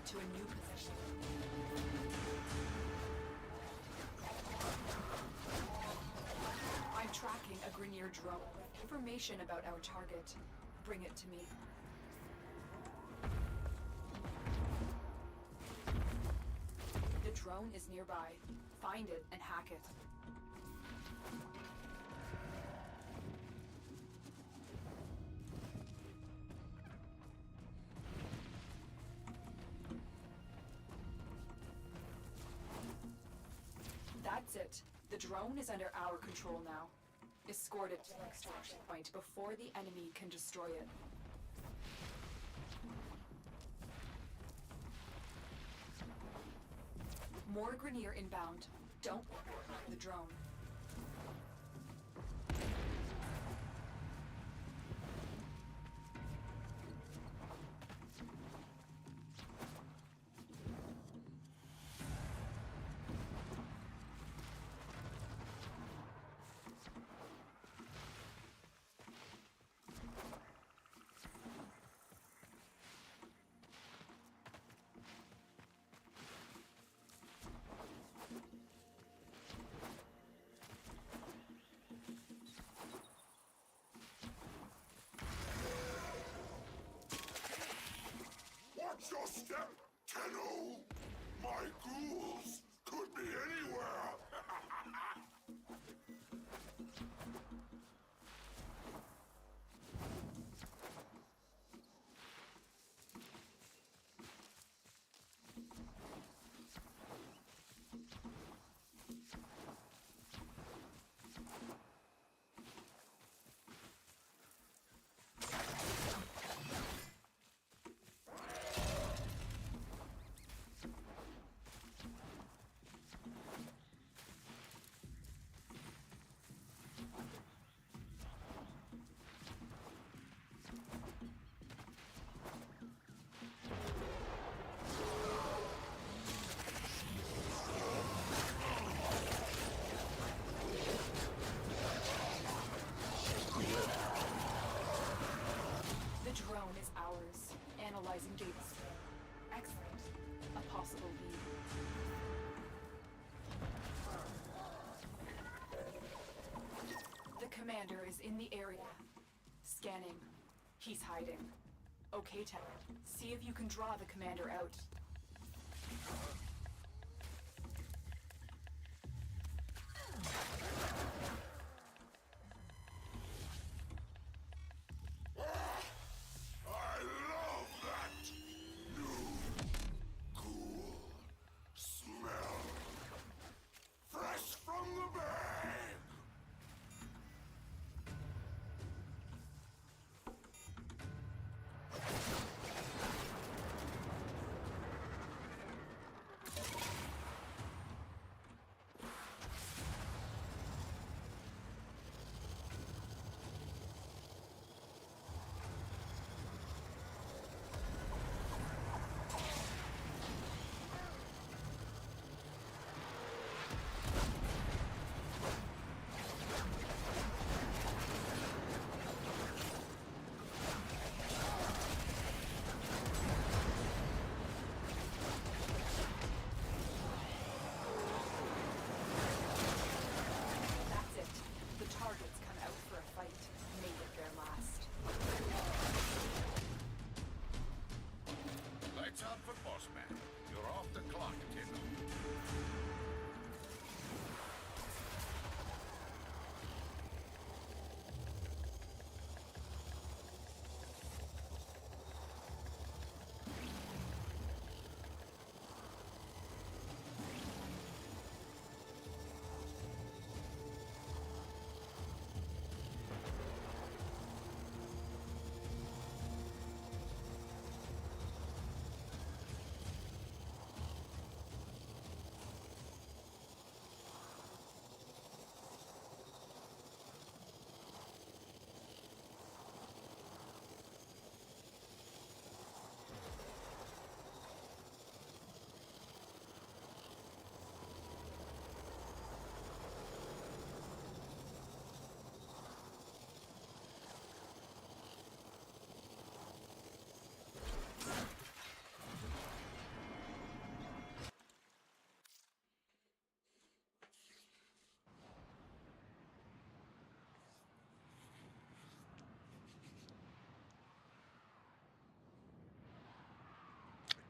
To a new position. I'm tracking a Grenier drone with information about our target. Bring it to me. The drone is nearby. Find it and hack it. That's it. The drone is under our control now. Escort it to the extraction point before the enemy can destroy it. More Grenier inbound. Don't let the drone. Watch your step, Tenno! My ghouls could be anywhere! commander is in the area. Scanning. He's hiding. Okay, Ted. See if you can draw the commander out. I love that new, cool smell. Fresh from the bag. That's it. The target's come out for a fight. Made it their last. Lights out for boss man. You're off the clock, Tindall.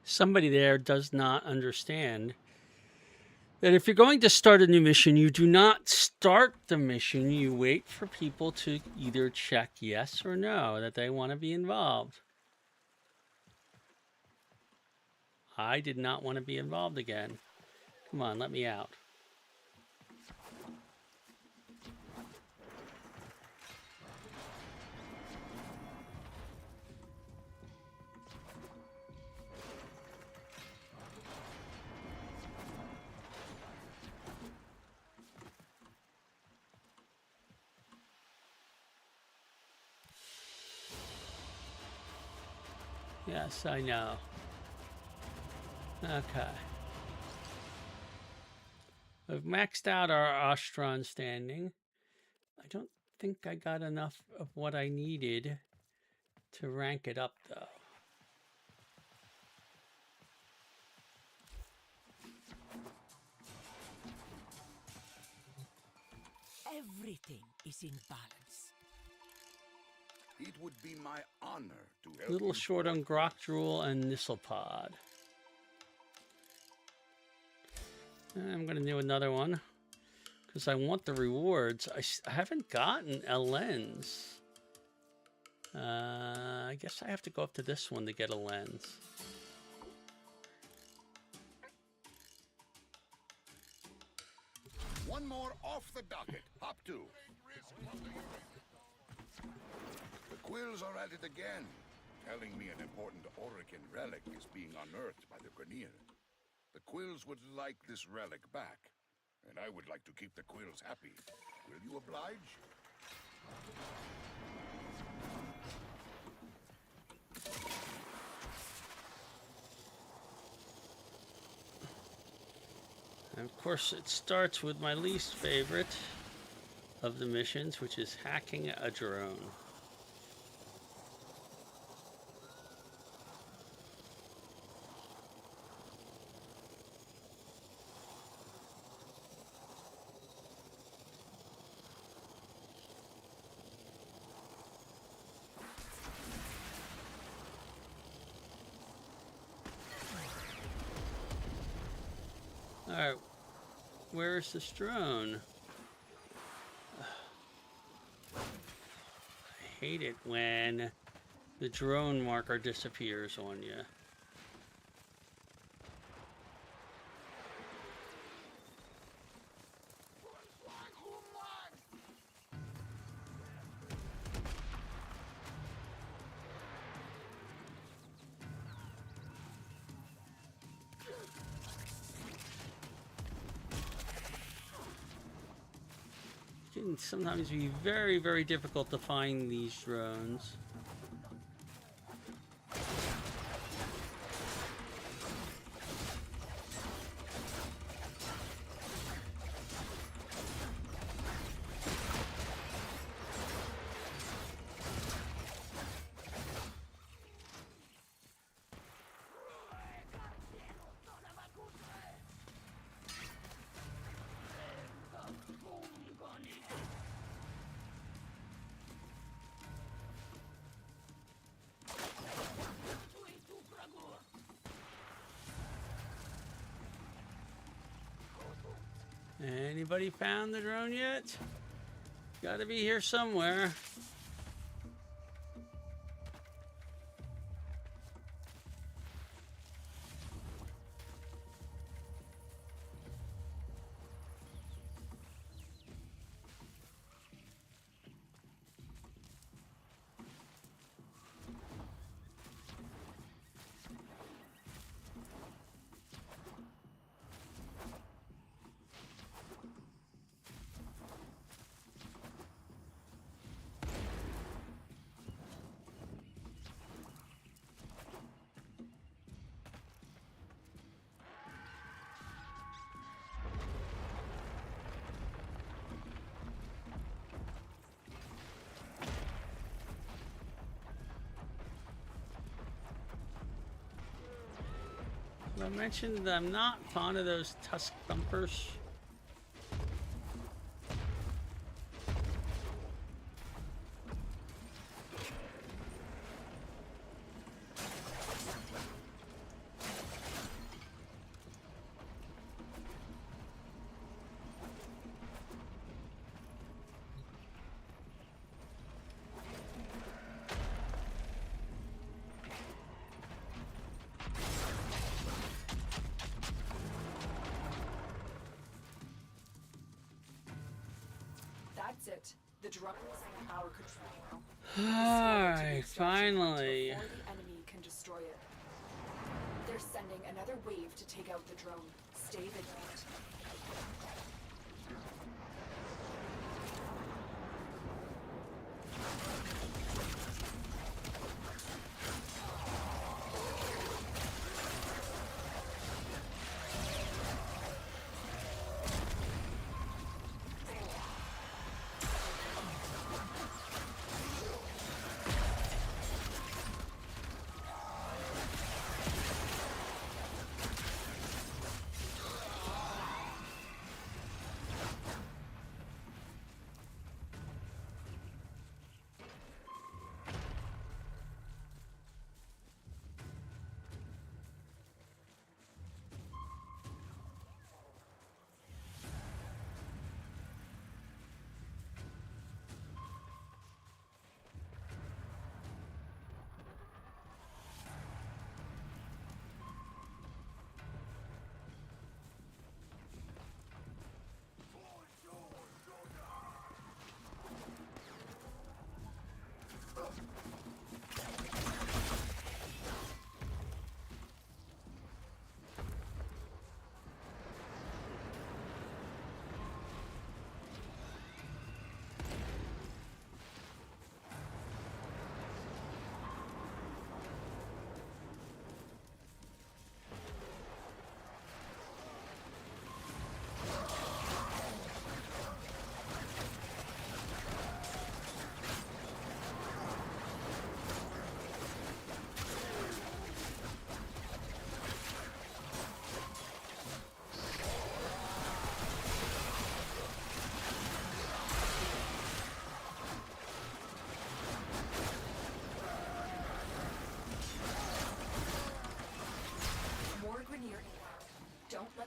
Somebody there does not understand that if you're going to start a new mission, you do not start the mission. You wait for people to either check yes or no that they want to be involved. I did not want to be involved again. Come on, let me out. Yes, I know. Okay. We've maxed out our Ostron standing. I don't think I got enough of what I needed to rank it up, though. Everything is in balance. It would be my honor to help Little you short on Grok Drool and Nisselpod. I'm going to do another one because I want the rewards. I haven't gotten a lens. I guess I have to go up to this one to get a lens. One more off the docket. Hop to. The Quills are at it again, telling me an important Orican relic is being unearthed by the Grineer. The Quills would like this relic back, and I would like to keep the Quills happy. Will you oblige? And of course, it starts with my least favorite of the missions, which is hacking a drone. Alright, where's this drone? I hate it when the drone marker disappears on you. It can sometimes be very, very difficult to find these drones. Anybody found the drone yet? Gotta be here somewhere. I mentioned that I'm not fond of those tusk thumpers. That's it. The drone is in our control. Alright, finally. Before the enemy can destroy it. They're sending another wave to take out the drone. Stay vigilant.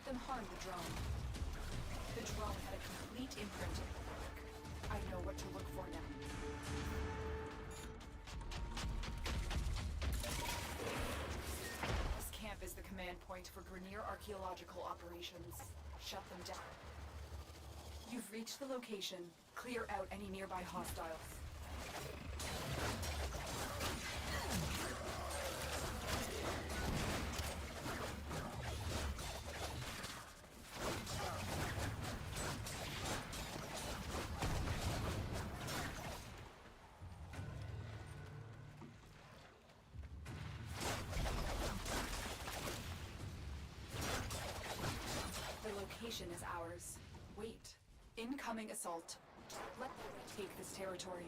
them harm the drone. The drone had a complete imprint of the relic. I know what to look for now. This camp is the command point for Grenier archaeological operations. Shut them down. You've reached the location. Clear out any nearby hostiles. The location is ours. Wait. Incoming assault. Let them take this territory.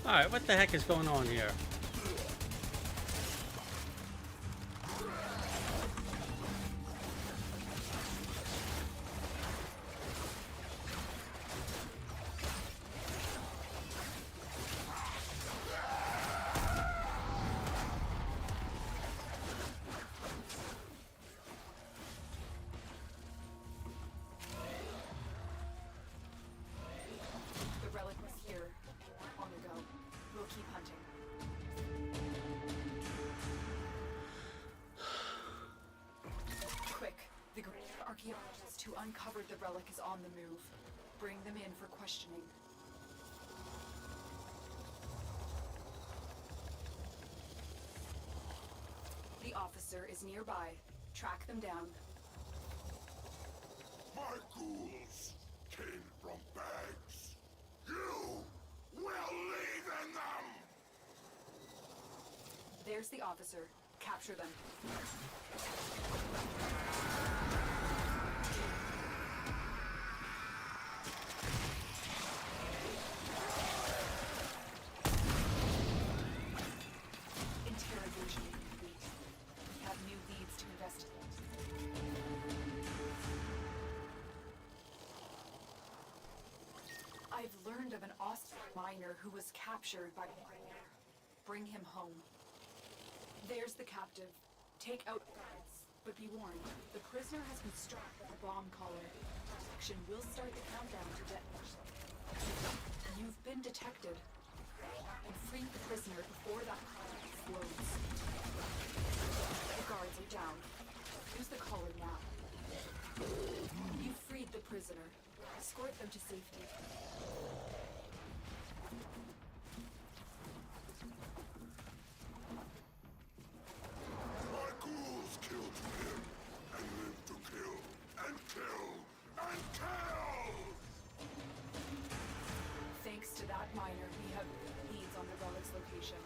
Alright, what the heck is going on here? The relic was here. On the go. We'll keep hunting. Quick. The great archaeologist who uncovered the relic is on the move. Bring them in for questioning. The officer is nearby. Track them down. My ghouls came from bags. You will leave in them! There's the officer. Capture them. Interrogation complete. We have new leads to investigate. I've learned of an Austrian miner who was captured by Grenier. Bring him home. There's the captive. Take out the guards, but be warned, the prisoner has been struck with a bomb collar. Detection will start the countdown to detonation. You've been detected. And free the prisoner before that collar explodes. The guards are down. Use the collar now. You freed the prisoner. Escort them to safety. My ghouls killed him, and live to kill, and kill, and kill! Thanks to that miner, we have leads on the relic's location.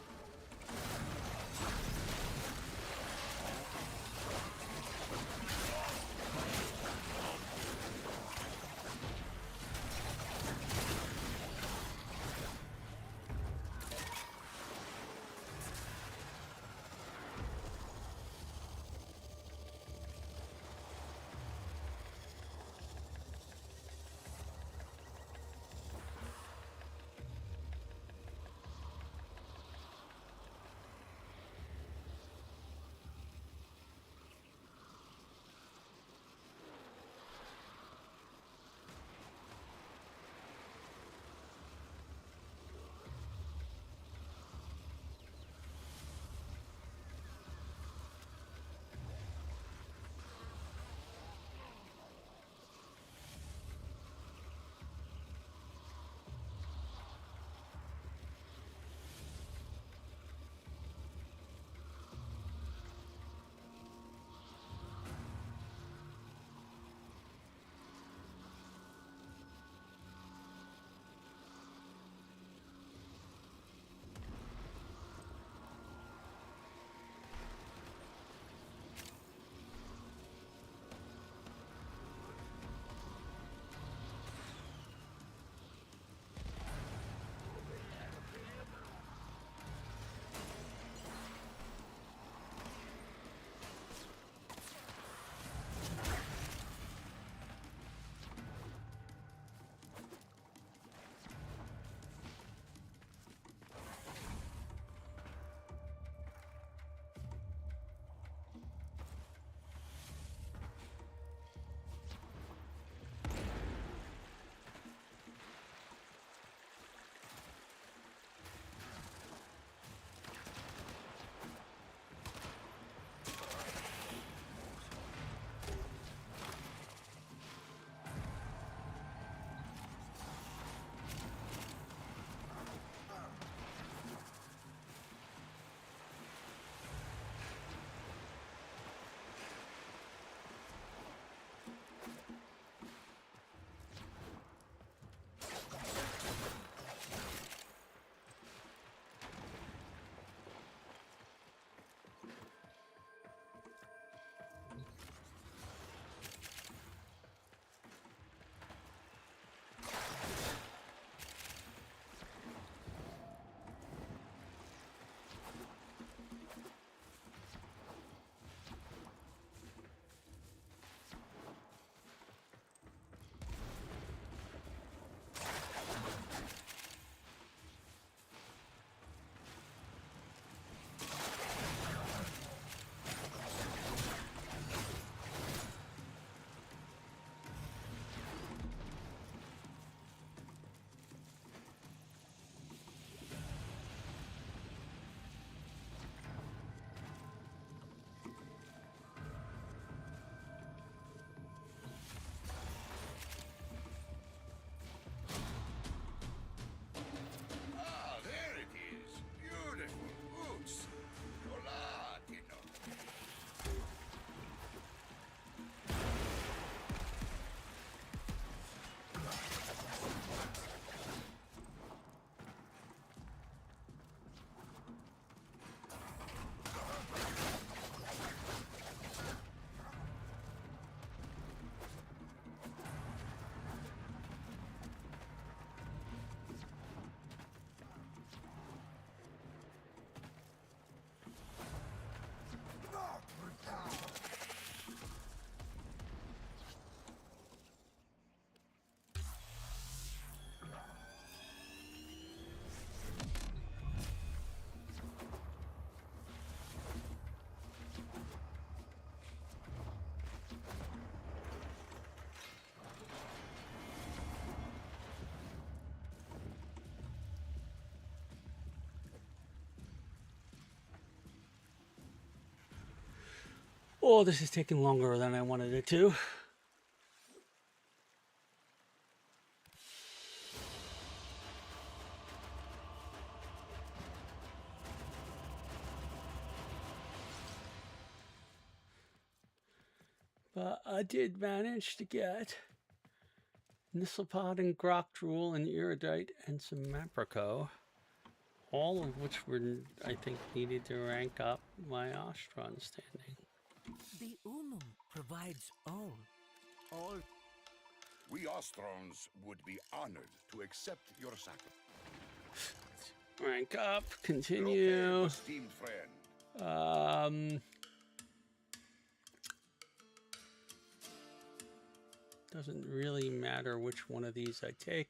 Oh, this is taking longer than I wanted it to. But I did manage to get Nisselpod and Grok Drool and Iridite and some Maprico, all of which were, I think, needed to rank up my Ostron standing. The Unum provides all. We Ostrons would be honored to accept your sacrifice. Rank up, continue. Esteemed friend. Doesn't really matter which one of these I take.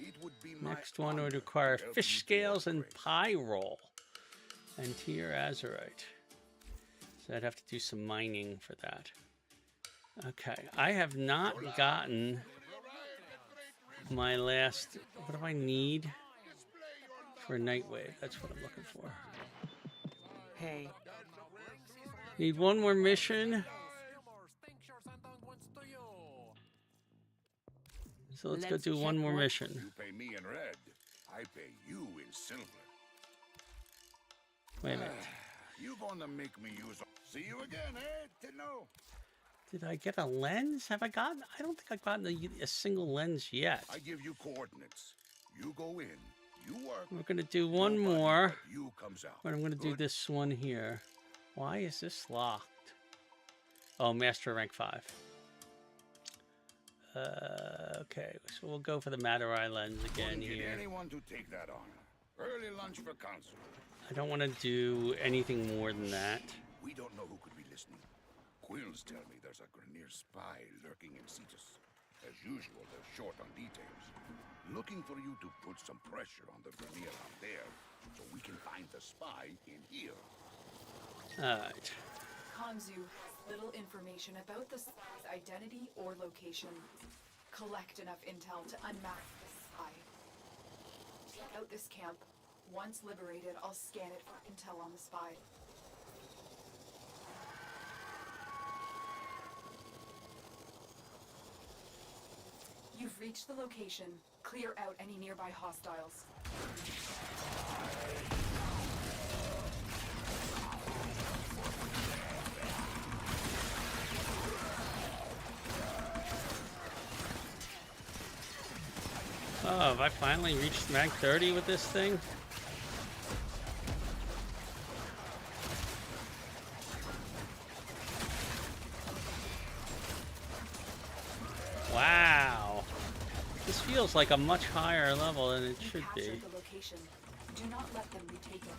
It would be my Next one would require fish scales and pie roll and tier azurite. So I'd have to do some mining for that. Okay, I have not gotten my last. What do I need for Nightwave? That's what I'm looking for. Hey. Need one more mission. So let's go do one more mission. You pay me in red. I pay you in silver. Wait a minute. You gonna make me use. See you again, eh? Tino? Did I get a lens? Have I gotten? I don't think I've gotten a single lens yet. I give you coordinates. You go in. You work. We're gonna do one more. You comes out. But I'm gonna do this one here. Why is this locked? Oh, Master Rank 5. Okay, so we'll go for the Madurai lens again here. Anyone to take that on? Early lunch for council. I don't want to do anything more than that. We don't know who could be listening. Quills tell me there's a Grenier spy lurking in Cetus. As usual, they're short on details. Looking for you to put some pressure on the Grenier out there, so we can find the spy in here. Alright. Kanzu has little information about the spy's identity or location. Collect enough intel to unmask the spy. Check out this camp. Once liberated, I'll scan it for intel on the spy. You've reached the location. Clear out any nearby hostiles. Oh, have I finally reached rank 30 with this thing? Wow. This feels like a much higher level than it should be. Captured the location. Do not let them retake it.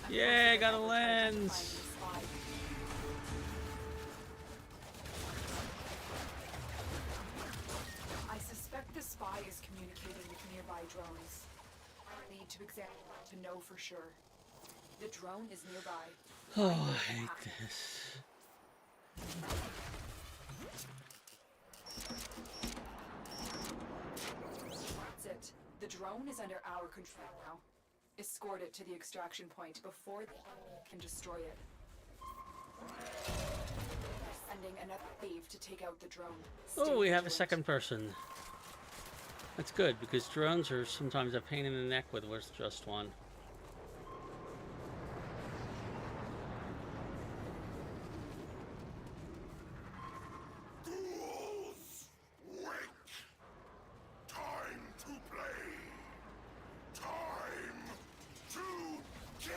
Yeah, I got a lens. I suspect the spy is communicating with nearby drones. I need to examine to know for sure. The drone is nearby. Oh, I hate this. That's it. The drone is under our control now. Escort it to the extraction point before the enemy can destroy it. Sending another wave to take out the drone. Oh, we have a second person. That's good, because drones are sometimes a pain in the neck with just one. Ghouls, wake! Time to play! Time to kill!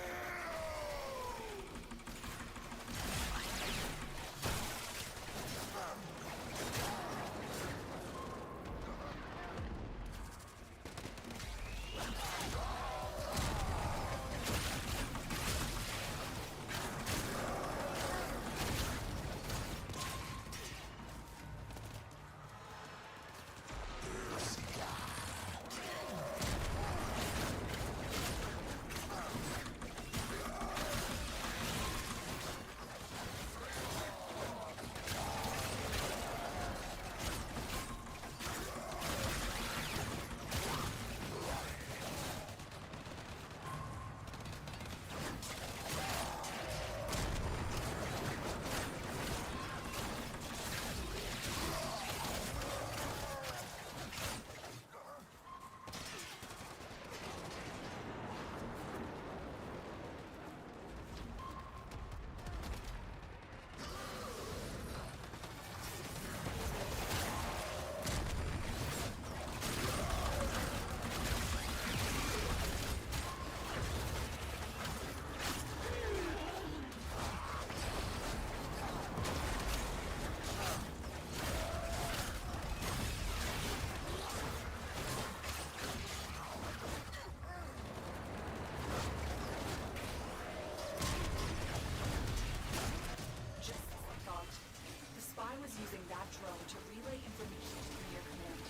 to relay information to Premier Command.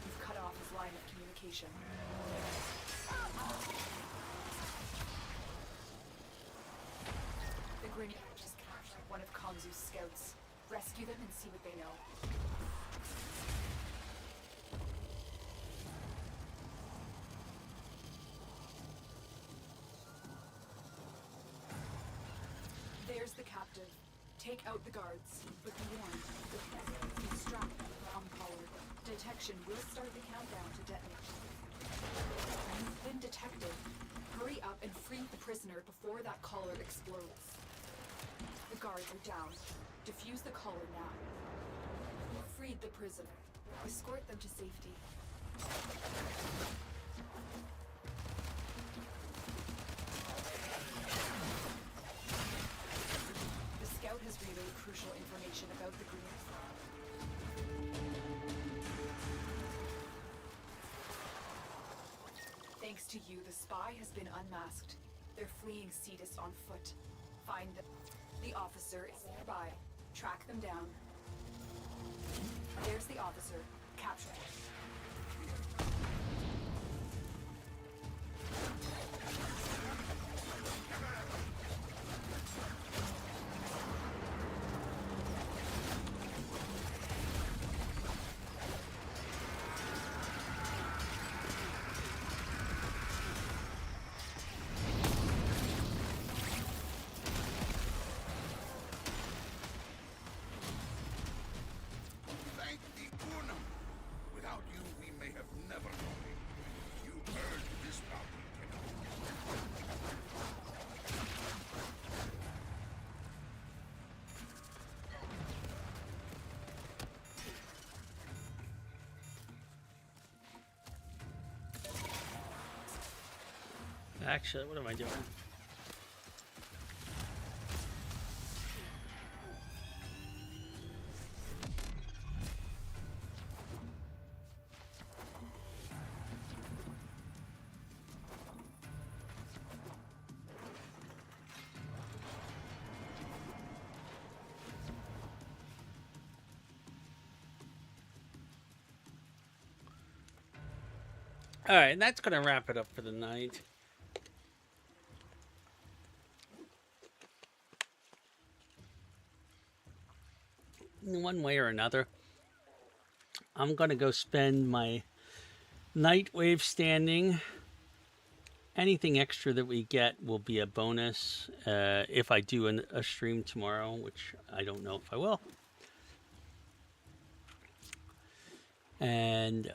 You've cut off his line of communication. The Grenadier just captured one of Kanzu's scouts. Rescue them and see what they know. There's the captive. Take out the guards, but be warned, the president is strapped to the bomb collar. Detection will start the countdown to detonation. You've been detected. Hurry up and free the prisoner before that collar explodes. The guards are down. Defuse the collar now. You've freed the prisoner. Escort them to safety. The scout has relayed crucial information about the Green. Thanks to you, the spy has been unmasked. They're fleeing Cetus on foot. Find them. The officer is nearby. Track them down. There's the officer. Capture him. Thank the Unum. Without you, we may have never known it. You earned this bounty, Tenno. Actually, what am I doing? All right, and that's going to wrap it up for the night. In one way or another, I'm going to go spend my night wave standing. Anything extra that we get will be a bonus if I do a stream tomorrow, which I don't know if I will. And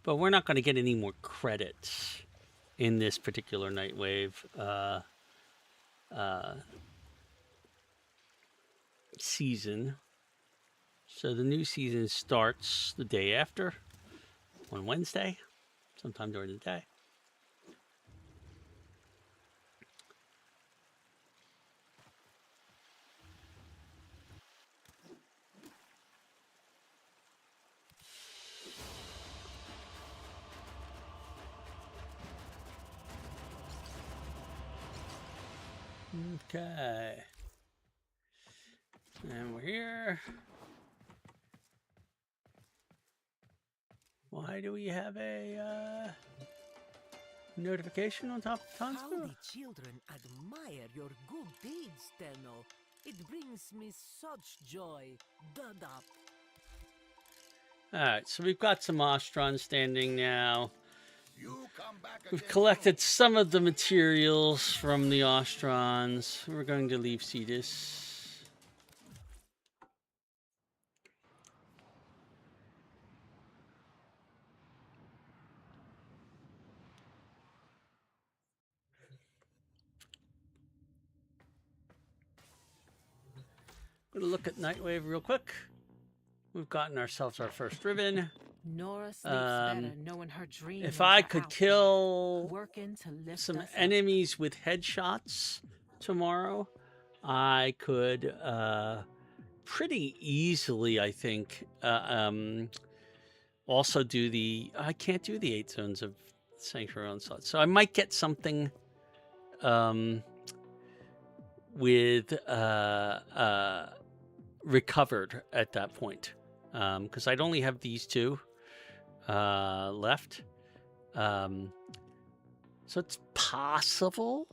but we're not going to get any more credits in this particular night wave season. So the new season starts the day after, on Wednesday, sometime during the day. Okay. And we're here. Why do we have a notification on top of How Tonspo? the children admire your good deeds, Tenno. It brings me such joy. Dud up. Alright, so we've got some Ostron standing now. We've collected some of the materials from the Ostrons. We're going to leave Cetus. Gonna look at Nightwave real quick. We've gotten ourselves our first ribbon. Nora sleeps better knowing her dreams. If I could out kill working to lift some us up. enemies with headshots tomorrow, I could pretty easily, I think, also do the... I can't do the 8 zones of Sanctuary Onslaught. So I might get something with recovered at that point. Because I'd only have these two left. So it's possible.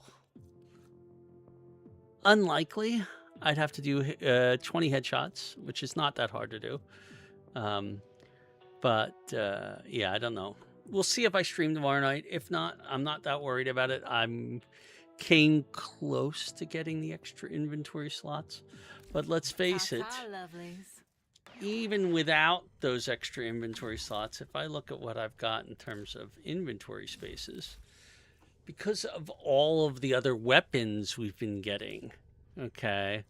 Unlikely. I'd have to do 20 headshots, which is not that hard to do. But yeah, I don't know. We'll see if I stream tomorrow night. If not, I'm not that worried about it. Came close to getting the extra inventory slots. But let's face it, even without those extra inventory slots, if I look at what I've got in terms of inventory spaces, because of all of the other weapons we've been getting, okay,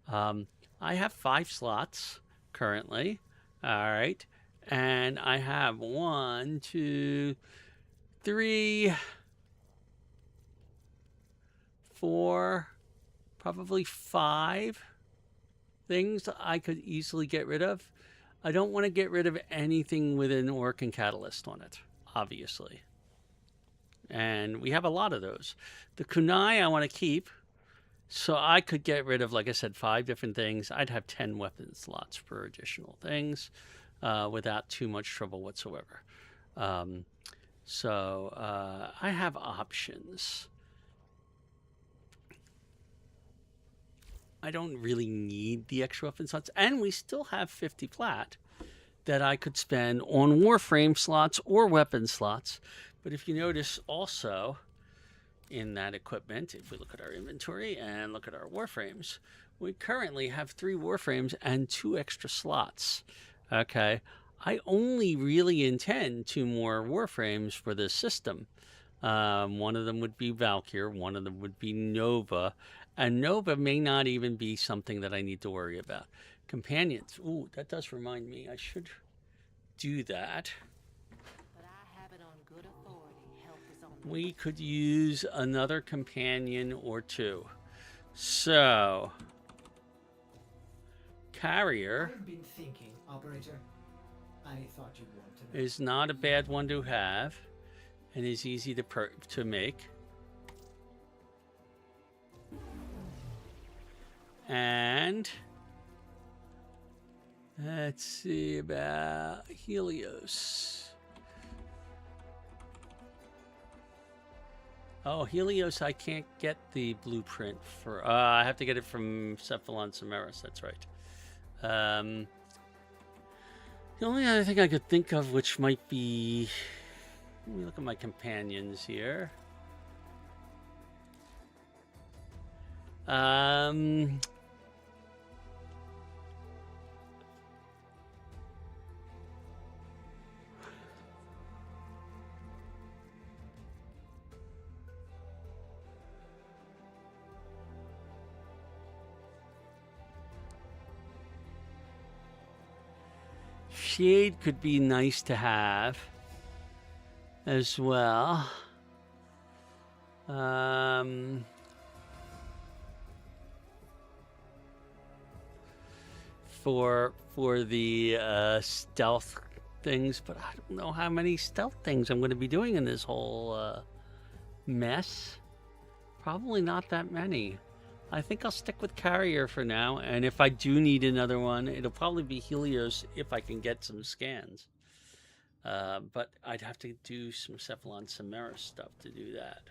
I have 5 slots currently, all right, and I have 1, 2, 3, 4, probably 5 things I could easily get rid of. I don't want to get rid of anything with an Orc and Catalyst on it, obviously. And we have a lot of those. The Kunai I want to keep, so I could get rid of, like I said, 5 different things. I'd have 10 weapon slots for additional things without too much trouble whatsoever. So I have options. I don't really need the extra weapon slots. And we still have 50 plat that I could spend on Warframe slots or weapon slots. But if you notice also in that equipment, if we look at our inventory and look at our Warframes, we currently have 3 Warframes and 2 extra slots. Okay. I only really intend 2 more Warframes for this system. One of them would be Valkyr, one of them would be Nova, and Nova may not even be something that I need to worry about. Companions. Ooh, that does remind me. I should do that. But I have it on good authority. Help is on We could use another companion or 2. So, Carrier I've been thinking, Operator. I thought you'd want to know. is not a bad one to have and is easy to make. And Let's see about Helios. Oh, Helios, I can't get the blueprint for... I have to get it from Cephalon Samaris, that's right. The only other thing I could think of, which might be... Let me look at my companions here. Shade could be nice to have as well. For the stealth things, but I don't know how many stealth things I'm going to be doing in this whole mess. Probably not that many. I think I'll stick with Carrier for now, and if I do need another one, it'll probably be Helios if I can get some scans. But I'd have to do some Cephalon Samaris stuff to do that.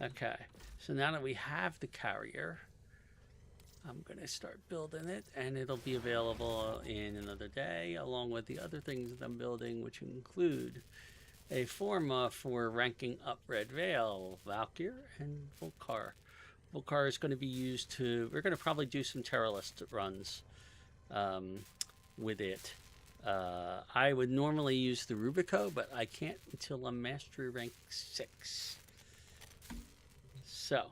Okay, so now that we have the Carrier, I'm going to start building it, and it'll be available in another day, along with the other things that I'm building, which include a Forma for ranking up Red Veil, Valkyr, and Volkar. Volkar is going to be used to... We're going to probably do some Terrorist runs with it. I would normally use the Rubico, but I can't until I'm Mastery Rank 6. So,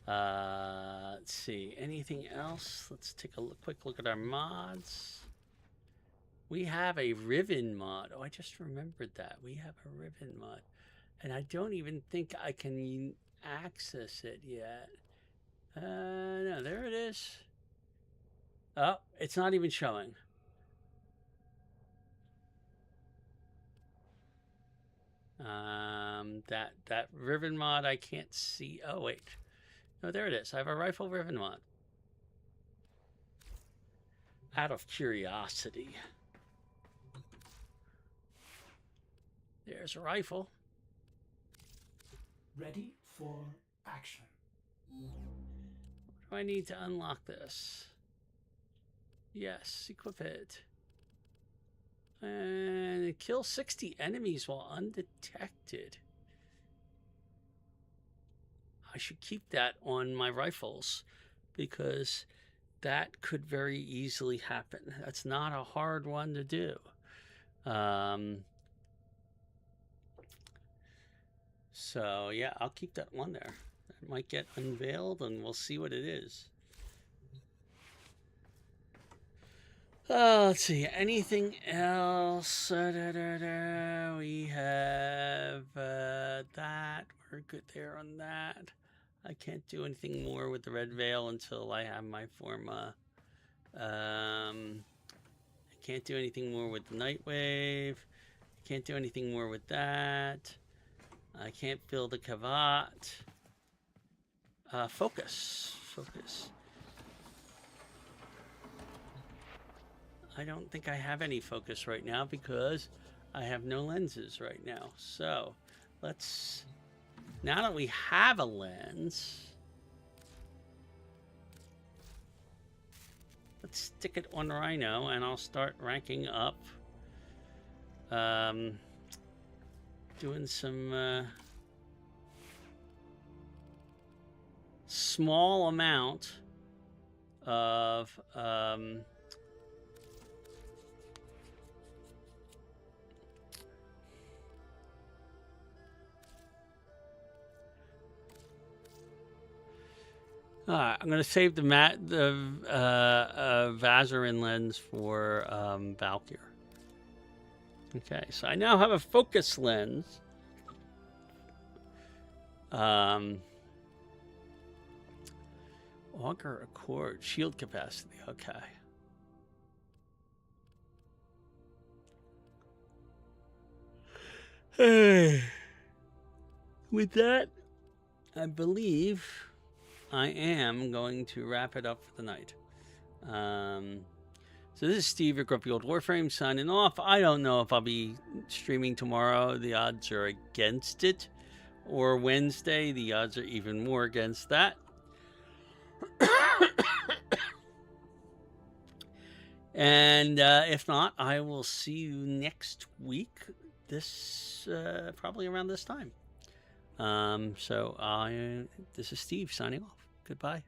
let's see. Anything else? Let's take a quick look at our mods. We have a Riven mod. Oh, I just remembered that. We have a Riven mod. And I don't even think I can access it yet. No, there it is. Oh, it's not even showing. That Riven mod I can't see. Oh, wait. No, there it is. I have a rifle Riven mod. Out of curiosity. There's a rifle. Ready for action. Do I need to unlock this? Yes, equip it. And kill 60 enemies while undetected. I should keep that on my rifles because that could very easily happen. That's not a hard one to do. So yeah, I'll keep that one there. It might get unveiled and we'll see what it is. Let's see, anything else? We have that. We're good there on that. I can't do anything more with the Red Veil until I have my Forma. I can't do anything more with the Nightwave. Can't do anything more with that. I can't build a Kavat. Focus. I don't think I have any focus right now because I have no lenses right now. So let's, now that we have a lens, let's stick it on Rhino and I'll start ranking up. Doing some small amount of I'm going to save the Vazarin lens for Valkyr. Okay, so I now have a focus lens. Auger Accord, shield capacity, okay. With that, I believe I am going to wrap it up for the night. So this is Steve, your grumpy old Warframe, signing off. I don't know if I'll be streaming tomorrow. The odds are against it. Or Wednesday. The odds are even more against that. And if not, I will see you next week. This probably around this time. This is Steve signing off. Goodbye.